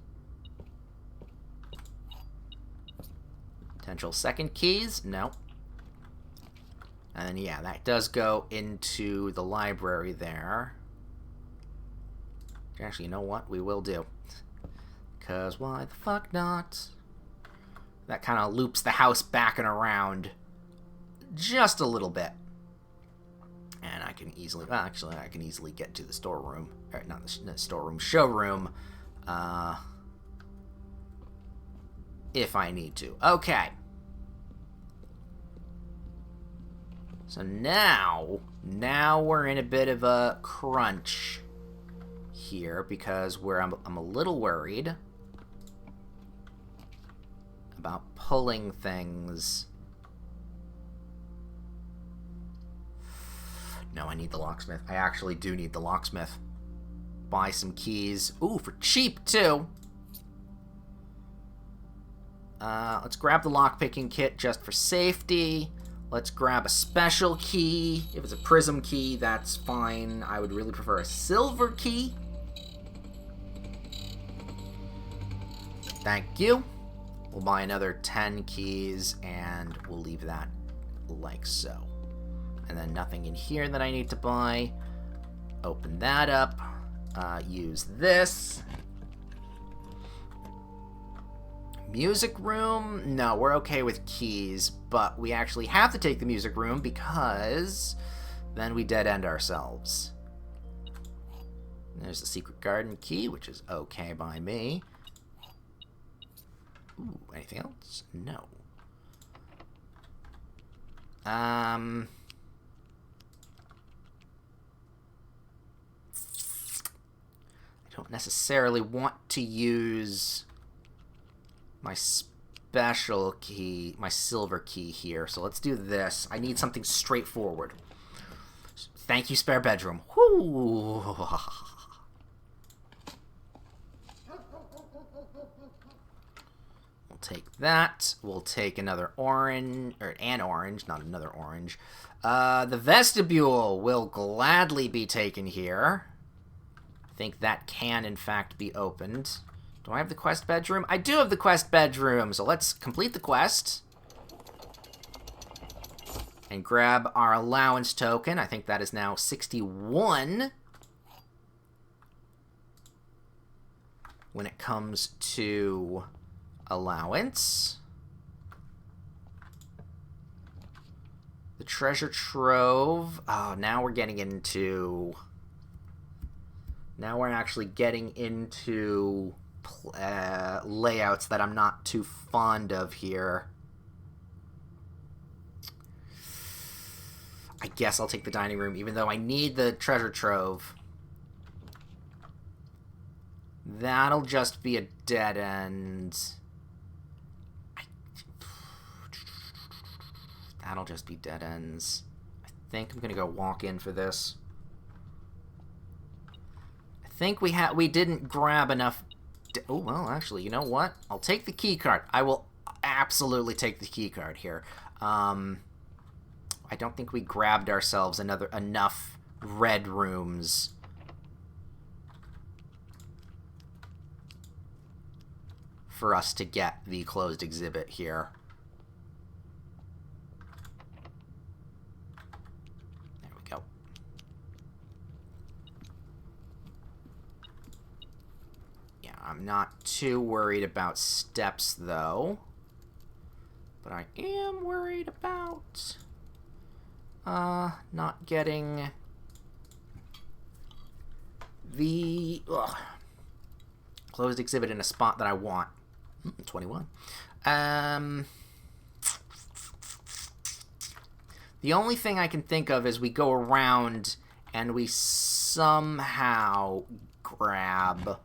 [SPEAKER 1] Potential second keys? No. And yeah, that does go into the library there. Actually, you know what? We will do. Because why the fuck not? That kind of loops the house back and around just a little bit. And I can easily... Well, actually, I can easily get to the storeroom. Or not the storeroom, showroom. If I need to. Okay. So now we're in a bit of a crunch here because I'm a little worried about pulling things. No, I need the locksmith. I actually do need the locksmith. Buy some keys. Ooh, for cheap too. Let's grab the lockpicking kit just for safety. Let's grab a special key. If it's a prism key, that's fine. I would really prefer a silver key. Thank you. We'll buy another 10 keys, and we'll leave that like so. And then nothing in here that I need to buy. Open that up. Use this. Music room? No, we're okay with keys, but we actually have to take the music room because then we dead-end ourselves. There's the secret garden key, which is okay by me. Ooh, anything else? No. I don't necessarily want to use my special key, my silver key here. So let's do this. I need something straightforward. Thank you, spare bedroom. Whoo! We'll take that. We'll take another orange, or an orange, not another orange. The vestibule will gladly be taken here. I think that can, in fact, be opened. Do I have the quest bedroom? I do have the quest bedroom, so let's complete the quest. And grab our allowance token. I think that is now 61. When it comes to allowance. The treasure trove. Oh, now we're getting into... Now we're actually getting into... layouts that I'm not too fond of here. I guess I'll take the dining room, even though I need the treasure trove. That'll just be a dead end. That'll just be dead ends. I think I'm gonna go walk in for this. I think we didn't grab enough. Oh, well, actually, you know what? I'll take the key card. I will absolutely take the key card here. I don't think we grabbed ourselves enough red rooms. For us to get the closed exhibit here. There we go. Yeah, I'm not too worried about steps, though. But I am worried about Not getting the closed exhibit in a spot that I want. 21. The only thing I can think of is we go around and we somehow grab...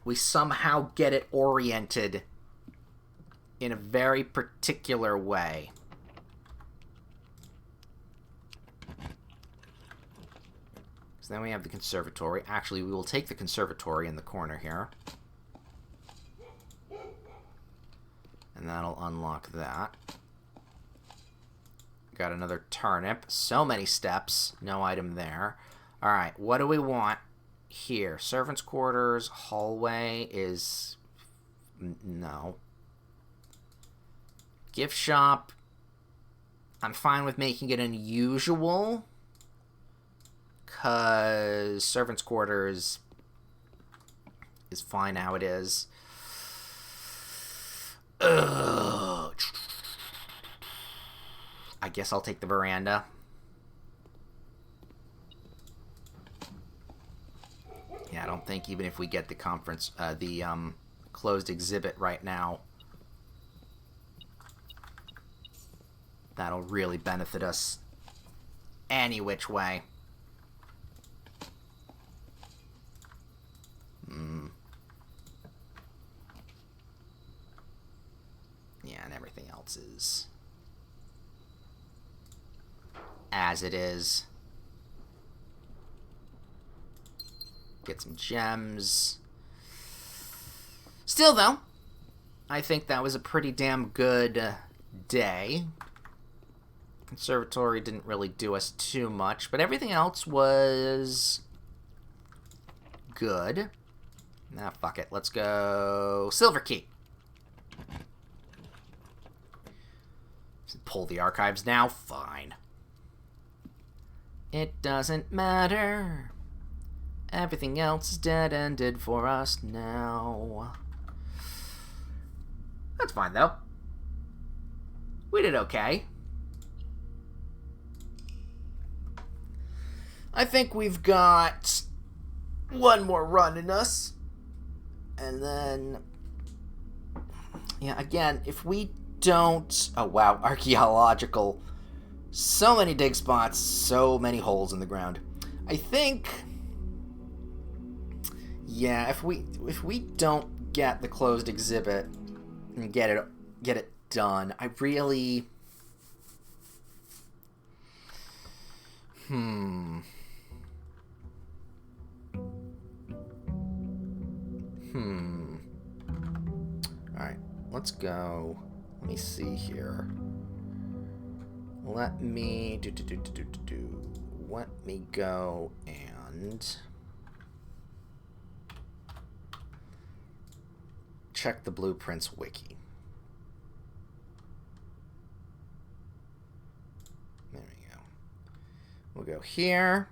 [SPEAKER 1] We somehow get it oriented in a very particular way. So then we have the conservatory. Actually, we will take the conservatory in the corner here. And that'll unlock that. Got another turnip. So many steps. No item there. Alright, what do we want here? Servants' quarters. Hallway is... No. Gift shop. I'm fine with making it unusual. Because servants' quarters is fine how it is. Ugh. I guess I'll take the veranda. Yeah, I don't think even if we get the conference, closed exhibit right now, that'll really benefit us any which way. Yeah, and everything else is as it is. Get some gems. Still, though, I think that was a pretty damn good day. Conservatory didn't really do us too much, but everything else was good. Nah, fuck it. Let's go Silver Key. Pull the archives now? Fine. It doesn't matter. Everything else is dead-ended for us now. That's fine, though. We did okay. I think we've got one more run in us. And then... Yeah, again, if we don't... Oh, wow. Archaeological. So many dig spots. So many holes in the ground. I think... Yeah, if we don't get the closed exhibit and get it done, I really... Alright, let's go. Let me see here. Let me Let me go and check the Blueprints wiki. There we go. We'll go here.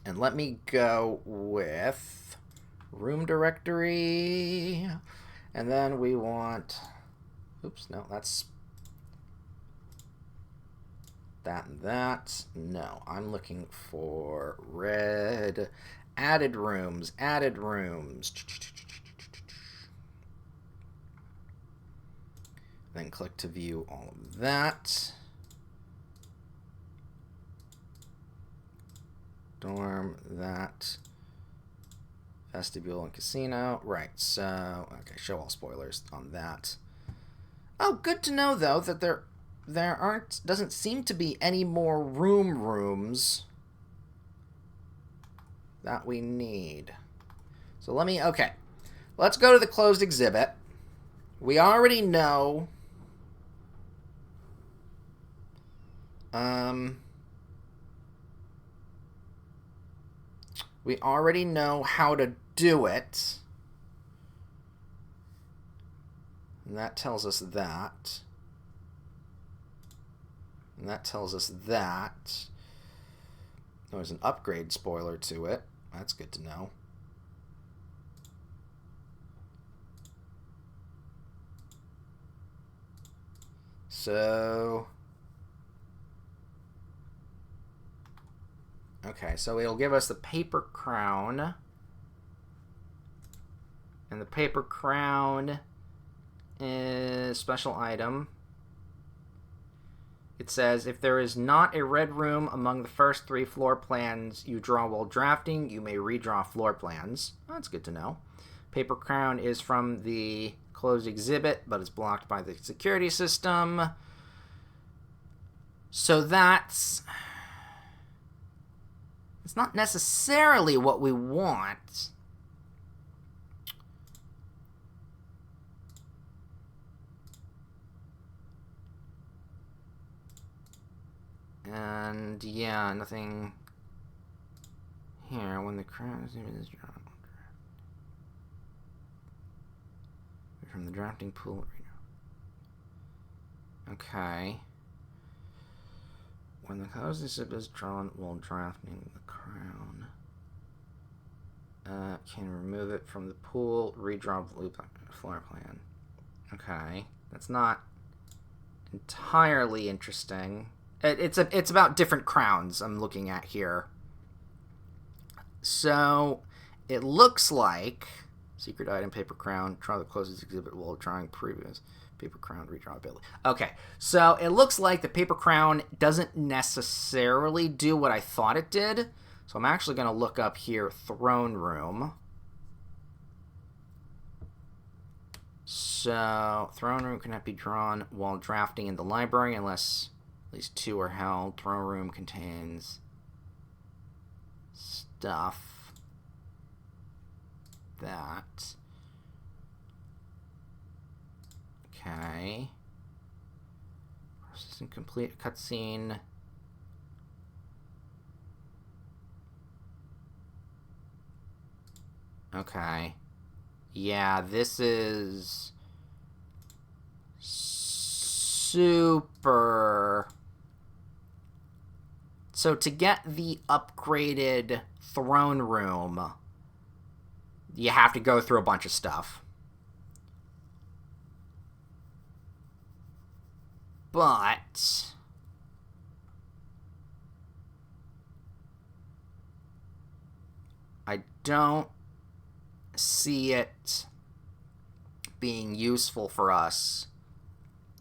[SPEAKER 1] And let me go with room directory. And then we want... Oops, no, that's... That and that. No, I'm looking for red. Added rooms. Added rooms. Then click to view all of that. Dorm, that. Vestibule and casino. Right, so... Okay, show all spoilers on that. Oh, good to know, though, that there doesn't seem to be any more rooms that we need. So let me... Okay. Let's go to the closed exhibit. We already know... We already know how to do it. And that tells us that. And that tells us that. There's an upgrade spoiler to it. That's good to know. So... Okay, so it'll give us the paper crown. And the paper crown is special item. It says, if there is not a red room among the first 3 floor plans you draw while drafting, you may redraw floor plans. Oh, that's good to know. Paper crown is from the closed exhibit, but it's blocked by the security system. So that's... It's not necessarily what we want. And yeah, nothing here. When the crown is drawn from the drafting pool. Okay. When the closed exhibit is drawn while drafting the crown, can remove it from the pool. Redraw the floor plan. Okay, that's not entirely interesting. It's about different crowns I'm looking at here. So it looks like secret item paper crown. Draw the closest exhibit while drawing previous paper crown redrawability. Okay, so it looks like the paper crown doesn't necessarily do what I thought it did. So I'm actually going to look up here throne room. So throne room cannot be drawn while drafting in the library unless at least 2 are held. Throne room contains stuff that... Okay. Processing complete. Cutscene. Okay. Yeah, this is... super... So to get the upgraded throne room, you have to go through a bunch of stuff. But I don't see it being useful for us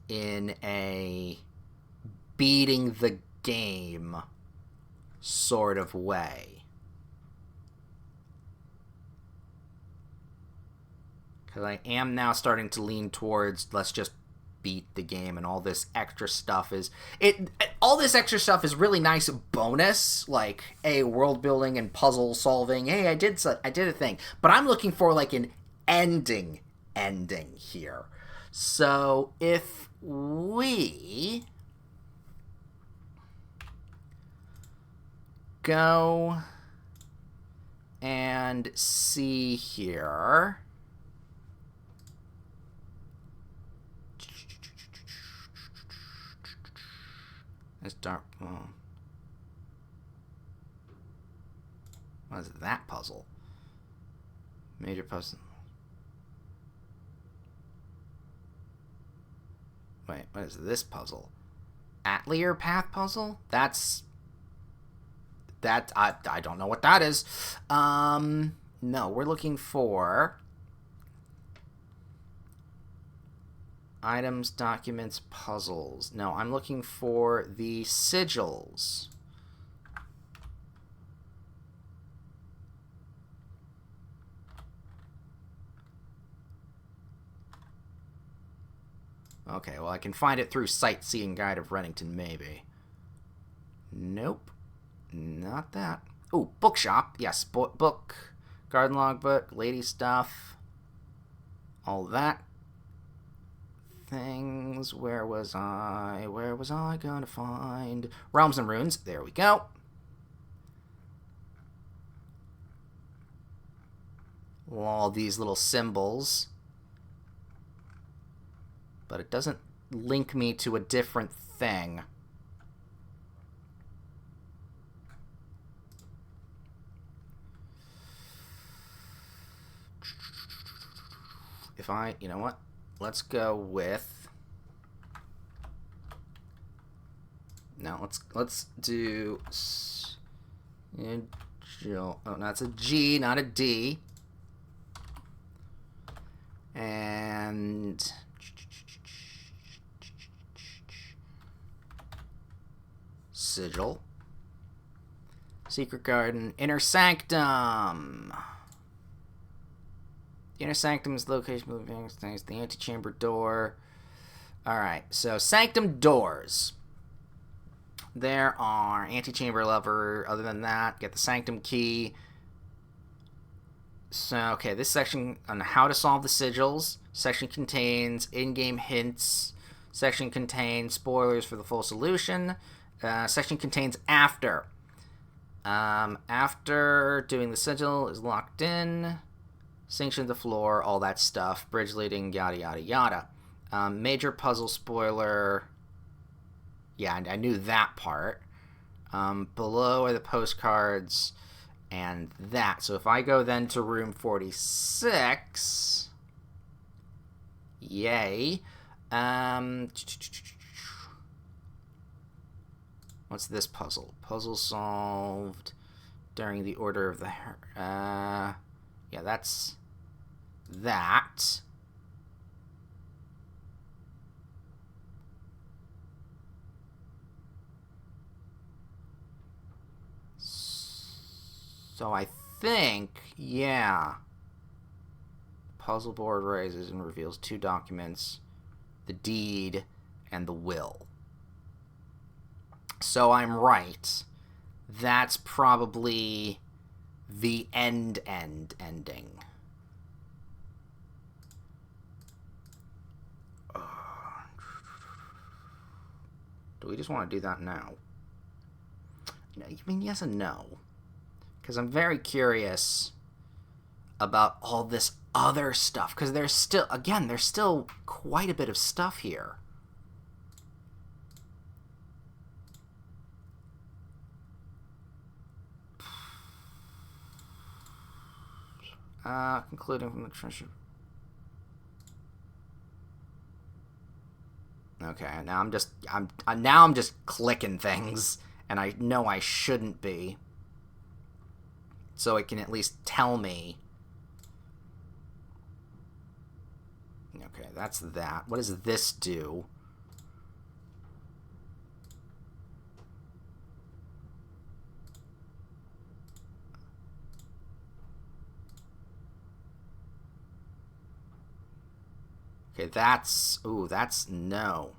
[SPEAKER 1] in a beating the game sort of way. Because I am now starting to lean towards let's just beat the game, and all this extra stuff is really nice bonus, like world building and puzzle solving. Hey, I did a thing, but I'm looking for like an ending here. So if we go and see here. It's dark. Oh. What is that puzzle? Major puzzle. Wait, what is this puzzle? Atelier path puzzle? That I don't know what that is. No, we're looking for items, documents, puzzles. No, I'm looking for the sigils. Okay, well, I can find it through Sightseeing Guide of Reddington, maybe. Nope. Not that. Oh, bookshop. Yes, book. Garden logbook, lady stuff. All that. Things. Where was I gonna find? Realms and Runes. There we go. All these little symbols. But it doesn't link me to a different thing. You know what? Let's go with let's do. Oh, no, it's a G, not a D. And sigil. Secret Garden. Inner Sanctum. The Inner Sanctum is the location of the antechamber door. Alright, so Sanctum doors. There are antechamber lever. Other than that, get the Sanctum key. So, okay, this section on how to solve the sigils. Section contains in-game hints. Section contains spoilers for the full solution. Section contains after. After doing the sigil is locked in. Sanction the floor, all that stuff. Bridge leading, yada, yada, yada. Major puzzle spoiler. Yeah, I knew that part. Below are the postcards and that. So if I go then to room 46... Yay. What's this puzzle? Puzzle solved during the order of the... yeah, that's that. So I think, yeah. Puzzle board raises and reveals 2 documents. The deed and the will. So I'm right. That's probably the ending. Do we just want to do that now? I mean, yes and no. Because I'm very curious about all this other stuff. Because there's still quite a bit of stuff here. Concluding from the treasure. Okay, now I'm just clicking things, and I know I shouldn't be. So it can at least tell me. Okay, that's that. What does this do? Okay, that's no.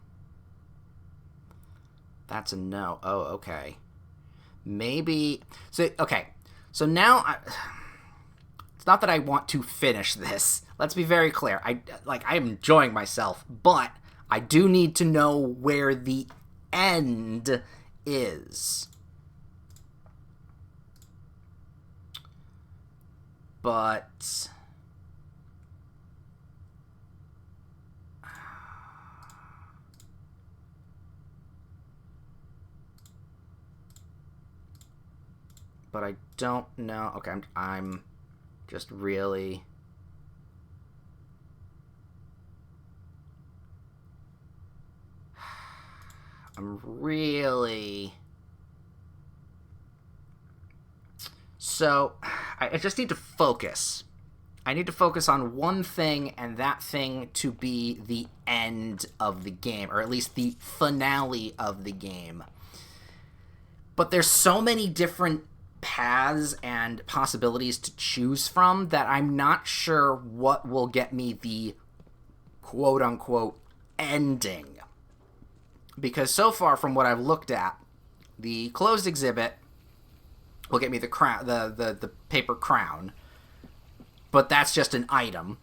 [SPEAKER 1] That's a no. Oh, okay. Maybe, so, okay. So now, it's not that I want to finish this. Let's be very clear. I'm enjoying myself, but I do need to know where the end is. But I don't know. Okay, I'm just really... So, I just need to focus. I need to focus on one thing, and that thing to be the end of the game, or at least the finale of the game. But there's so many different paths and possibilities to choose from that I'm not sure what will get me the quote-unquote ending. Because so far from what I've looked at, the closed exhibit will get me the crown, the paper crown, but that's just an item.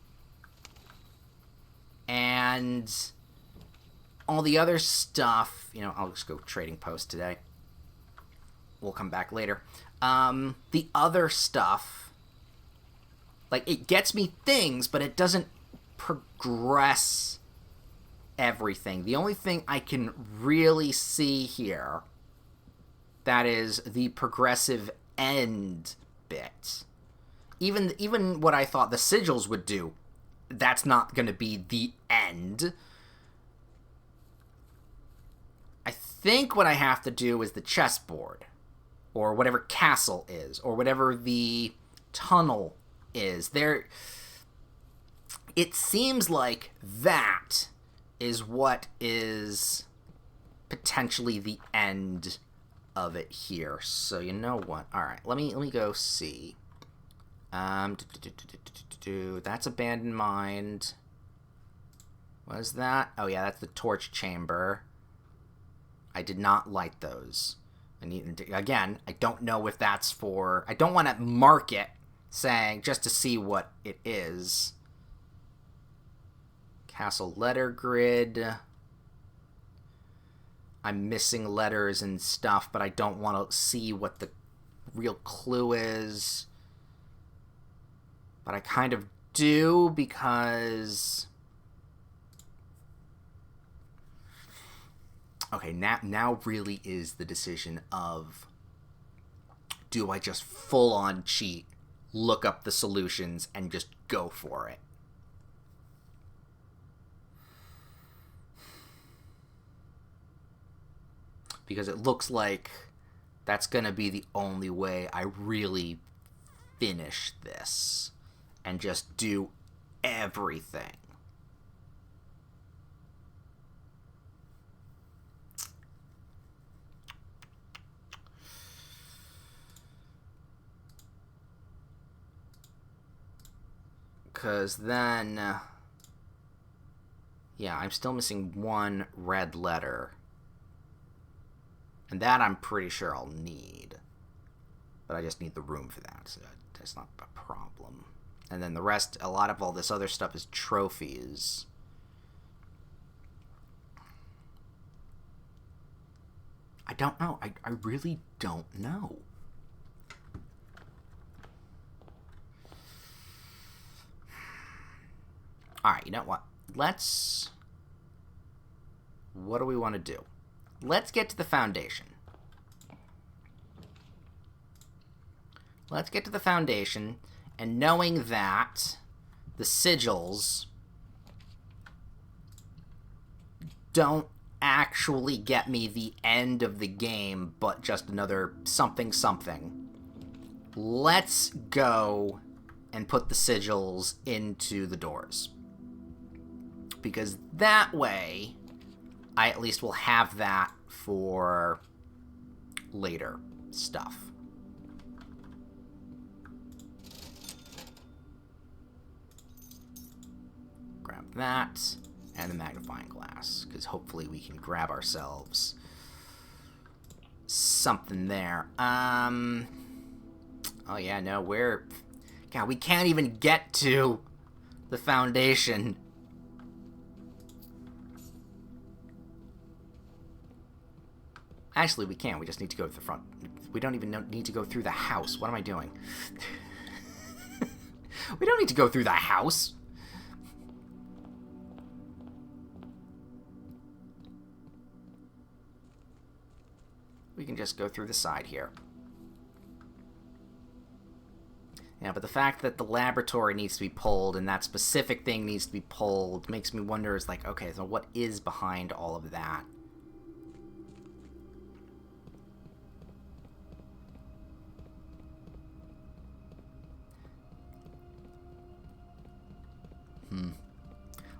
[SPEAKER 1] And all the other stuff, I'll just go trading post today. We'll come back later. The other stuff, it gets me things, but it doesn't progress everything. The only thing I can really see here that is the progressive end bit. Even what I thought the sigils would do, that's not going to be the end. I think what I have to do is the chessboard, or whatever castle is, or whatever the tunnel is. There, it seems like that is what is potentially the end of it here. So you know what? All right, let me go see. That's abandoned mind. What is that? Oh yeah, that's the torch chamber. I did not light those. Again, I don't know if that's for... I don't want to mark it, saying, just to see what it is. Castle letter grid. I'm missing letters and stuff, but I don't want to see what the real clue is. But I kind of do, because... Okay, now really is the decision of, do I just full-on cheat, look up the solutions, and just go for it? Because it looks like that's going to be the only way I really finish this and just do everything. Because then, yeah, I'm still missing one red letter. And that I'm pretty sure I'll need. But I just need the room for that, so that's not a problem. And then the rest, a lot of all this other stuff is trophies. I don't know. I really don't know. Alright, you know what? What do we want to do? Let's get to the foundation. Let's get to the foundation, and knowing that the sigils don't actually get me the end of the game, but just another something something, let's go and put the sigils into the doors. Because that way, I at least will have that for later stuff. Grab that, and the magnifying glass, because hopefully we can grab ourselves something there. Oh yeah, no, God, we can't even get to the foundation. Actually, we can. We just need to go to the front. We don't even need to go through the house. What am I doing? We don't need to go through the house. We can just go through the side here. Yeah, but the fact that the laboratory needs to be pulled and that specific thing needs to be pulled makes me wonder, is like, okay, so what is behind all of that?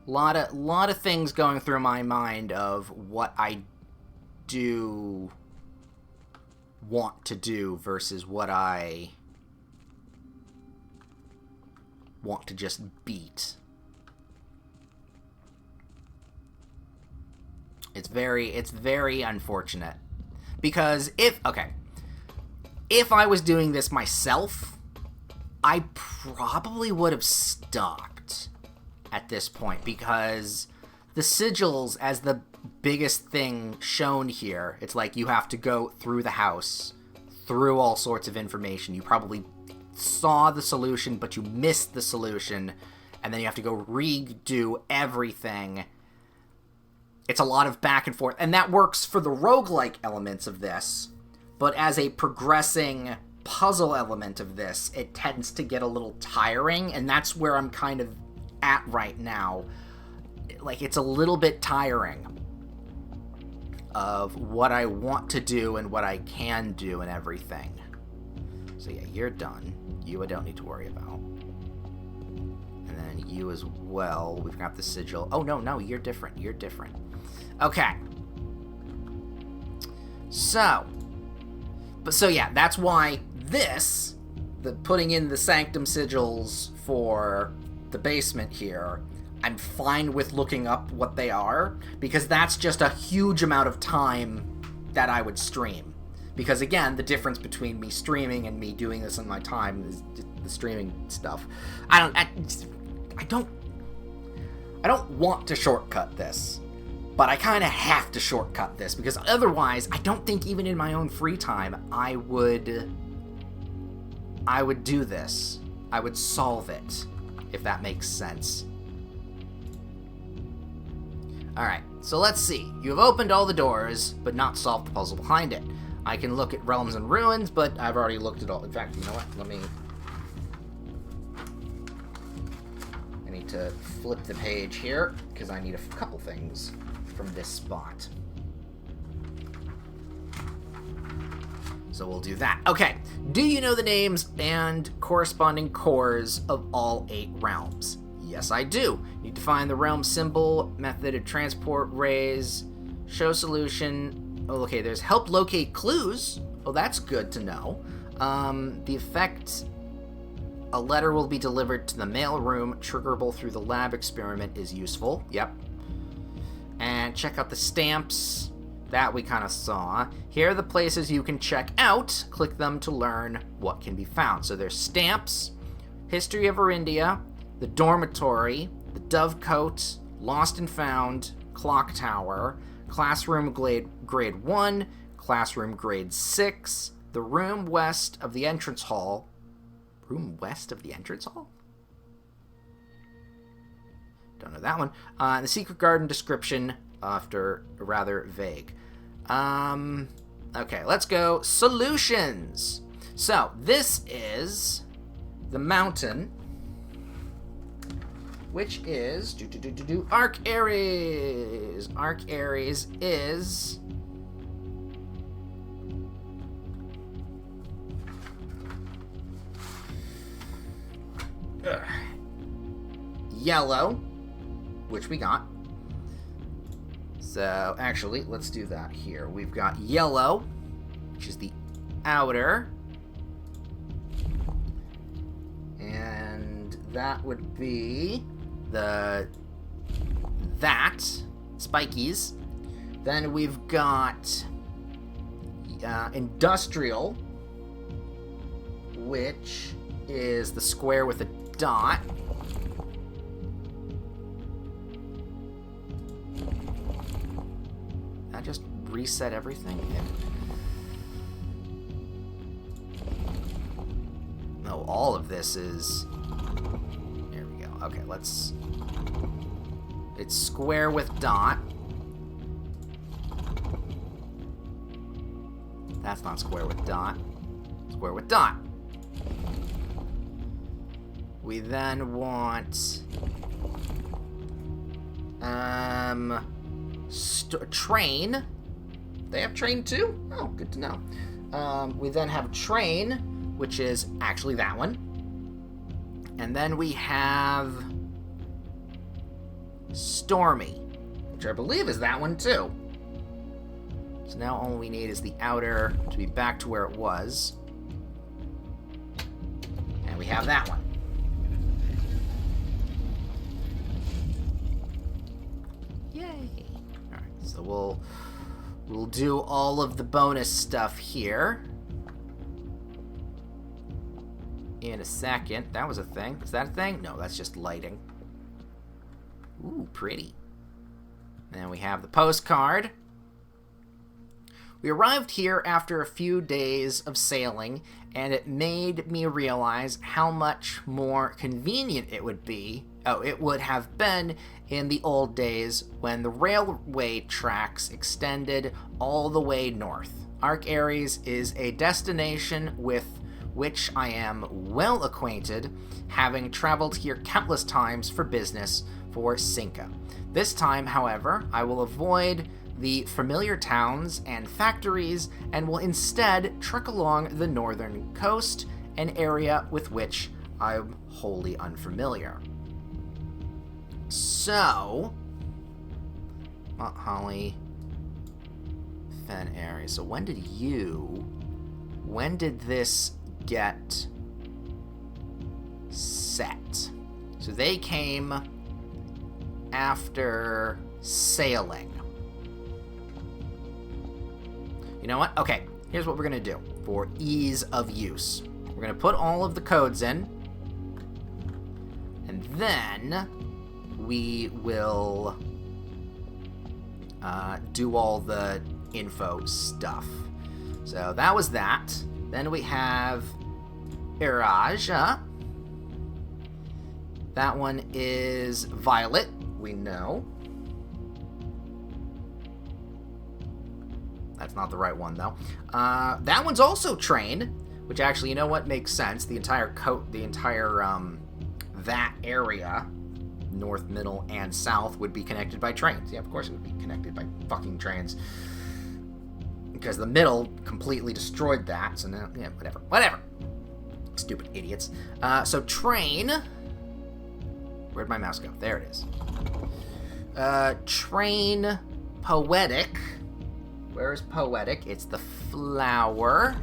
[SPEAKER 1] Lot of things going through my mind of what I do want to do versus what I want to just beat. It's very unfortunate. Because if I was doing this myself, I probably would have stopped at this point, because the sigils, as the biggest thing shown here, it's like you have to go through the house, through all sorts of information. You probably saw the solution, but you missed the solution, and then you have to go redo everything. It's a lot of back and forth, and that works for the roguelike elements of this, but as a progressing puzzle element of this, it tends to get a little tiring, and that's where I'm kind of at right now. Like, it's a little bit tiring of what I want to do and what I can do and everything. So yeah, you're done. You I don't need to worry about. And then you as well. We've got the sigil. Oh, no, you're different. You're different. Okay. So yeah, that's why the putting in the sanctum sigils for the basement here, I'm fine with looking up what they are, because that's just a huge amount of time that I would stream. Because again, the difference between me streaming and me doing this in my time is the streaming stuff. I don't want to shortcut this, but I kind of have to shortcut this, because otherwise, I don't think even in my own free time I would do this. I would solve it, if that makes sense. Alright, so let's see. You have opened all the doors, but not solved the puzzle behind it. I can look at Realms and Ruins, but I've already looked at all. In fact, you know what? I need to flip the page here, because I need a couple things from this spot. So we'll do that. Okay, do you know the names and corresponding cores of all 8 realms? Yes, I do. Need to find the realm symbol, method of transport, raise, show solution. Oh, okay, there's help locate clues. Oh, that's good to know. The effect, a letter will be delivered to the mail room, triggerable through the lab experiment, is useful. Yep. And check out the stamps. That we kind of saw. Here are the places you can check out. Click them to learn what can be found. So there's stamps, history of Arindia, the dormitory, the dovecote, lost and found, clock tower, classroom grade 1, classroom grade 6, the room west of the entrance hall. Room west of the entrance hall? Don't know that one. The secret garden description, after rather vague. Okay, let's go. Solutions. So, this is the mountain, which is Arc Ares. Arc Ares is yellow, which we got. So, actually, let's do that here. We've got yellow, which is the outer. And that would be that spikies. Then we've got industrial, which is the square with a dot. I just reset everything. No, all of this is. There we go. Okay, let's. It's square with dot. That's not square with dot. Square with dot. We then want train. They have train too? Oh, good to know. We then have train, which is actually that one. And then we have Stormy, which I believe is that one too. So now all we need is the outer to be back to where it was. And we have that one. Yay! Alright, so we'll do all of the bonus stuff here in a second. That was a thing. Is that a thing? No, that's just lighting. Ooh, pretty. And we have the postcard. We arrived here after a few days of sailing, and it made me realize how much more convenient it would have been in the old days when the railway tracks extended all the way north. Arc Ares is a destination with which I am well acquainted, having traveled here countless times for business for Cinca. This time, however, I will avoid the familiar towns and factories and will instead trek along the northern coast, an area with which I'm wholly unfamiliar. So, Mount Holly, Fen area. So when did this get set? So they came after sailing. You know what? Okay, here's what we're going to do for ease of use. We're going to put all of the codes in, and then we will do all the info stuff. So that was that. Then we have Iraja. That one is Violet, we know. That's not the right one, though. That one's also train, which actually, you know what, makes sense. The entire that area, north, middle, and south, would be connected by trains. Yeah, of course it would be connected by fucking trains. Because the middle completely destroyed that, so now, yeah, whatever. Stupid idiots. So train. Where'd my mouse go? There it is. Train poetic. Where is poetic? It's the flower.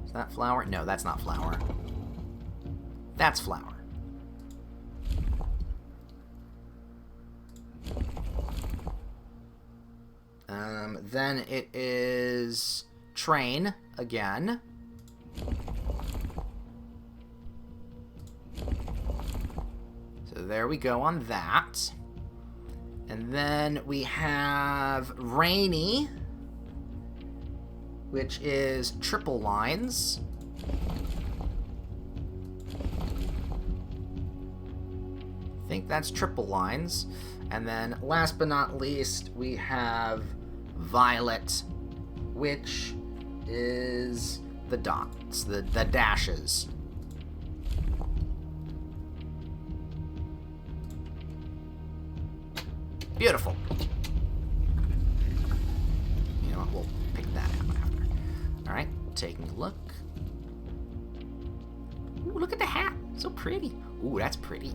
[SPEAKER 1] Is that flower? No, that's not flower. That's flower. Then it is train again. So there we go on that. And then we have rainy, which is triple lines. I think that's triple lines. And then last but not least, we have violet, which is the dots, the dashes. Beautiful. You know what, we'll pick that out after. Alright, taking a look. Ooh, look at the hat. So pretty. Ooh, that's pretty.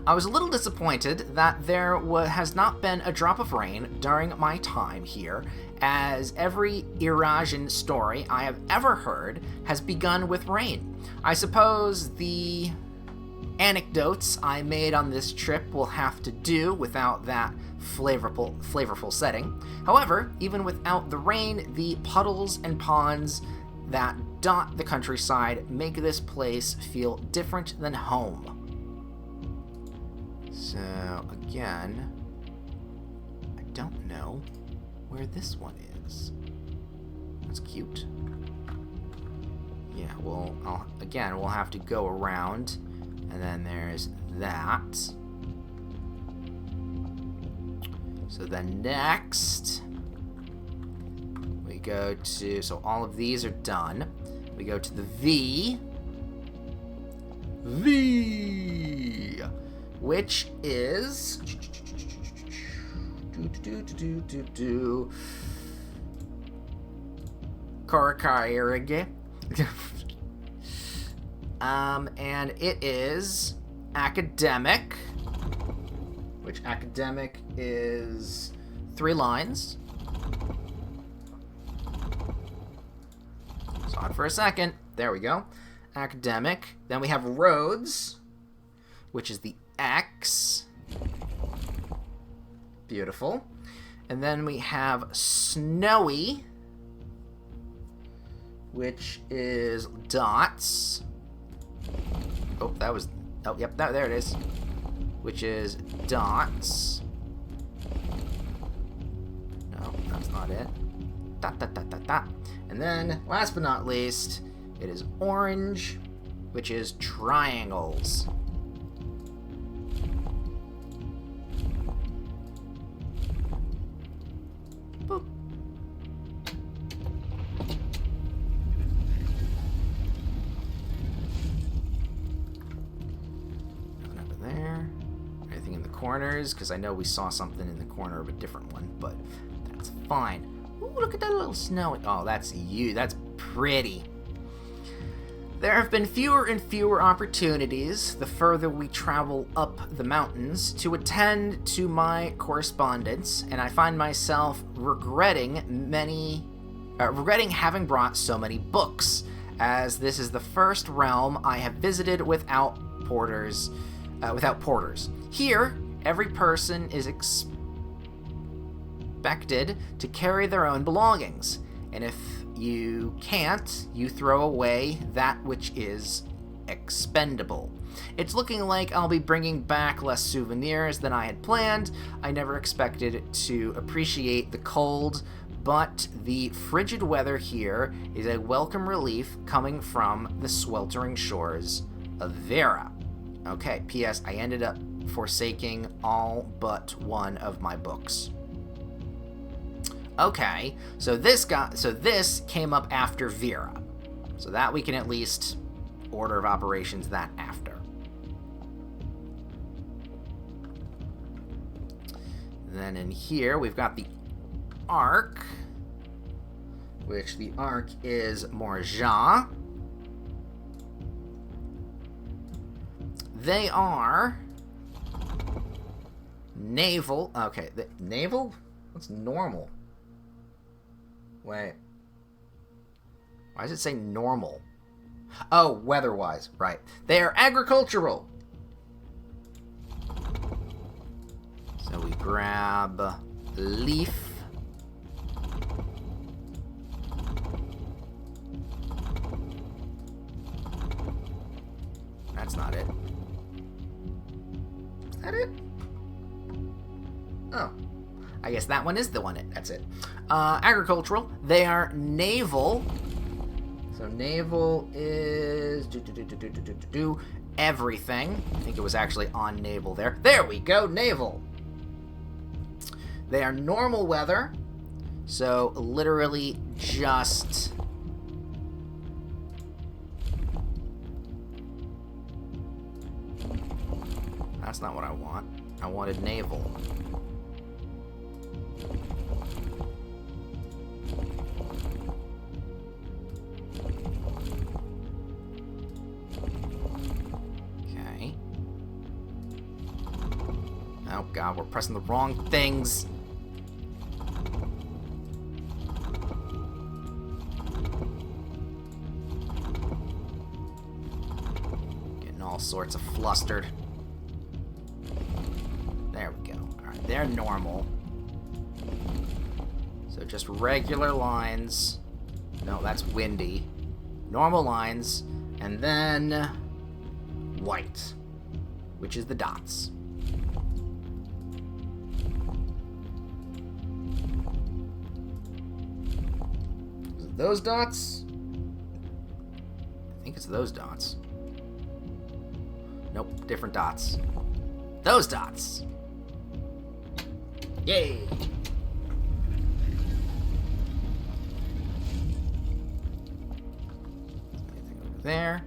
[SPEAKER 1] I was a little disappointed that there has not been a drop of rain during my time here, as every Irajan story I have ever heard has begun with rain. I suppose the anecdotes I made on this trip will have to do without that flavorful setting. However, even without the rain, the puddles and ponds that dot the countryside make this place feel different than home. So, again, I don't know where this one is. That's cute. Yeah, well, we'll have to go around, and then there's that. So then next, we go to, so all of these are done. We go to the V, which is Korakairige. And it is academic, which academic is 3 lines. Saw it for a second. There we go. Academic. Then we have roads, which is the X. Beautiful. And then we have snowy, which is dots. Oh, that was... Oh, yep, there it is. Which is dots. No, that's not it. Dot, dot, dot, dot, dot. And then, last but not least, it is orange, which is triangles. Boop. corners, because I know we saw something in the corner of a different one, but that's fine. Ooh, look at that little snow. Oh, that's you. That's pretty. There have been fewer and fewer opportunities, the further we travel up the mountains, to attend to my correspondence, and I find myself regretting having brought so many books, as this is the first realm I have visited without porters. Here, every person is expected to carry their own belongings, and if you can't, you throw away that which is expendable. It's looking like I'll be bringing back less souvenirs than I had planned. I never expected to appreciate the cold, but the frigid weather here is a welcome relief coming from the sweltering shores of Vera. Okay, P.S. I ended up forsaking all but one of my books. Okay, so this came up after Vera. So that we can at least order of operations that after. Then in here we've got the Ark, which the Ark is Morja. They are naval. Okay, naval? What's normal? Wait. Why does it say normal? Oh, weather-wise. Right. They are agricultural. So we grab leaf. That's not it. Is that it? Oh. I guess that one is the one. That's it. Agricultural. They are naval. So naval is everything. I think it was actually on naval there. There we go. Naval. They are normal weather. So literally just... That's not what I want. I wanted naval. Okay. Oh god, we're pressing the wrong things. Getting all sorts of flustered. There we go. Alright, they're normal. So just regular lines. No, that's windy. Normal lines. And then white, which is the dots. Is it those dots? I think it's those dots. Nope, different dots. Those dots. Yay! Anything over there?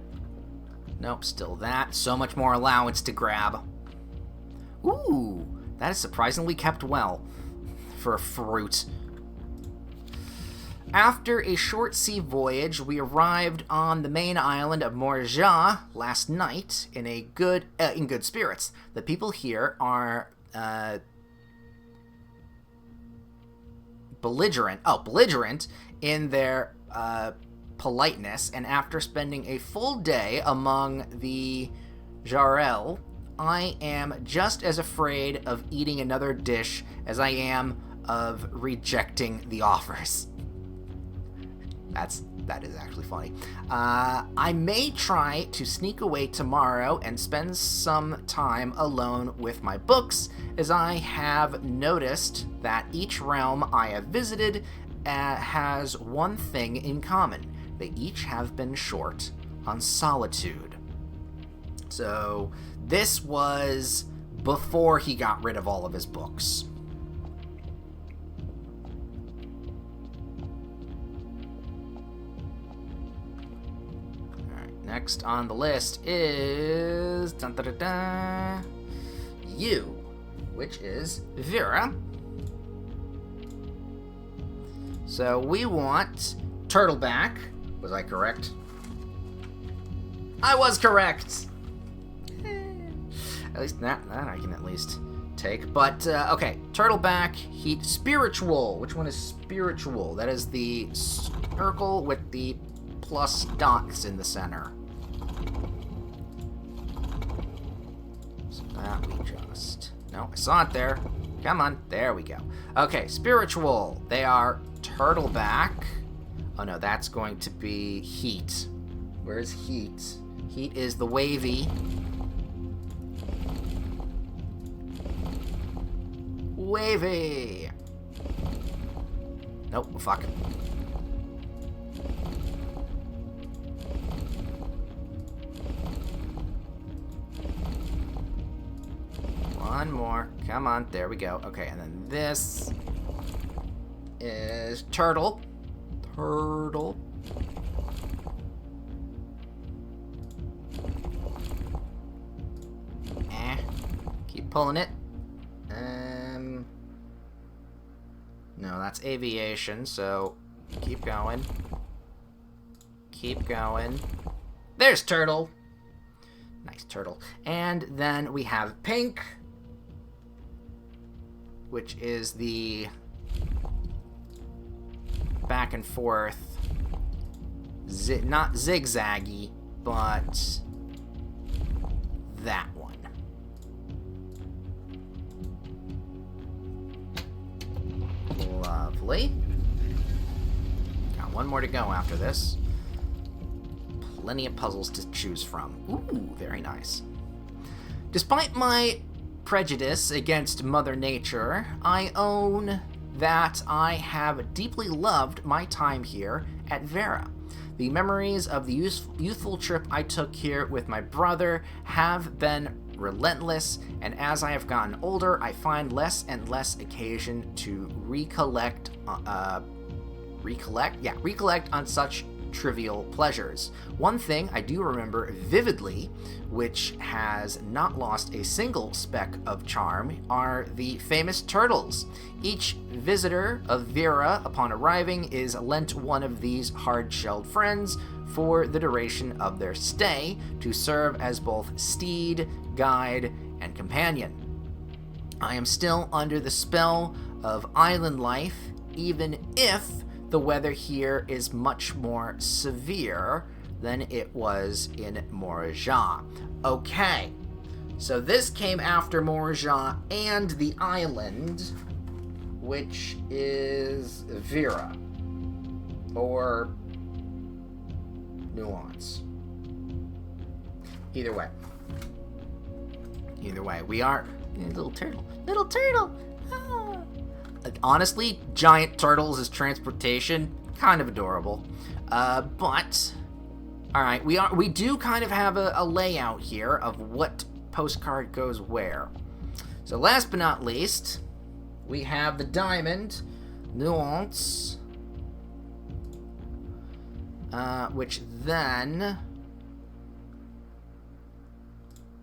[SPEAKER 1] Nope, still that. So much more allowance to grab. Ooh, that is surprisingly kept well for a fruit. After a short sea voyage, we arrived on the main island of Morja last night in good spirits. The people here are belligerent in their politeness, and after spending a full day among the Jarel, I am just as afraid of eating another dish as I am of rejecting the offers. That is actually funny. I may try to sneak away tomorrow and spend some time alone with my books, as I have noticed that each realm I have visited has one thing in common. They each have been short on solitude. So this was before he got rid of all of his books. Next on the list is... Dun, dun, dun, dun, you. which is Vera. So we want Turtleback. Was I correct? I was correct! At least that I can at least take. But, okay. Turtleback, Heat, Spiritual. Which one is Spiritual? That is the circle with the plus dots in the center. So that we just... No, I saw it there. Come on. There we go. Okay, Spiritual. They are Turtleback. Oh no, that's going to be Heat. Where's Heat? Heat is the wavy. Wavy! Nope, fuck. One more. Come on, there we go. Okay, and then this is Turtle. Turtle. Keep pulling it. No, that's aviation, so keep going. Keep going. There's Turtle. Nice Turtle. And then we have Pink, which is the back and forth, not zigzaggy, but that one. Lovely. Got one more to go after this. Plenty of puzzles to choose from. Ooh, very nice. Despite my prejudice against Mother Nature, I own that I have deeply loved my time here at Vera. The memories of the youthful trip I took here with my brother have been relentless, and as I have gotten older, I find less and less occasion to recollect on such trivial pleasures. One thing I do remember vividly, which has not lost a single speck of charm, are the famous turtles. Each visitor of Vera, upon arriving, is lent one of these hard-shelled friends for the duration of their stay to serve as both steed, guide, and companion. I am still under the spell of island life, even if the weather here is much more severe than it was in Moraja. Okay, so this came after Moraja and the island, which is Vera, or Nuance. Either way, we are little turtle. Ah. Honestly, giant turtles as transportation, kind of adorable. But all right, we do kind of have a layout here of what postcard goes where. So last but not least, we have the diamond, Nuance, which then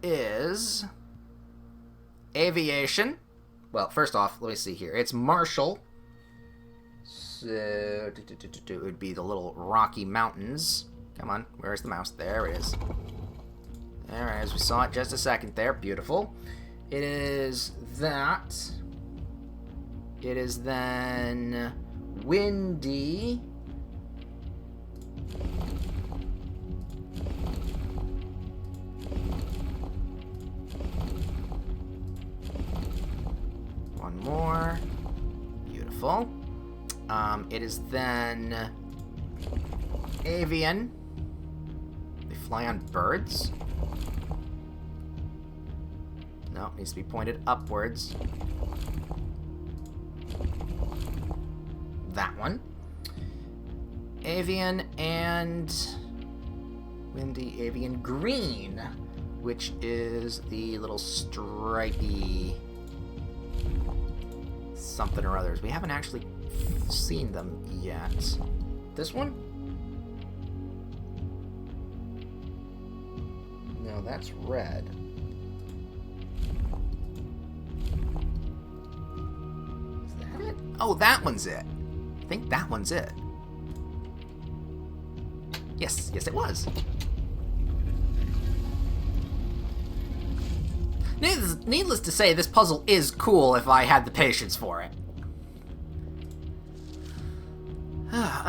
[SPEAKER 1] is aviation. Well, first off, let me see here. It's Marshall. So, it would be the little Rocky Mountains. Come on, where's the mouse? There it is. There it is. We saw it just a second there. Beautiful. It is that. It is then windy. One more. Beautiful. It is then avian. They fly on birds. No, it needs to be pointed upwards. That one. Avian and windy avian green, which is the little stripy something or others. We haven't actually seen them yet. This one? No, that's red. Oh, that one's it. I think that one's it. Yes, it was. Needless to say, this puzzle is cool if I had the patience for it.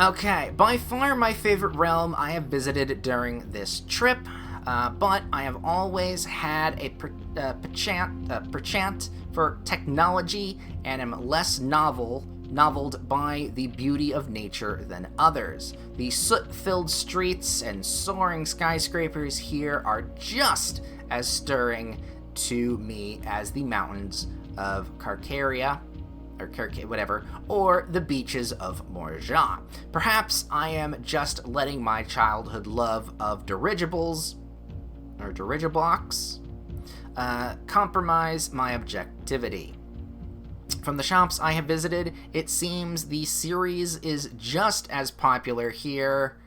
[SPEAKER 1] Okay, by far my favorite realm I have visited during this trip, but I have always had a perchant for technology and am less noveled by the beauty of nature than others. The soot-filled streets and soaring skyscrapers here are just as stirring to me as the mountains of Carcaria, or the beaches of Morja. Perhaps I am just letting my childhood love of dirigibles, or dirigiblocks, compromise my objectivity. From the shops I have visited, it seems the series is just as popular here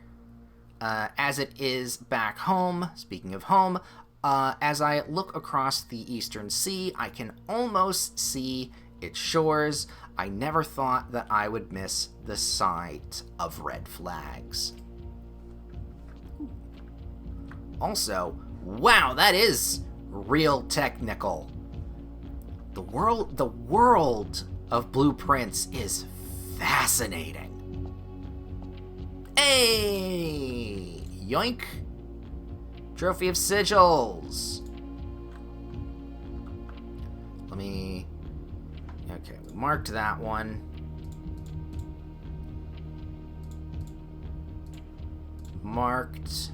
[SPEAKER 1] as it is back home. Speaking of home, as I look across the Eastern Sea, I can almost see its shores. I never thought that I would miss the sight of red flags. Also, wow, that is real technical. The world of blueprints is fascinating. Hey! Yoink! Trophy of Sigils. Okay, we marked that one. Marked.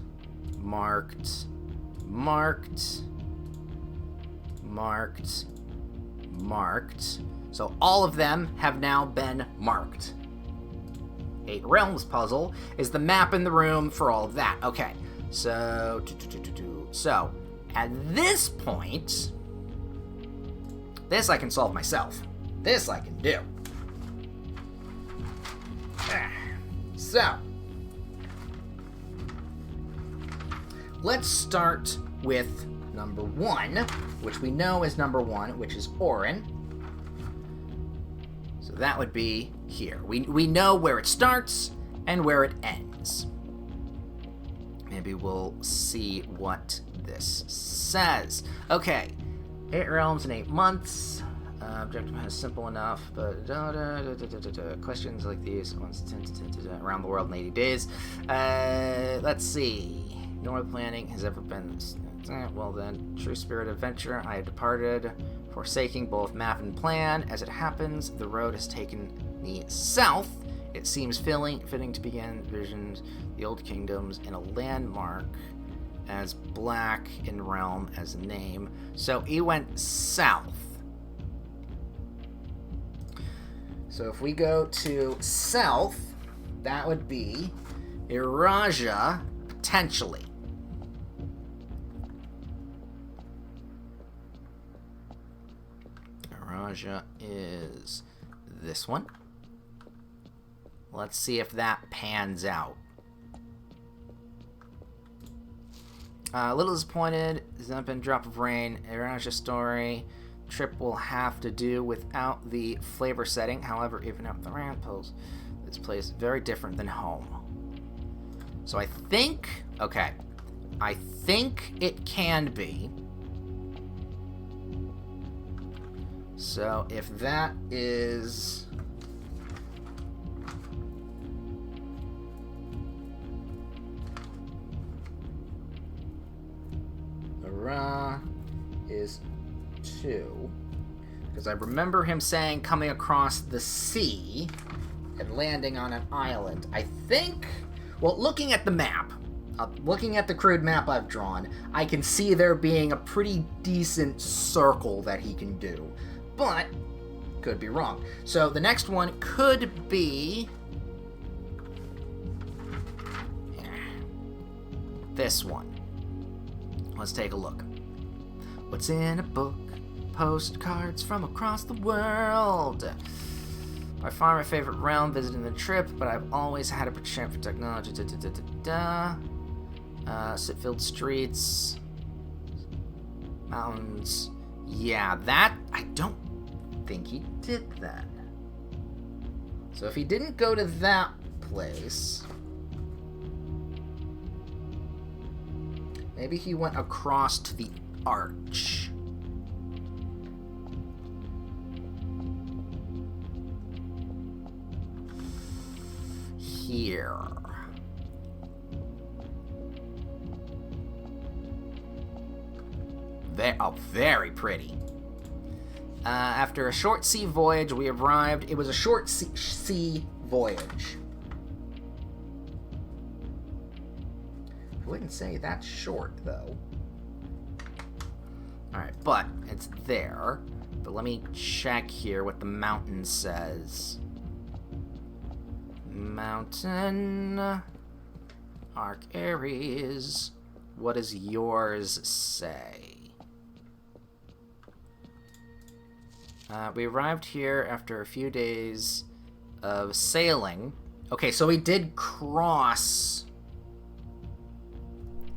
[SPEAKER 1] So all of them have now been marked. 8 Realms puzzle is the map in the room for all of that. Okay, so at this point, this I can solve myself. This I can do. So, let's start with number 1, which we know is number 1, which is Orin. So that would be here. We know where it starts and where it ends. Maybe we'll see what this says. Okay, 8 realms in 8 months. Objective is simple enough, but questions like these ones around the world in 80 days. Let's see. No more planning has ever been. Well then, true spirit adventure. I have departed, forsaking both map and plan. As it happens, the road has taken me south. It seems fitting to begin visions the old kingdoms in a landmark as black in realm as name. So he went south. So if we go to south, that would be Iraja, potentially. Iraja is this one. Let's see if that pans out. A little disappointed. There's not been a drop of rain. Iraja story. Trip will have to do without the flavor setting. However, even out the rain pulls, this place very different than home. So I think, okay, I think it can be. So if that is Ra is 2, because I remember him saying coming across the sea and landing on an island. I think, well, looking at the map, looking at the crude map I've drawn, I can see there being a pretty decent circle that he can do, but could be wrong. So the next one could be this one. Let's take a look. What's in a book? Postcards from across the world. By far my favorite realm, visiting the trip, but I've always had a penchant for technology. Soot-filled streets, mountains. Yeah, that, I don't think he did that. So if he didn't go to that place, maybe he went across to the arch. Here. Very pretty. After a short sea voyage, we arrived. It was a short sea voyage. I wouldn't say that's short, though. Alright, but it's there. But let me check here what the mountain says. Mountain. Arc Aries. What does yours say? We arrived here after a few days of sailing. Okay, so we did cross.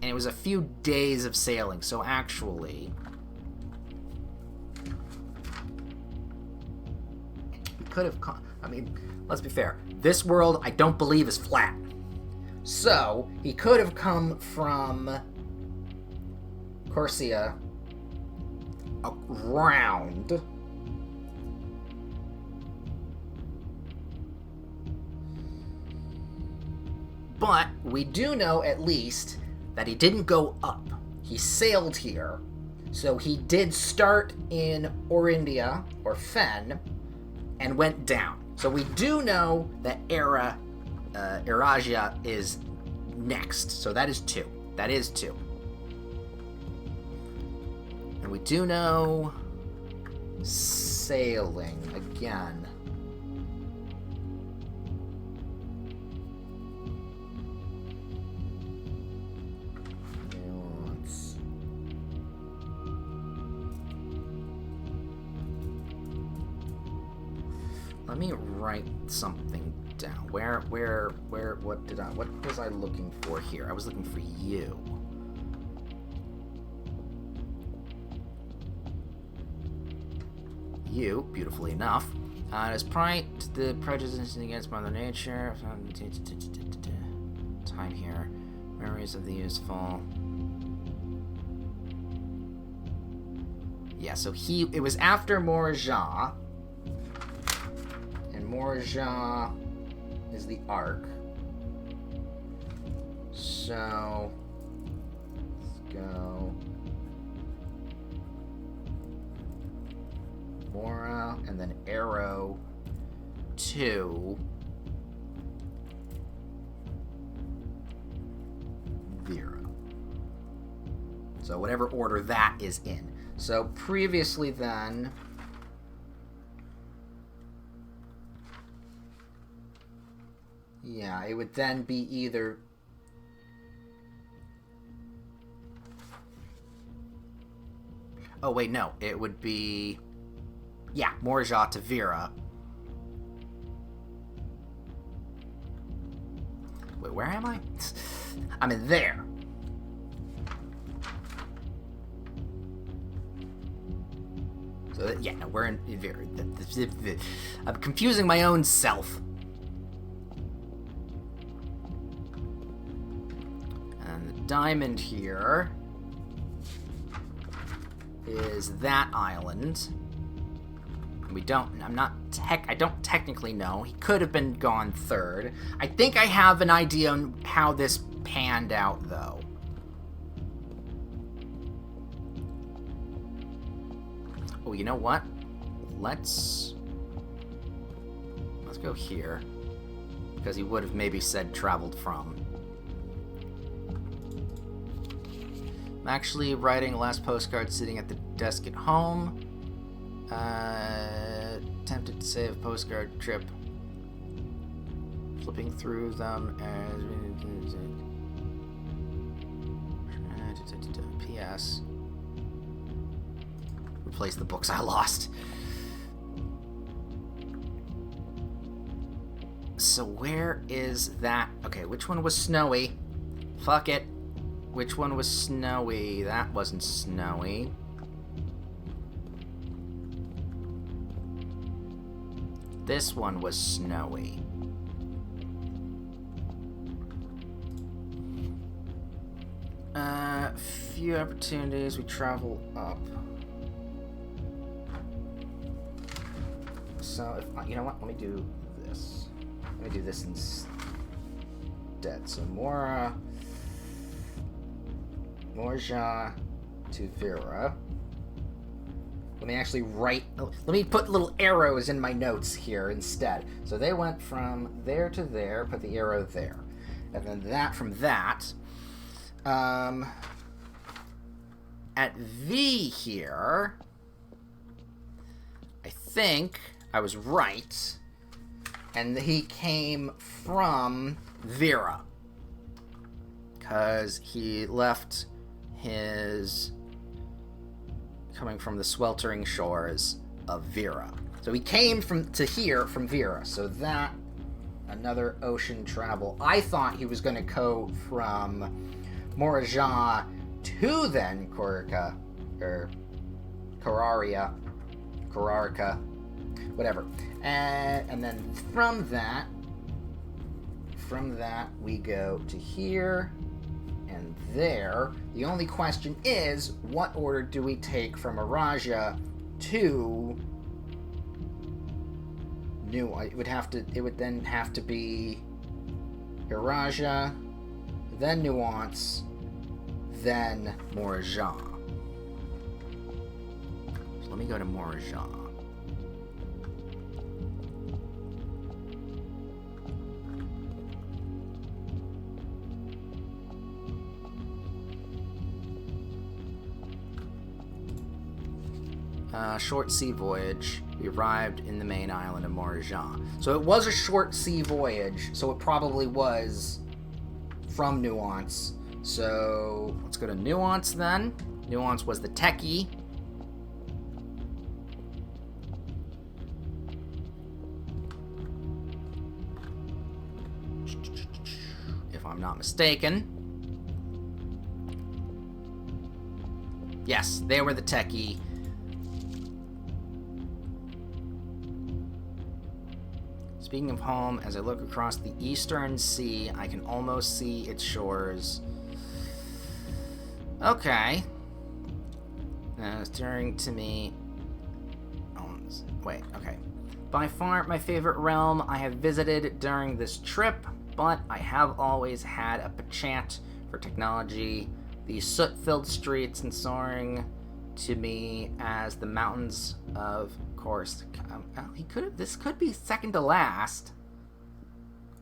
[SPEAKER 1] And it was a few days of sailing, so actually... we could have... I mean, let's be fair. This world, I don't believe, is flat. So, he could have come from Corsia around... But we do know, at least, that he didn't go up. He sailed here. So he did start in Orindia, or Fen, and went down. So we do know that Eragia is next. So that is 2. That is 2. And we do know sailing again. Let me write something down. What was I looking for here? I was looking for you. You, beautifully enough, despite the prejudice against Mother Nature, time here, memories of the useful. Yeah, so it was after Morja. Morja is the arc. So let's go Mora and then arrow to Vera. So whatever order that is in. So previously then, yeah, it would then be either... Oh, wait, no. It would be... Yeah, Morja to Vera. Wait, where am I? I'm in there. So, yeah, no, we're in Vera. I'm confusing my own self. Diamond here is that island. I don't technically know. He could have been gone third. I think I have an idea on how this panned out, though. Oh, you know what? Let's go here. Because he would have maybe said traveled from. I'm actually writing a last postcard sitting at the desk at home. Attempted to save a postcard trip. Flipping through them as... P.S. Replace the books I lost. So where is that? Okay, which one was snowy? Fuck it. Which one was snowy? That wasn't snowy. This one was snowy. Few opportunities. We travel up. So, if you know what? Let me do this. Let me do this instead. So, Morja to Vera. Let me actually write... Let me put little arrows in my notes here instead. So they went from there to there, put the arrow there. And then that from that. At V here, I think I was right. And he came from Vera. Because he left his... coming from the sweltering shores of Vera. So he came to here from Vera. So that, another ocean travel. I thought he was going to go from Moraja to then Korarica, or Korarica, whatever. And then from that we go to here and there. The only question is, what order do we take from Araja to New? It would then have to be Araja, then Nuance, then Moraja. So let me go to Moraja. Short sea voyage. We arrived in the main island of Moraja. So it was a short sea voyage, so it probably was from Nuance. So let's go to Nuance then. Nuance was the techie. If I'm not mistaken. Yes, they were the techie. Speaking of home, as I look across the eastern sea, I can almost see its shores. Okay. Stirring to me. Oh, wait, okay. By far my favorite realm I have visited during this trip, but I have always had a penchant for technology. The soot-filled streets and soaring to me as the mountains of course. This could be second to last,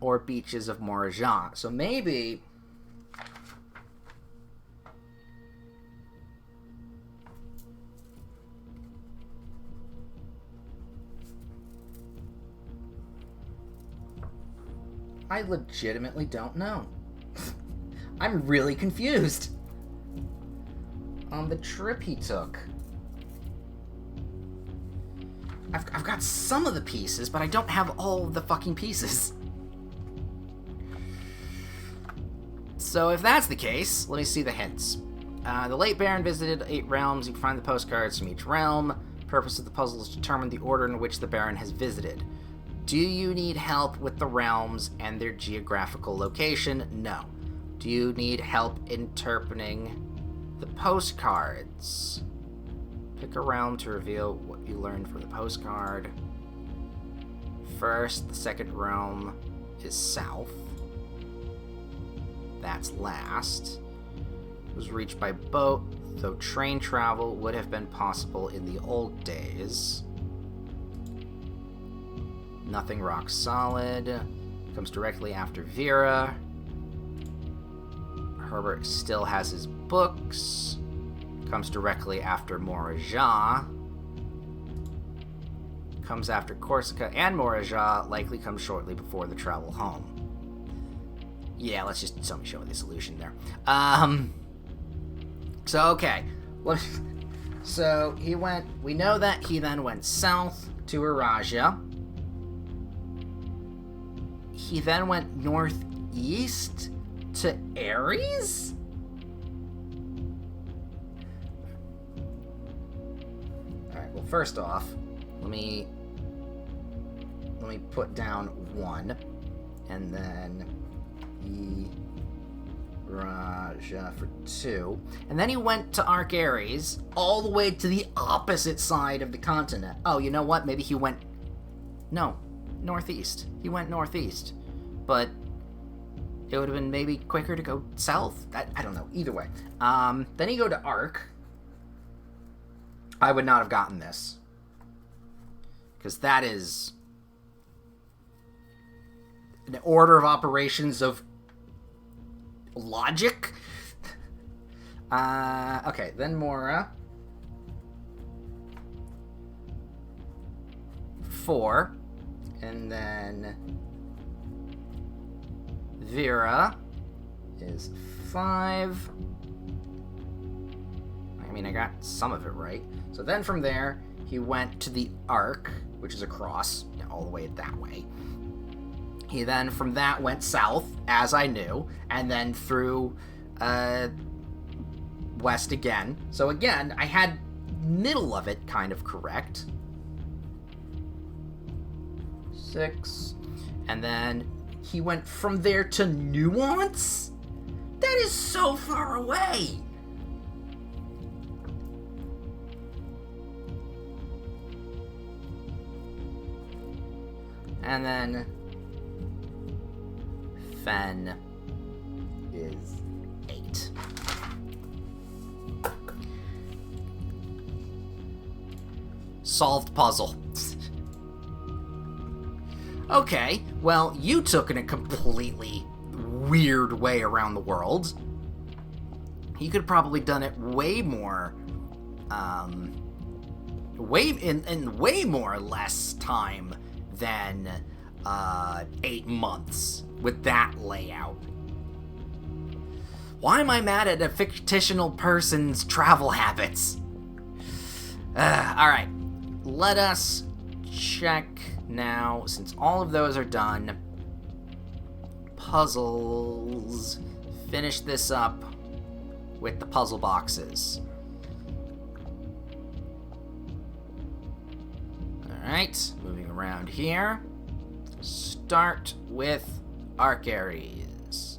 [SPEAKER 1] or beaches of Moraja. So maybe I legitimately don't know. I'm really confused on the trip he took. I've got some of the pieces, but I don't have all of the fucking pieces. So if that's the case, let me see the hints. The late Baron visited 8 realms. You can find the postcards from each realm. The purpose of the puzzle is to determine the order in which the Baron has visited. Do you need help with the realms and their geographical location? No. Do you need help interpreting the postcards? Pick a realm to reveal what you learned from the postcard. First, the second realm is south. That's last. It was reached by boat, though train travel would have been possible in the old days. Nothing rock solid. Comes directly after Vera. Herbert still has his books. Comes directly after Moraja. Comes after Corsica and Moraja. Likely comes shortly before the travel home. Yeah, let's just show me the solution there. So, okay. So, we know that he then went south to Araja. He then went northeast to Ares? Alright, well, first off, let me me put down 1. And then Raja for 2. And then he went to Arc Aries, all the way to the opposite side of the continent. Oh, you know what? Maybe he went... No, northeast. He went northeast. But it would have been maybe quicker to go south? I don't know. Either way. Then you go to Arc. I would not have gotten this. Because that is an order of operations of logic. Okay, then Mora. 4. And then Vera is 5. I mean, I got some of it right. So then from there, he went to the Arc, which is across, all the way that way. He then, from that, went south, as I knew, and then through west again. So again, I had middle of it kind of correct. 6. And then he went from there to Nuance? That is so far away! And then Fen is 8. Solved puzzle. Okay, well, you took in a completely weird way around the world. You could have probably done it way more, way more or less time than 8 months with that layout. Why am I mad at a fictional person's travel habits? Alright, let us check now, since all of those are done. Puzzles. Finish this up with the puzzle boxes. Alright, moving around here. Start with Arc Aries.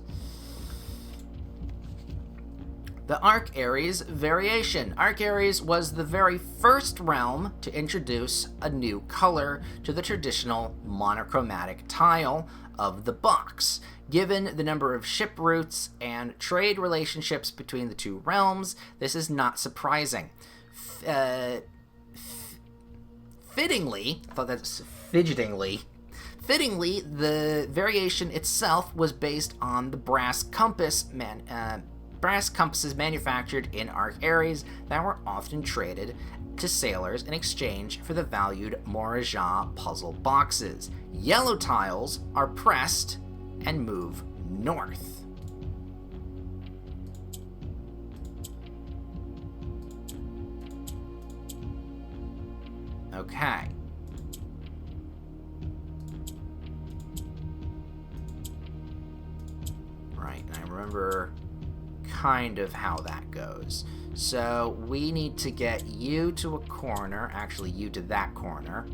[SPEAKER 1] The Arc Aries variation. Arc Aries was the very first realm to introduce a new color to the traditional monochromatic tile of the box. Given the number of ship routes and trade relationships between the two realms, this is not surprising. Fittingly, the variation itself was based on the brass compasses manufactured in Arc Aries that were often traded to sailors in exchange for the valued Moraja puzzle boxes. Yellow tiles are pressed and move north. Okay. Right, and I remember kind of how that goes. So we need to get you to a corner, actually you to that corner.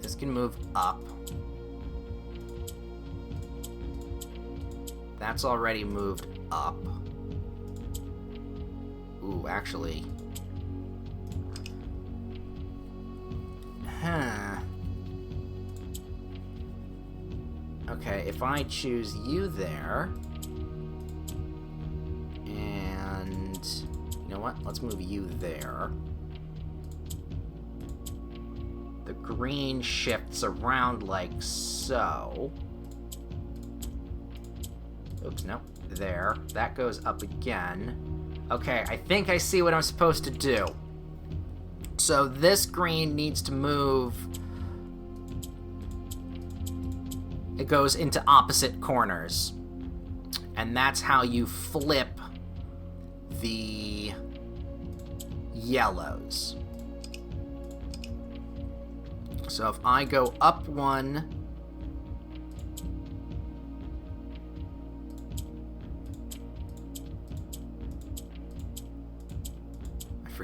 [SPEAKER 1] This can move up. That's already moved up. Ooh, actually. Okay, if I choose you there, and you know what? Let's move you there. The green shifts around like so. Oops, no. There. That goes up again. Okay, I think I see what I'm supposed to do. So this green needs to move. It goes into opposite corners. And that's how you flip the yellows. So if I go up one,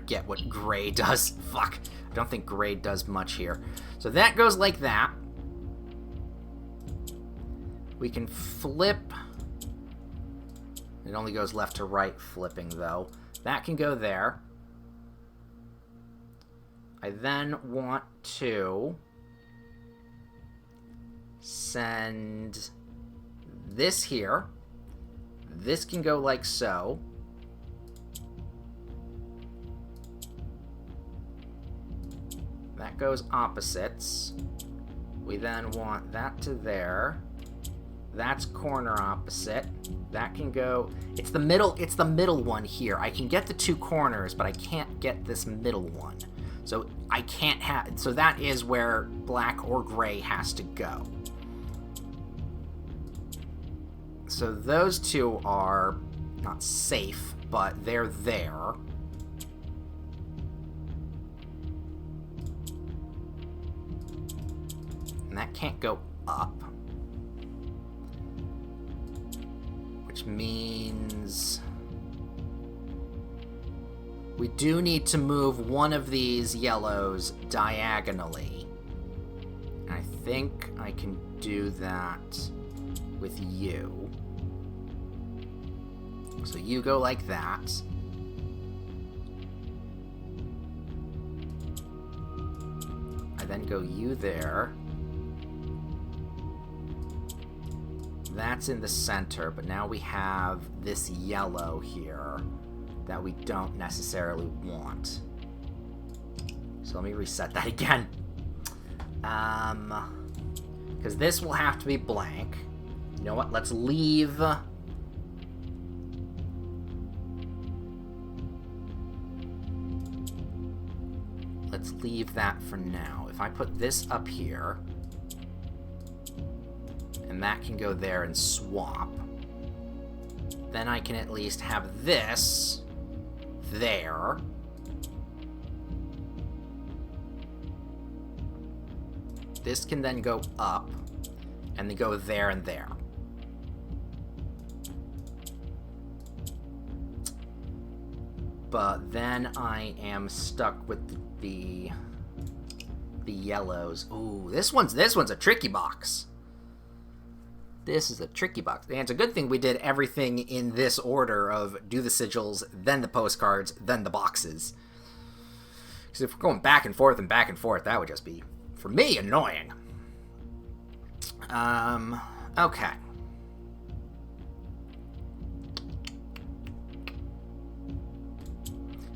[SPEAKER 1] forget what gray does. Fuck. I don't think gray does much here. So that goes like that. We can flip. It only goes left to right flipping, though. That can go there. I then want to send this here. This can go like so. That goes opposites. We then want that to there. That's corner opposite. That can go... It's the middle one here. I can get the two corners, but I can't get this middle one. So I can't have... So that is where black or gray has to go. So those two are not safe, but they're there. And that can't go up. Which means we do need to move one of these yellows diagonally. And I think I can do that with you. So you go like that. I then go you there. That's in the center, but now we have this yellow here that we don't necessarily want. So let me reset that again. Because this will have to be blank. You know what? Let's leave... Let's leave that for now. If I put this up here... and that can go there and swap. Then I can at least have this there. This can then go up, and then go there and there. But then I am stuck with the yellows. Ooh, this one's a tricky box. This is a tricky box. And it's a good thing we did everything in this order of do the sigils, then the postcards, then the boxes. Because if we're going back and forth, that would just be, for me, annoying. Okay.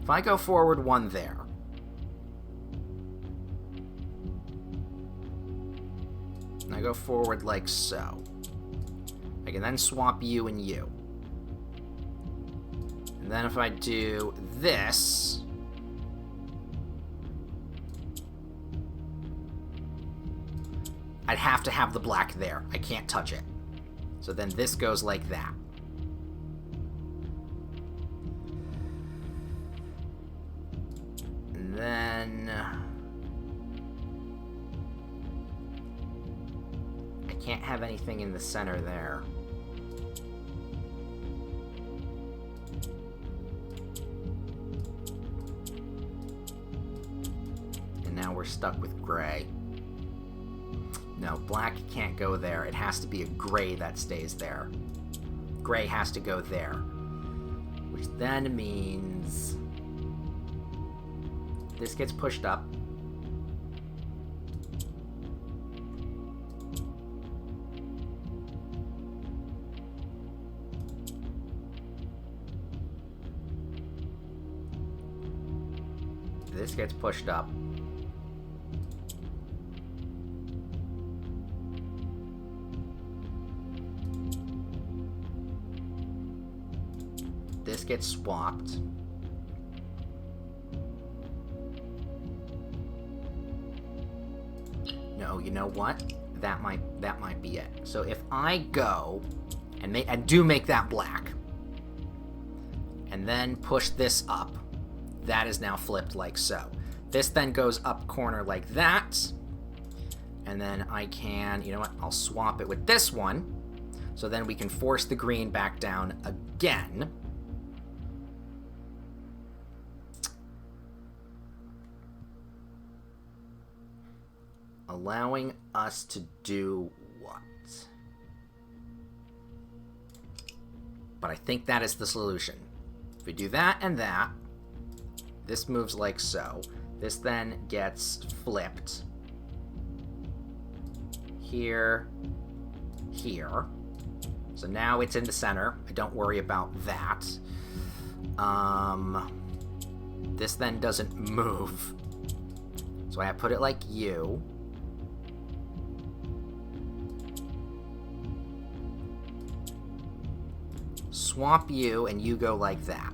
[SPEAKER 1] If I go forward one there, and I go forward like so, I can then swap you and you. And then if I do this, I'd have to have the black there. I can't touch it. So then this goes like that. And then... I can't have anything in the center there. And now we're stuck with gray. No, black can't go there. It has to be a gray that stays there. Gray has to go there. Which then means... this gets pushed up. This gets pushed up. This gets swapped. No, you know what? That might be it. So if I go and do make that black, and then push this up, that is now flipped like so. This then goes up corner like that, and then I can, you know what? I'll swap it with this one, so then we can force the green back down again. allowing us to do what? But I think that is the solution. If we do that and that, this moves like so. This then gets flipped. Here, here. So now it's in the center. I don't worry about that. This then doesn't move. So I put it like you. Swap you, and you go like that.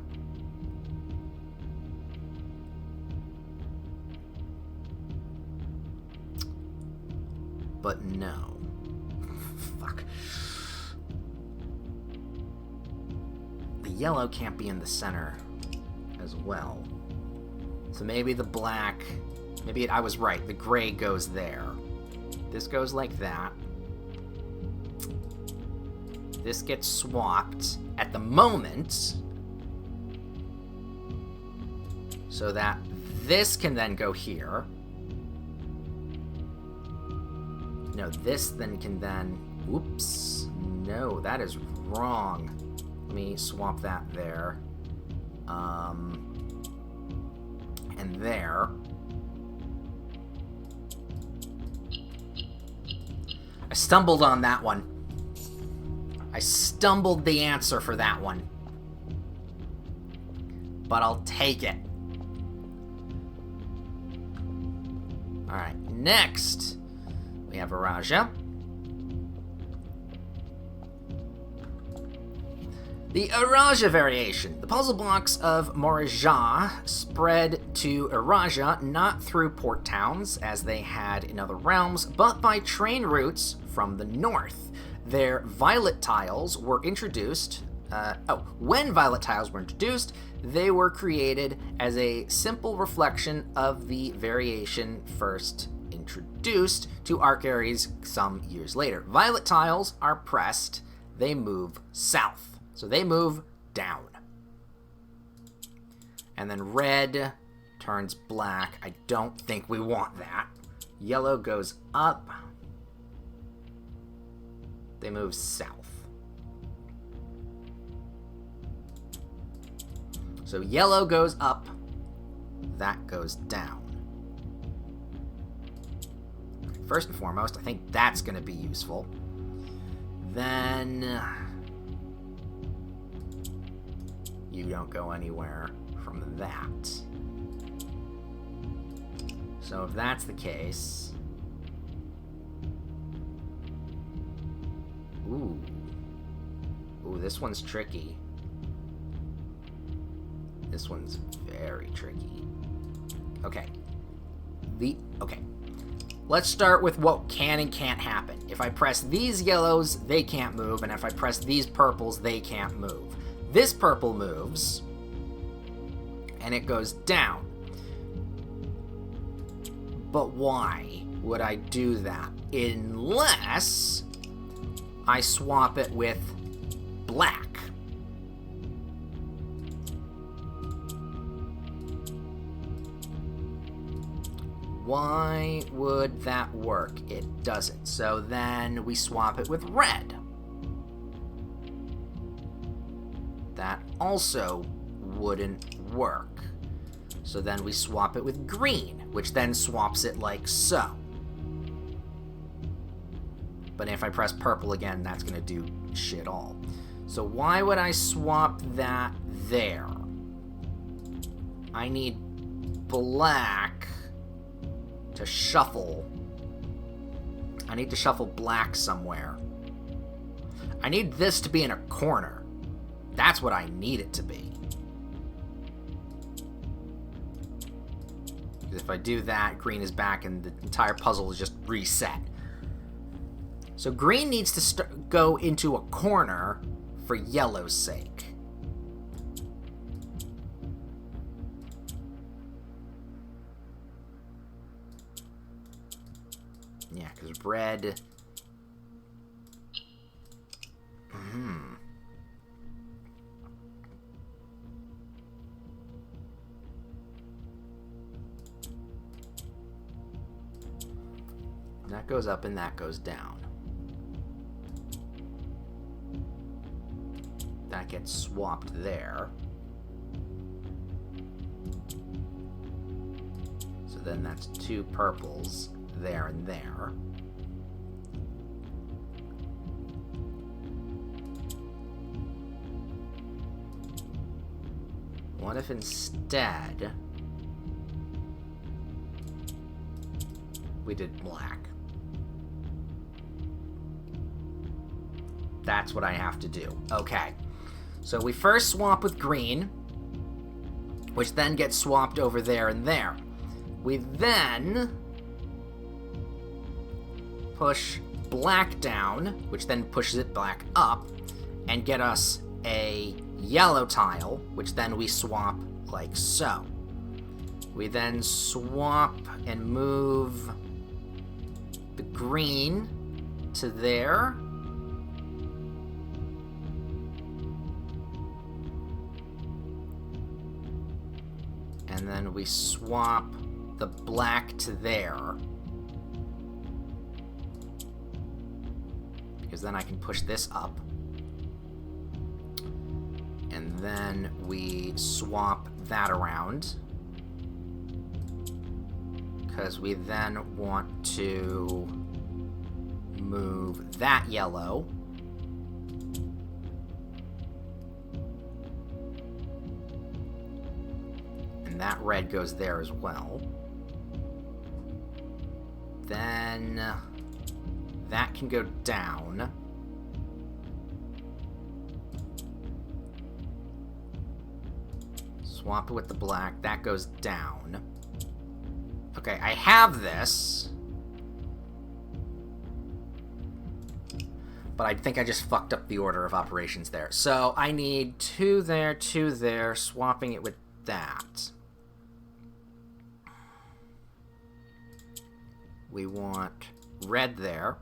[SPEAKER 1] But no. Fuck. The yellow can't be in the center as well. So maybe the black... Maybe I was right. The gray goes there. This goes like that. This gets swapped at the moment so that this can then go here. No, this then can then... Oops. No, that is wrong. Let me swap that there. And there. I stumbled on that one. I stumbled the answer for that one. But I'll take it. Alright, next we have Araja. The Araja variation. The puzzle blocks of Moraja spread to Araja not through port towns, as they had in other realms, but by train routes from the north. Their violet tiles were introduced... when violet tiles were introduced, they were created as a simple reflection of the variation first introduced to Arc Ares some years later. Violet tiles are pressed, they move south. So they move down. And then red turns black. I don't think we want that. Yellow goes up. They move south. So yellow goes up. That goes down. First and foremost, I think that's going to be useful. Then... you don't go anywhere from that. So if that's the case... Ooh. Ooh, this one's tricky. This one's very tricky. Okay. Okay. Let's start with what can and can't happen. If I press these yellows, they can't move, and if I press these purples, they can't move. This purple moves, and it goes down. But why would I do that? Unless I swap it with black. Why would that work? It doesn't. So then we swap it with red. That also wouldn't work. So then we swap it with green, which then swaps it like so. But if I press purple again, that's going to do shit all. So why would I swap that there? I need black to shuffle. I need to shuffle black somewhere. I need this to be in a corner. That's what I need it to be. If I do that, green is back and the entire puzzle is just reset. So green needs to go into a corner for yellow's sake. Yeah, because red... that goes up and that goes down. That gets swapped there. So then that's 2 purples there and there. What if instead we did black? That's what I have to do. Okay. So we first swap with green, which then gets swapped over there and there. We then push black down, which then pushes it back up, and get us a yellow tile, which then we swap like so. We then swap and move the green to there. And then we swap the black to there. Because then I can push this up. And then we swap that around. Because we then want to move that yellow. And that red goes there as well. Then that can go down. Swap it with the black. That goes down. Okay, I have this. But I think I just fucked up the order of operations there. So I need 2 there, 2 there, swapping it with that. We want red there.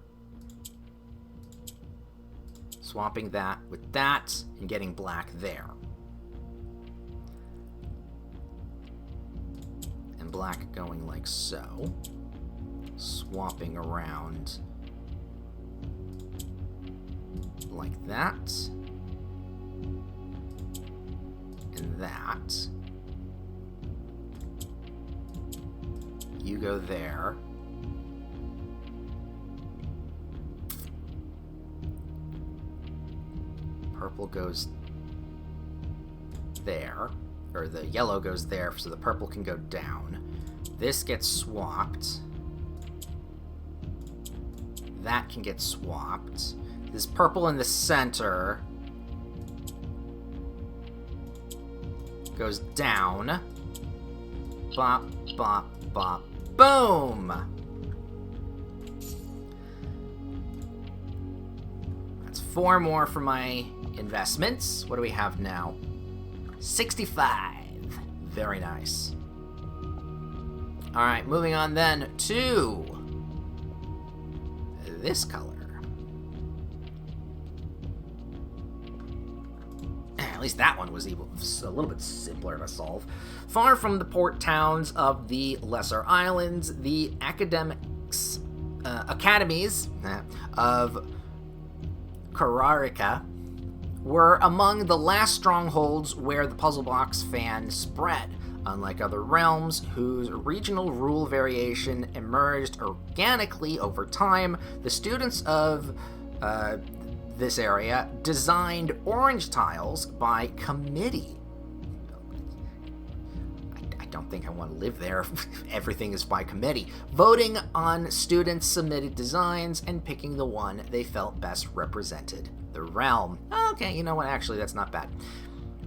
[SPEAKER 1] Swapping that with that and getting black there. And black going like so. Swapping around like that. And that. You go there. Purple goes there, or the yellow goes there, so the purple can go down. This gets swapped. That can get swapped. This purple in the center goes down. Bop, bop, bop, boom! 4 more for my investments. What do we have now? 65. Very nice. Alright, moving on then to this color. At least that one was a little bit simpler to solve. Far from the port towns of the lesser islands, the academies of Kararika were among the last strongholds where the puzzle box fan spread. Unlike other realms whose regional rule variation emerged organically over time, the students of this area designed orange tiles by committee. I don't think I want to live there if everything is by committee. Voting on students' submitted designs and picking the one they felt best represented the realm. Okay, you know what? Actually, that's not bad.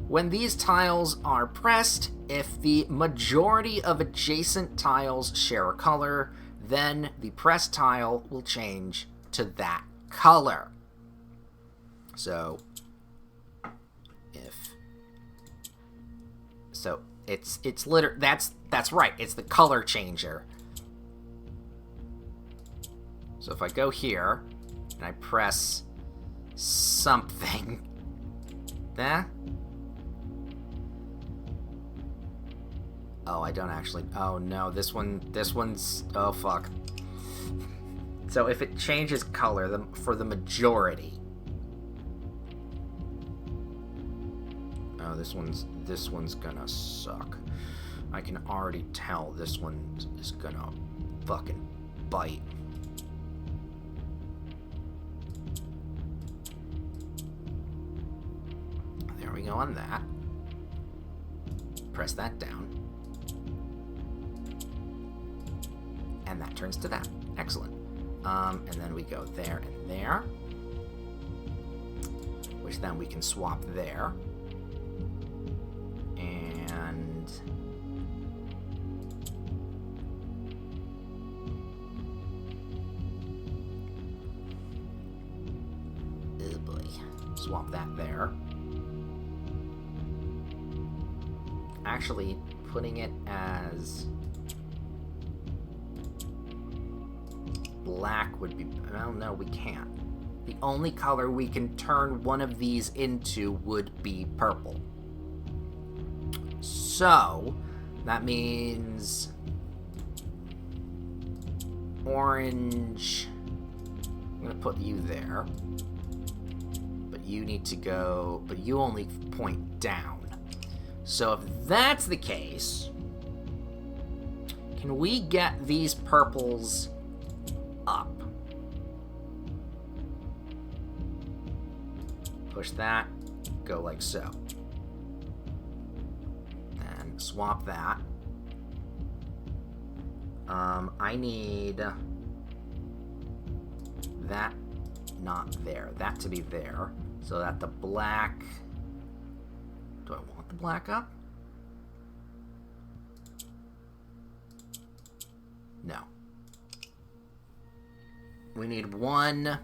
[SPEAKER 1] When these tiles are pressed, if the majority of adjacent tiles share a color, then the pressed tile will change to that color. So, that's right. It's the color changer. So if I go here and I press something, there. Oh, I don't actually. Oh no, this one's. Oh fuck. So if it changes color for the majority... Oh, this one's gonna suck. I can already tell this one is gonna fucking bite. There we go on that. Press that down. And that turns to that. Excellent. And then we go there and there. Which then we can swap there. And... oh boy. Swap that there. Actually, putting it as black would be... well, no, we can't. The only color we can turn one of these into would be purple. So, that means orange. I'm going to put you there. But you need to go... but you only point down. So if that's the case, can we get these purples up? Push that, go like so. And swap that. I need that not there, that to be there, so that the black... do I want the black up? No. We need one.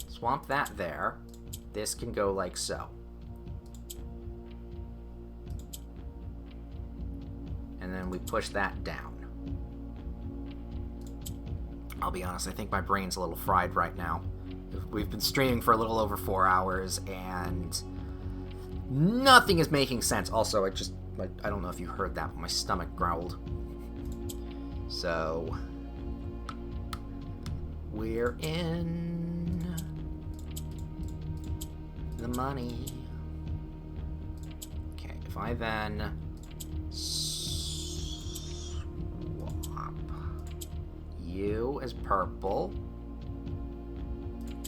[SPEAKER 1] Swamp that there. This can go like so. And then we push that down. I'll be honest, I think my brain's a little fried right now. We've been streaming for a little over 4 hours, and nothing is making sense. Also, I don't know if you heard that, but my stomach growled. So, we're in the money. Okay, if I then swap you as purple,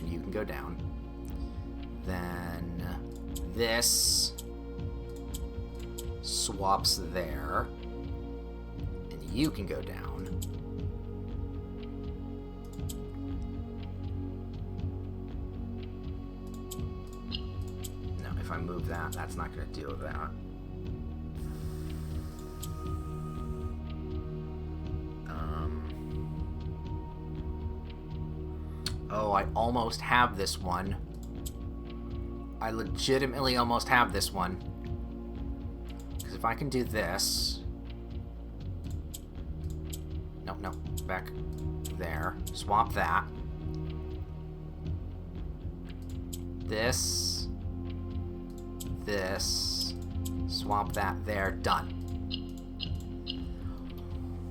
[SPEAKER 1] you can go down. Then this swaps there, and you can go down. No, if I move that, that's not going to deal with that. Oh, I almost have this one. I legitimately almost have this one. Because if I can do this... no, back there. Swap that. This. Swap that there. Done.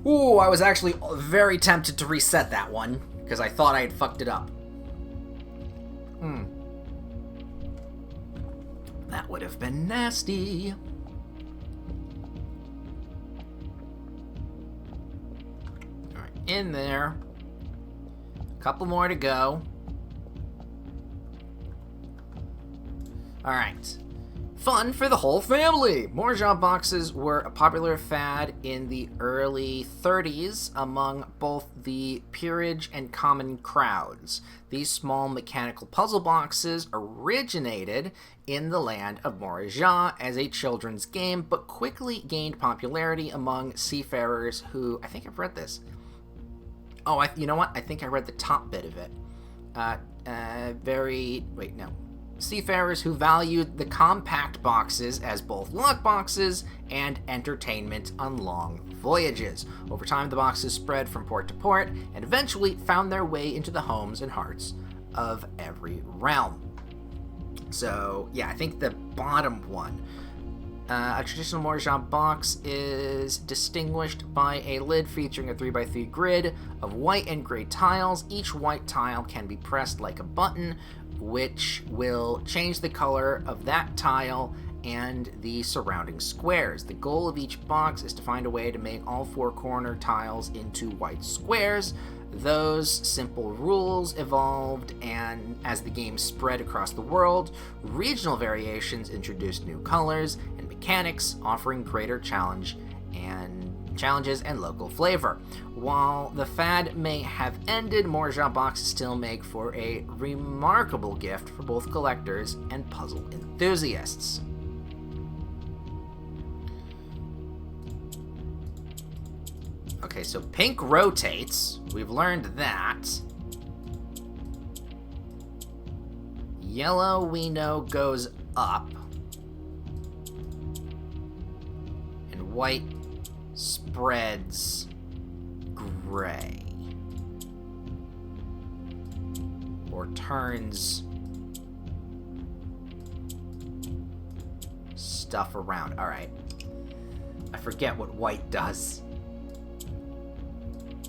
[SPEAKER 1] Ooh, I was actually very tempted to reset that one, because I thought I had fucked it up. That would have been nasty. Alright, in there. A couple more to go. Alright. Fun for the whole family! Morjan boxes were a popular fad in the early 30s among both the peerage and common crowds. These small mechanical puzzle boxes originated in the land of Morjan as a children's game, but quickly gained popularity among seafarers who... I think I've read this. Oh, you know what? I think I read the top bit of it. Wait, no. Seafarers who valued the compact boxes as both lock boxes and entertainment on long voyages. Over time, the boxes spread from port to port and eventually found their way into the homes and hearts of every realm. So, yeah, I think the bottom one, A traditional Morjan box is distinguished by a lid featuring a 3x3 grid of white and gray tiles. Each white tile can be pressed like a button, which will change the color of that tile and the surrounding squares. The goal of each box is to find a way to make all 4 corner tiles into white squares. Those simple rules evolved, and as the game spread across the world, regional variations introduced new colors and mechanics, offering greater challenges and local flavor. While the fad may have ended, Morja boxes still make for a remarkable gift for both collectors and puzzle enthusiasts. Okay, so pink rotates. We've learned that. Yellow, we know, goes up. And white spreads gray. Or turns stuff around. Alright. I forget what white does.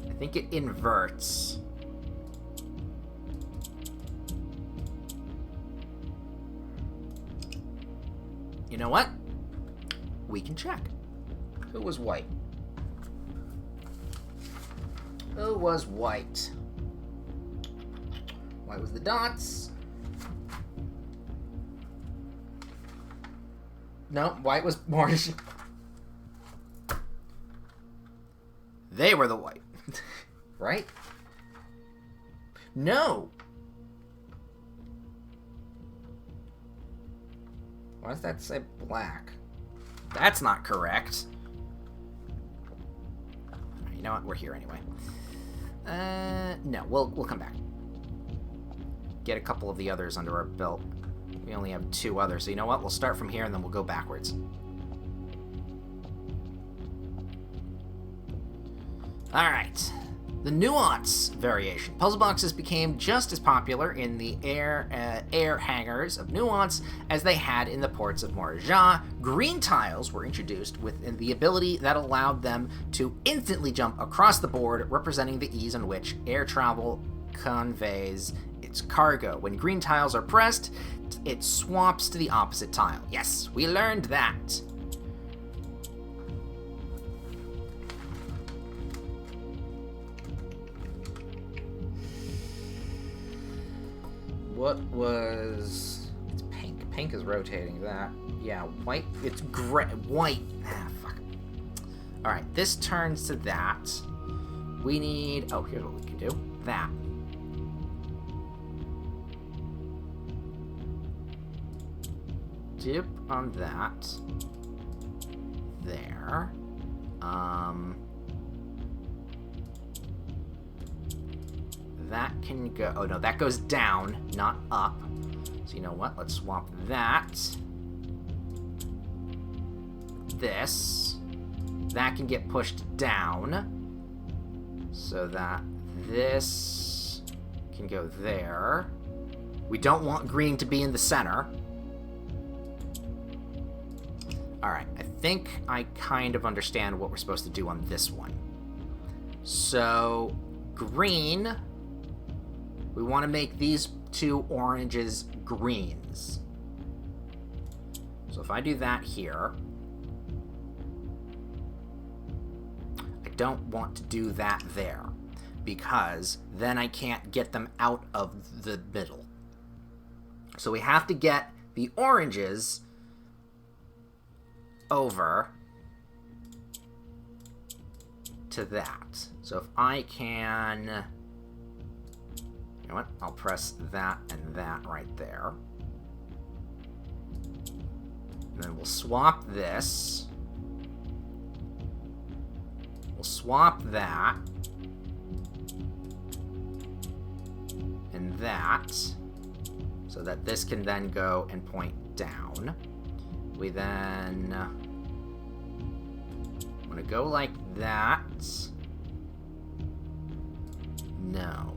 [SPEAKER 1] I think it inverts. You know what? We can check. Who was white? Who was white? White was the dots. No, white was orange. They were the white. Right? No. Why does that say black? That's not correct. You know what? We're here anyway. No, we'll come back. Get a couple of the others under our belt. We only have 2 others, so you know what? We'll start from here and then we'll go backwards. Alright. The nuance variation. Puzzle boxes became just as popular in the air hangers of nuance as they had in the ports of Morja. Green tiles were introduced with the ability that allowed them to instantly jump across the board, representing the ease in which air travel conveys its cargo. When green tiles are pressed, it swaps to the opposite tile. Yes, we learned that. What was... It's pink. Pink is rotating that. Yeah, white. It's gray. White. Ah, fuck. Alright, this turns to that. We need... Oh, here's what we can do. That. Dip on that. There. That can go... Oh, no, that goes down, not up. So you know what? Let's swap that. This. That can get pushed down. So that this can go there. We don't want green to be in the center. Alright, I think I kind of understand what we're supposed to do on this one. So, green... We want to make these 2 oranges greens. So if I do that here... I don't want to do that there, because then I can't get them out of the middle. So we have to get the oranges over to that. So if I can... You know what? I'll press that and that right there. And then we'll swap this. We'll swap that. And that. So that this can then go and point down. We then want to go like that. No.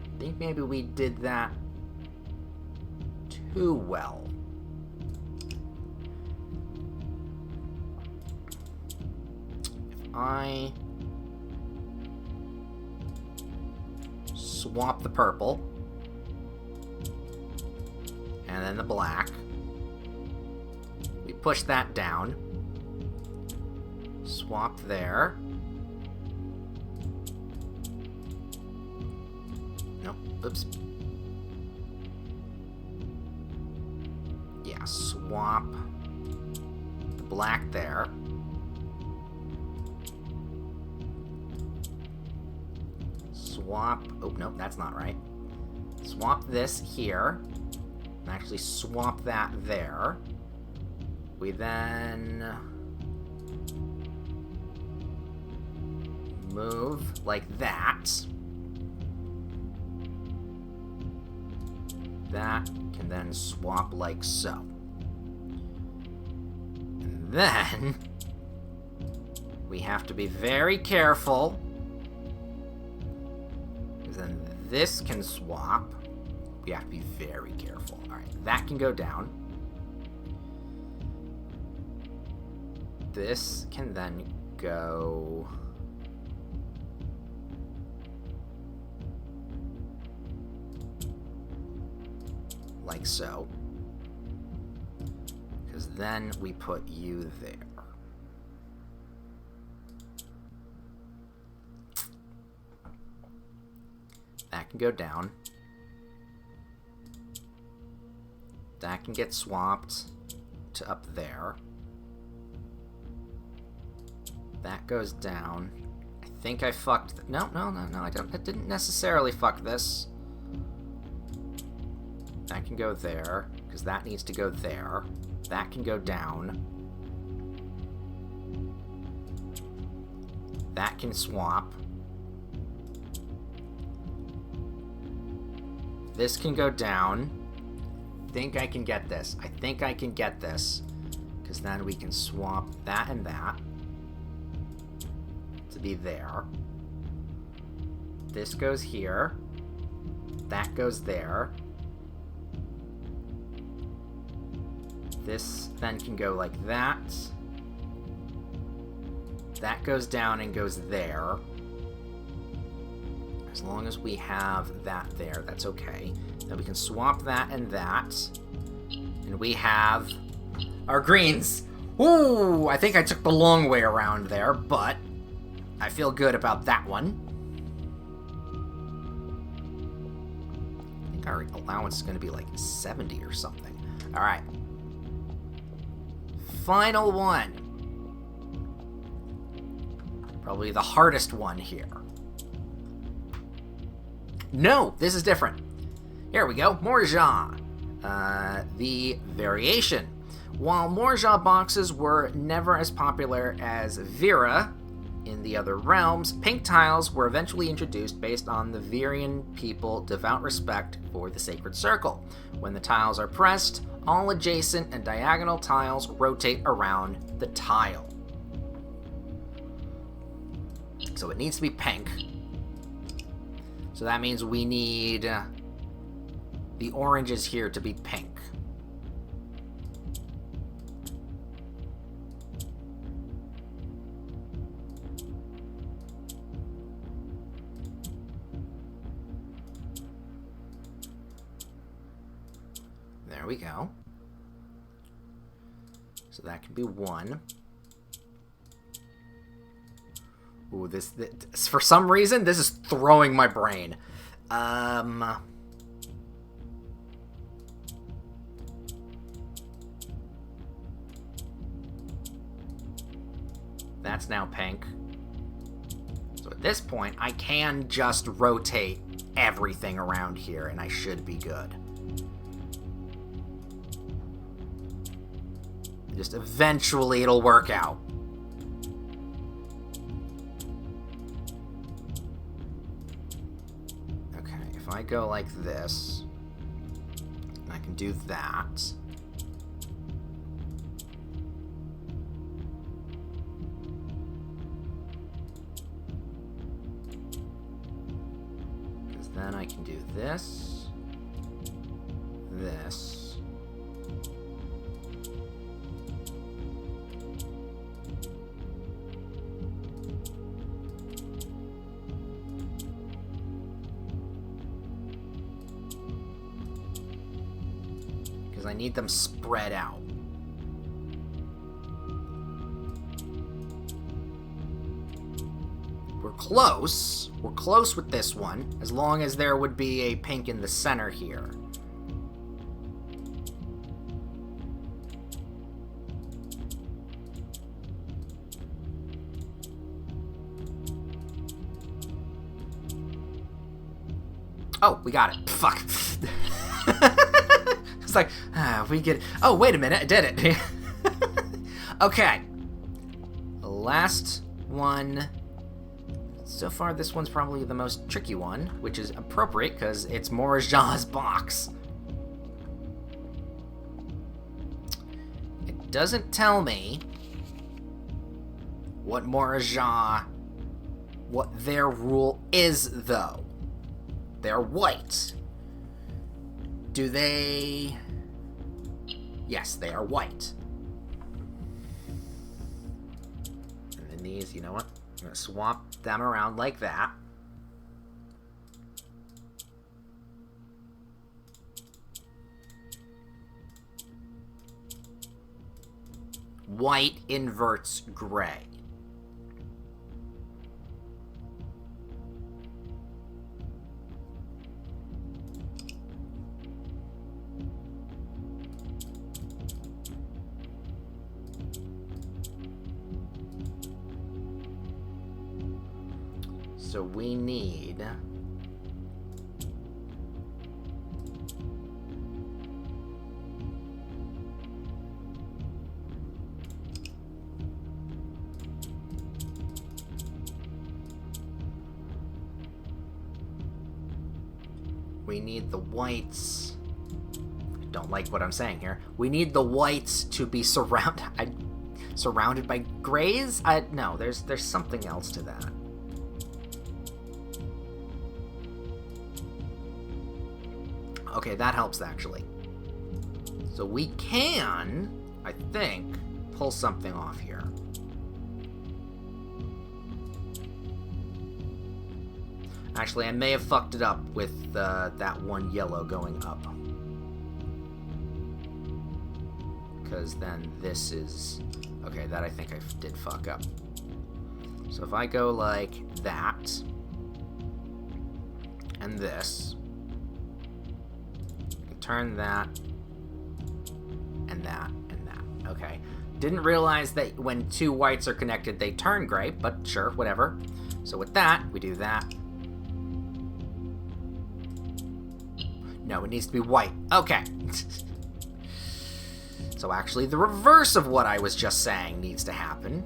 [SPEAKER 1] I think maybe we did that too well. I swap the purple, and then the black, we push that down, swap there. Nope, oops. Yeah, swap the black there. Swap, oh, nope, that's not right. Swap this here, and actually swap that there. We then move like that. That can then swap like so. And then we have to be very careful, because then this can swap. We have to be very careful. Alright, that can go down. This can then go like so, because then we put you there. That can go down. That can get swapped to up there. That goes down. I think I fucked... No, I don't. I didn't necessarily fuck this. That can go there, because that needs to go there. That can go down. That can swap. This can go down. I think I can get this. I think I can get this, because then we can swap that and that to be there. This goes here. That goes there. This then can go like that. That goes down and goes there. As long as we have that there, that's okay. Then we can swap that and that. And we have our greens. Ooh, I think I took the long way around there, but I feel good about that one. I think our allowance is going to be like 70 or something. All right. Final one. Probably the hardest one here. No, this is different. Here we go. Morja. The variation. While Morja boxes were never as popular as Vera in the other realms, pink tiles were eventually introduced based on the Virian people's devout respect for the sacred circle. When the tiles are pressed, all adjacent and diagonal tiles rotate around the tile. So it needs to be pink. So that means we need the oranges here to be pink. There we go. So that can be one. Ooh, this for some reason, this is throwing my brain. That's now pink. So at this point, I can just rotate everything around here, and I should be good. Just eventually it'll work out. Okay, if I go like this, I can do that. Because then I can do this, this, because I need them spread out. We're close. We're close with this one, as long as there would be a pink in the center here. Oh, we got it. Fuck. It's like, we get it. Oh, wait a minute. I did it. Okay. Last one. So far, this one's probably the most tricky one, which is appropriate because it's Morajah's box. It doesn't tell me what their rule is, though. They're white. Do they... Yes, they are white. And then these, you know what? I'm going to swap them around like that. White inverts gray. So we need... We need the whites... I don't like what I'm saying here. We need the whites to be surrounded by grays? No, there's something else to that. Okay, that helps, actually. So we can, I think, pull something off here. Actually, I may have fucked it up with that one yellow going up. Because then this is... Okay, that I think I did fuck up. So if I go like that, and this... Turn that, and that, and that. Okay. Didn't realize that when two whites are connected, they turn gray, but sure, whatever. So with that, we do that. No, it needs to be white. Okay. So actually, the reverse of what I was just saying needs to happen.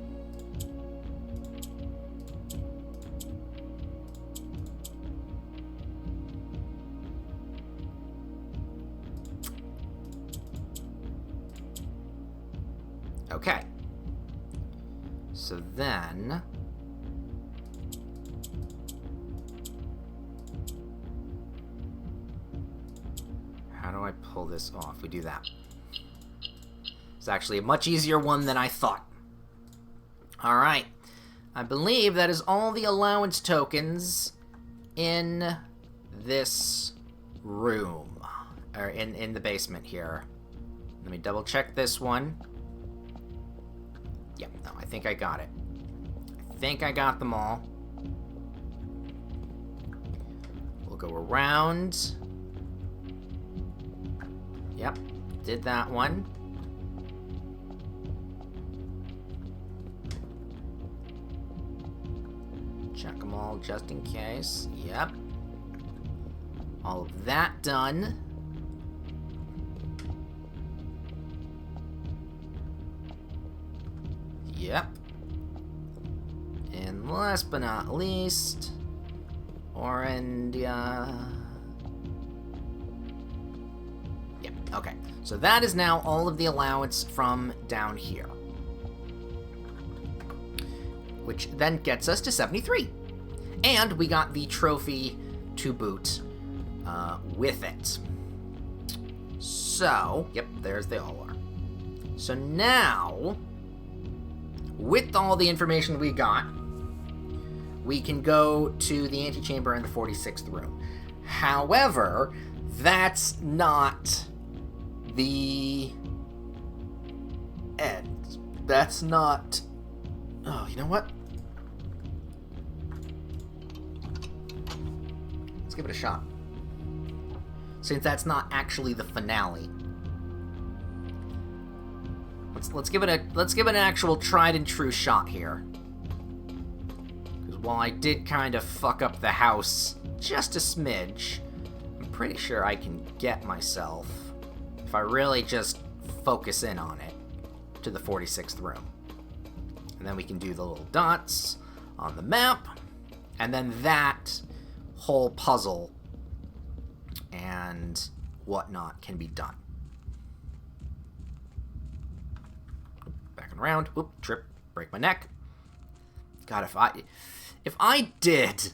[SPEAKER 1] Okay. So then... How do I pull this off? We do that. It's actually a much easier one than I thought. Alright. I believe that is all the allowance tokens in this room. Or in the basement here. Let me double check this one. Yep, no, I think I got it. I think I got them all. We'll go around. Yep, did that one. Check them all just in case. Yep. All of that done. Yep. And last but not least, Orandia. Yep, okay. So that is now all of the allowance from down here. Which then gets us to 73. And we got the trophy to boot with it. So, yep, there's the OR. So now... With all the information we got, we can go to the antechamber in the 46th room. However, that's not the end. That's not... Oh, you know what? Let's give it a shot. Since that's not actually the finale. Let's give it an actual tried and true shot here. Because while I did kind of fuck up the house just a smidge, I'm pretty sure I can get myself, if I really just focus in on it, to the 46th room. And then we can do the little dots on the map, and then that whole puzzle and whatnot can be done. Back and around. Whoop, trip, break my neck. God, if I did...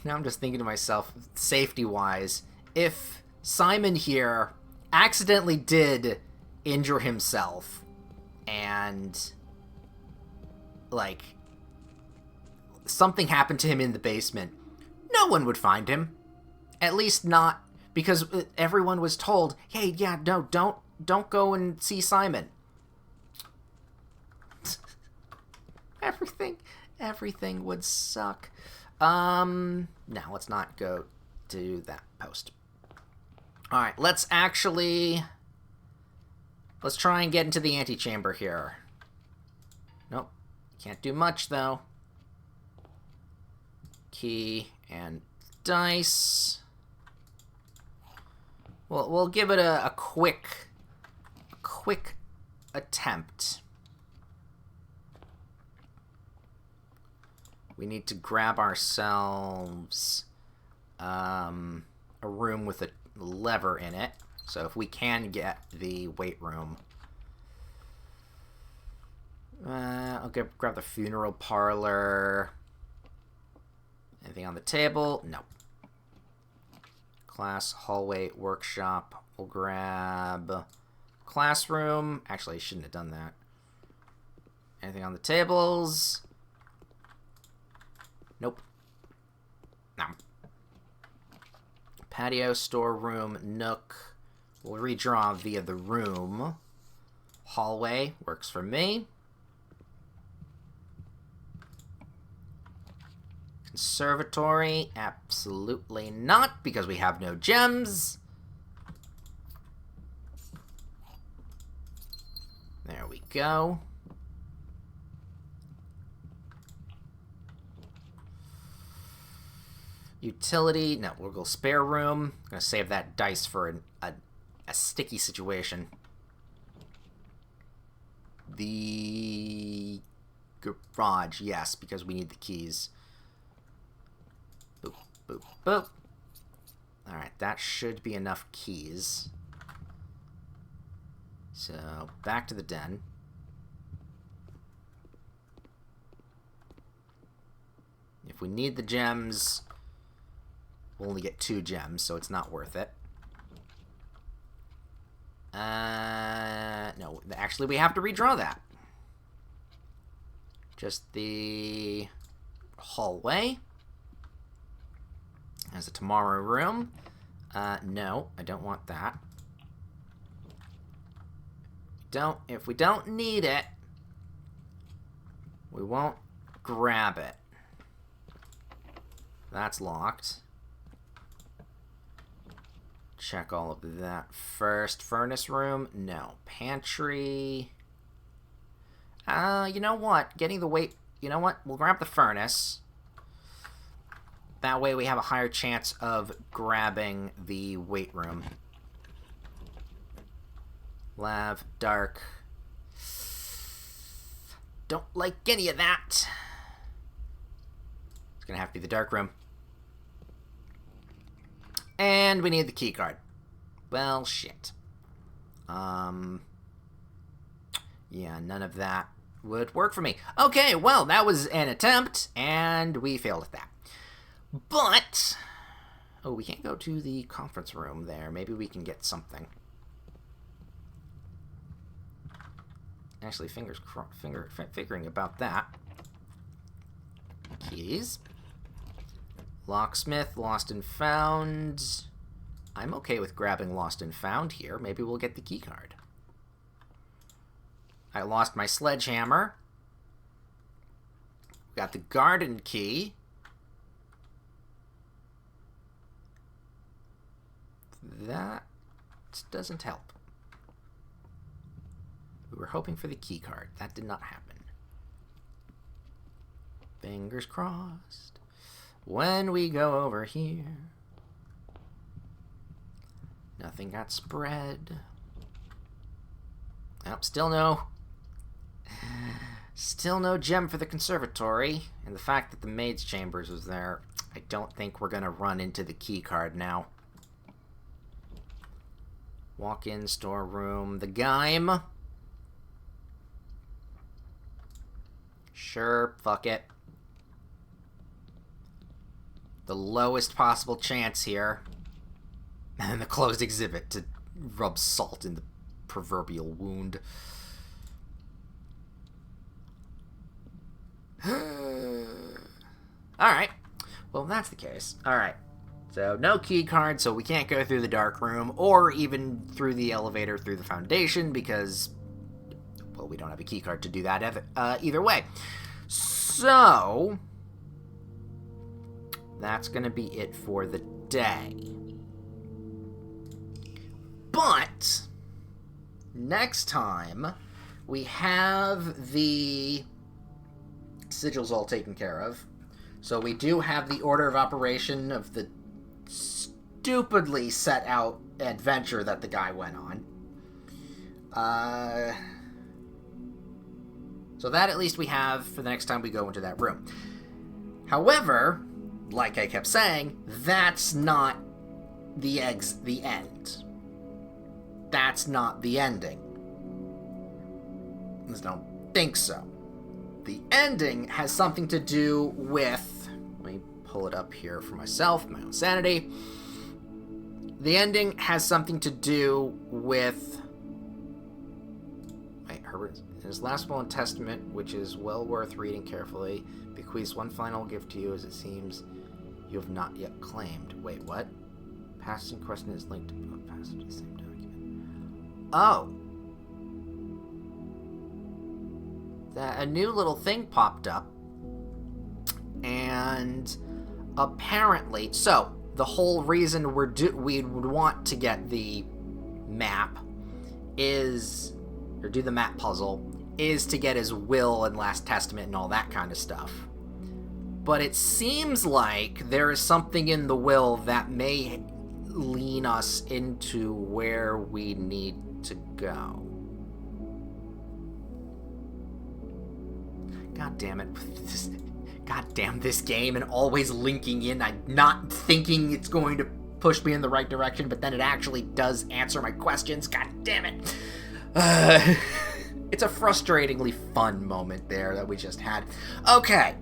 [SPEAKER 1] Now I'm just thinking to myself, safety-wise, if Simon here accidentally did injure himself and, like, something happened to him in the basement, no one would find him. At least not, because everyone was told, hey, yeah, no, don't go and see Simon. Everything would suck. Now let's not go to that post. Alright, let's try and get into the antechamber here. Nope, can't do much though. Key and dice. Well, we'll give it a quick attempt. We need to grab ourselves a room with a lever in it. So if we can get the weight room. I'll grab the funeral parlor. Anything on the table? No. Class, hallway, workshop. We'll grab classroom. Actually, I shouldn't have done that. Anything on the tables? Nope. No. Patio, storeroom, nook. We'll redraw via the room. Hallway works for me. Conservatory, absolutely not, because we have no gems. There we go. Utility, no, we'll go spare room. I'm gonna save that dice for a sticky situation. The garage, yes, because we need the keys. Boop, boop, boop. Alright, that should be enough keys. So, back to the den. If we need the gems, we'll only get 2 gems, so it's not worth it. No, actually we have to redraw that. Just the hallway. As a tomorrow room. No, I don't want that. If we don't need it, we won't grab it. That's locked. Check all of that first. Furnace room? No. Pantry? You know what? Getting the weight... You know what? We'll grab the furnace. That way we have a higher chance of grabbing the weight room. Lav, dark. Don't like any of that. It's gonna have to be the dark room. And we need the key card. Well, shit. Yeah, none of that would work for me. Okay, well, that was an attempt, and we failed at that. But... Oh, we can't go to the conference room there. Maybe we can get something. Actually, figuring about that. Keys. Locksmith, lost and found. I'm okay with grabbing Lost and Found here. Maybe we'll get the key card. I lost my sledgehammer. Got the garden key. That doesn't help. We were hoping for the key card. That did not happen. Fingers crossed. When we go over here. Nothing got spread. Oh, still no gem for the conservatory. And the fact that the maid's chambers was there, I don't think we're going to run into the key card now. Walk-in, storeroom, the Geim. Sure, fuck it. The lowest possible chance here. And then the closed exhibit to rub salt in the proverbial wound. Alright. Well, if that's the case. Alright. So, no key card, so we can't go through the dark room, or even through the elevator through the foundation, because, well, we don't have a key card to do that either way. So, that's going to be it for the day. But, next time, we have the sigils all taken care of. So we do have the order of operation of the stupidly set out adventure that the guy went on. So that at least we have for the next time we go into that room. However, like I kept saying, that's not the end. That's not the ending. I don't think so. The ending has something to do with... Let me pull it up here for myself, my own sanity. The ending has something to do with... Wait, Herbert, in his last will and testament, which is well worth reading carefully, bequeaths one final gift to you as it seems you have not yet claimed. Wait, what? Passage in question is linked to both passages of the same document. Oh. A new little thing popped up. And apparently... So, the whole reason we would want to get the map is... Or do the map puzzle, is to get his will and last testament and all that kind of stuff. But it seems like there is something in the will that may lean us into where we need to go. God damn it. God damn this game and always linking in. I'm not thinking it's going to push me in the right direction, but then it actually does answer my questions. God damn it. It's a frustratingly fun moment there that we just had. Okay.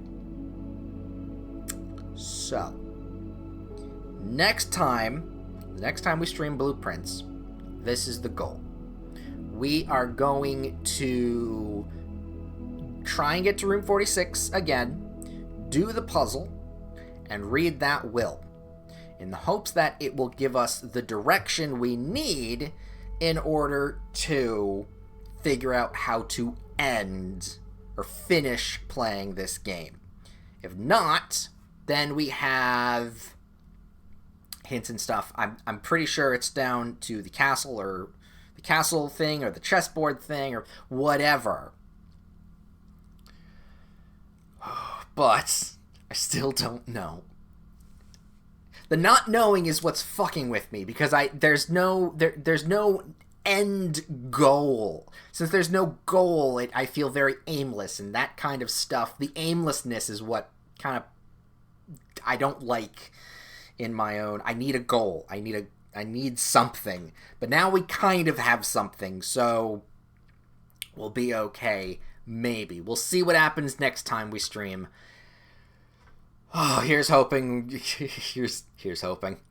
[SPEAKER 1] So, next time we stream Blueprints, this is the goal. We are going to try and get to room 46 again, do the puzzle, and read that will, in the hopes that it will give us the direction we need in order to figure out how to end or finish playing this game. If not, then we have hints and stuff. I'm pretty sure it's down to the castle or the castle thing or the chessboard thing or whatever. But I still don't know. The not knowing is what's fucking with me because there's no end goal. Since there's no goal, I feel very aimless and that kind of stuff. The aimlessness is what kind of I don't like in my own. I need a goal. I need something. But now we kind of have something, so we'll be okay. Maybe. We'll see what happens next time we stream. Oh, here's hoping. Here's hoping.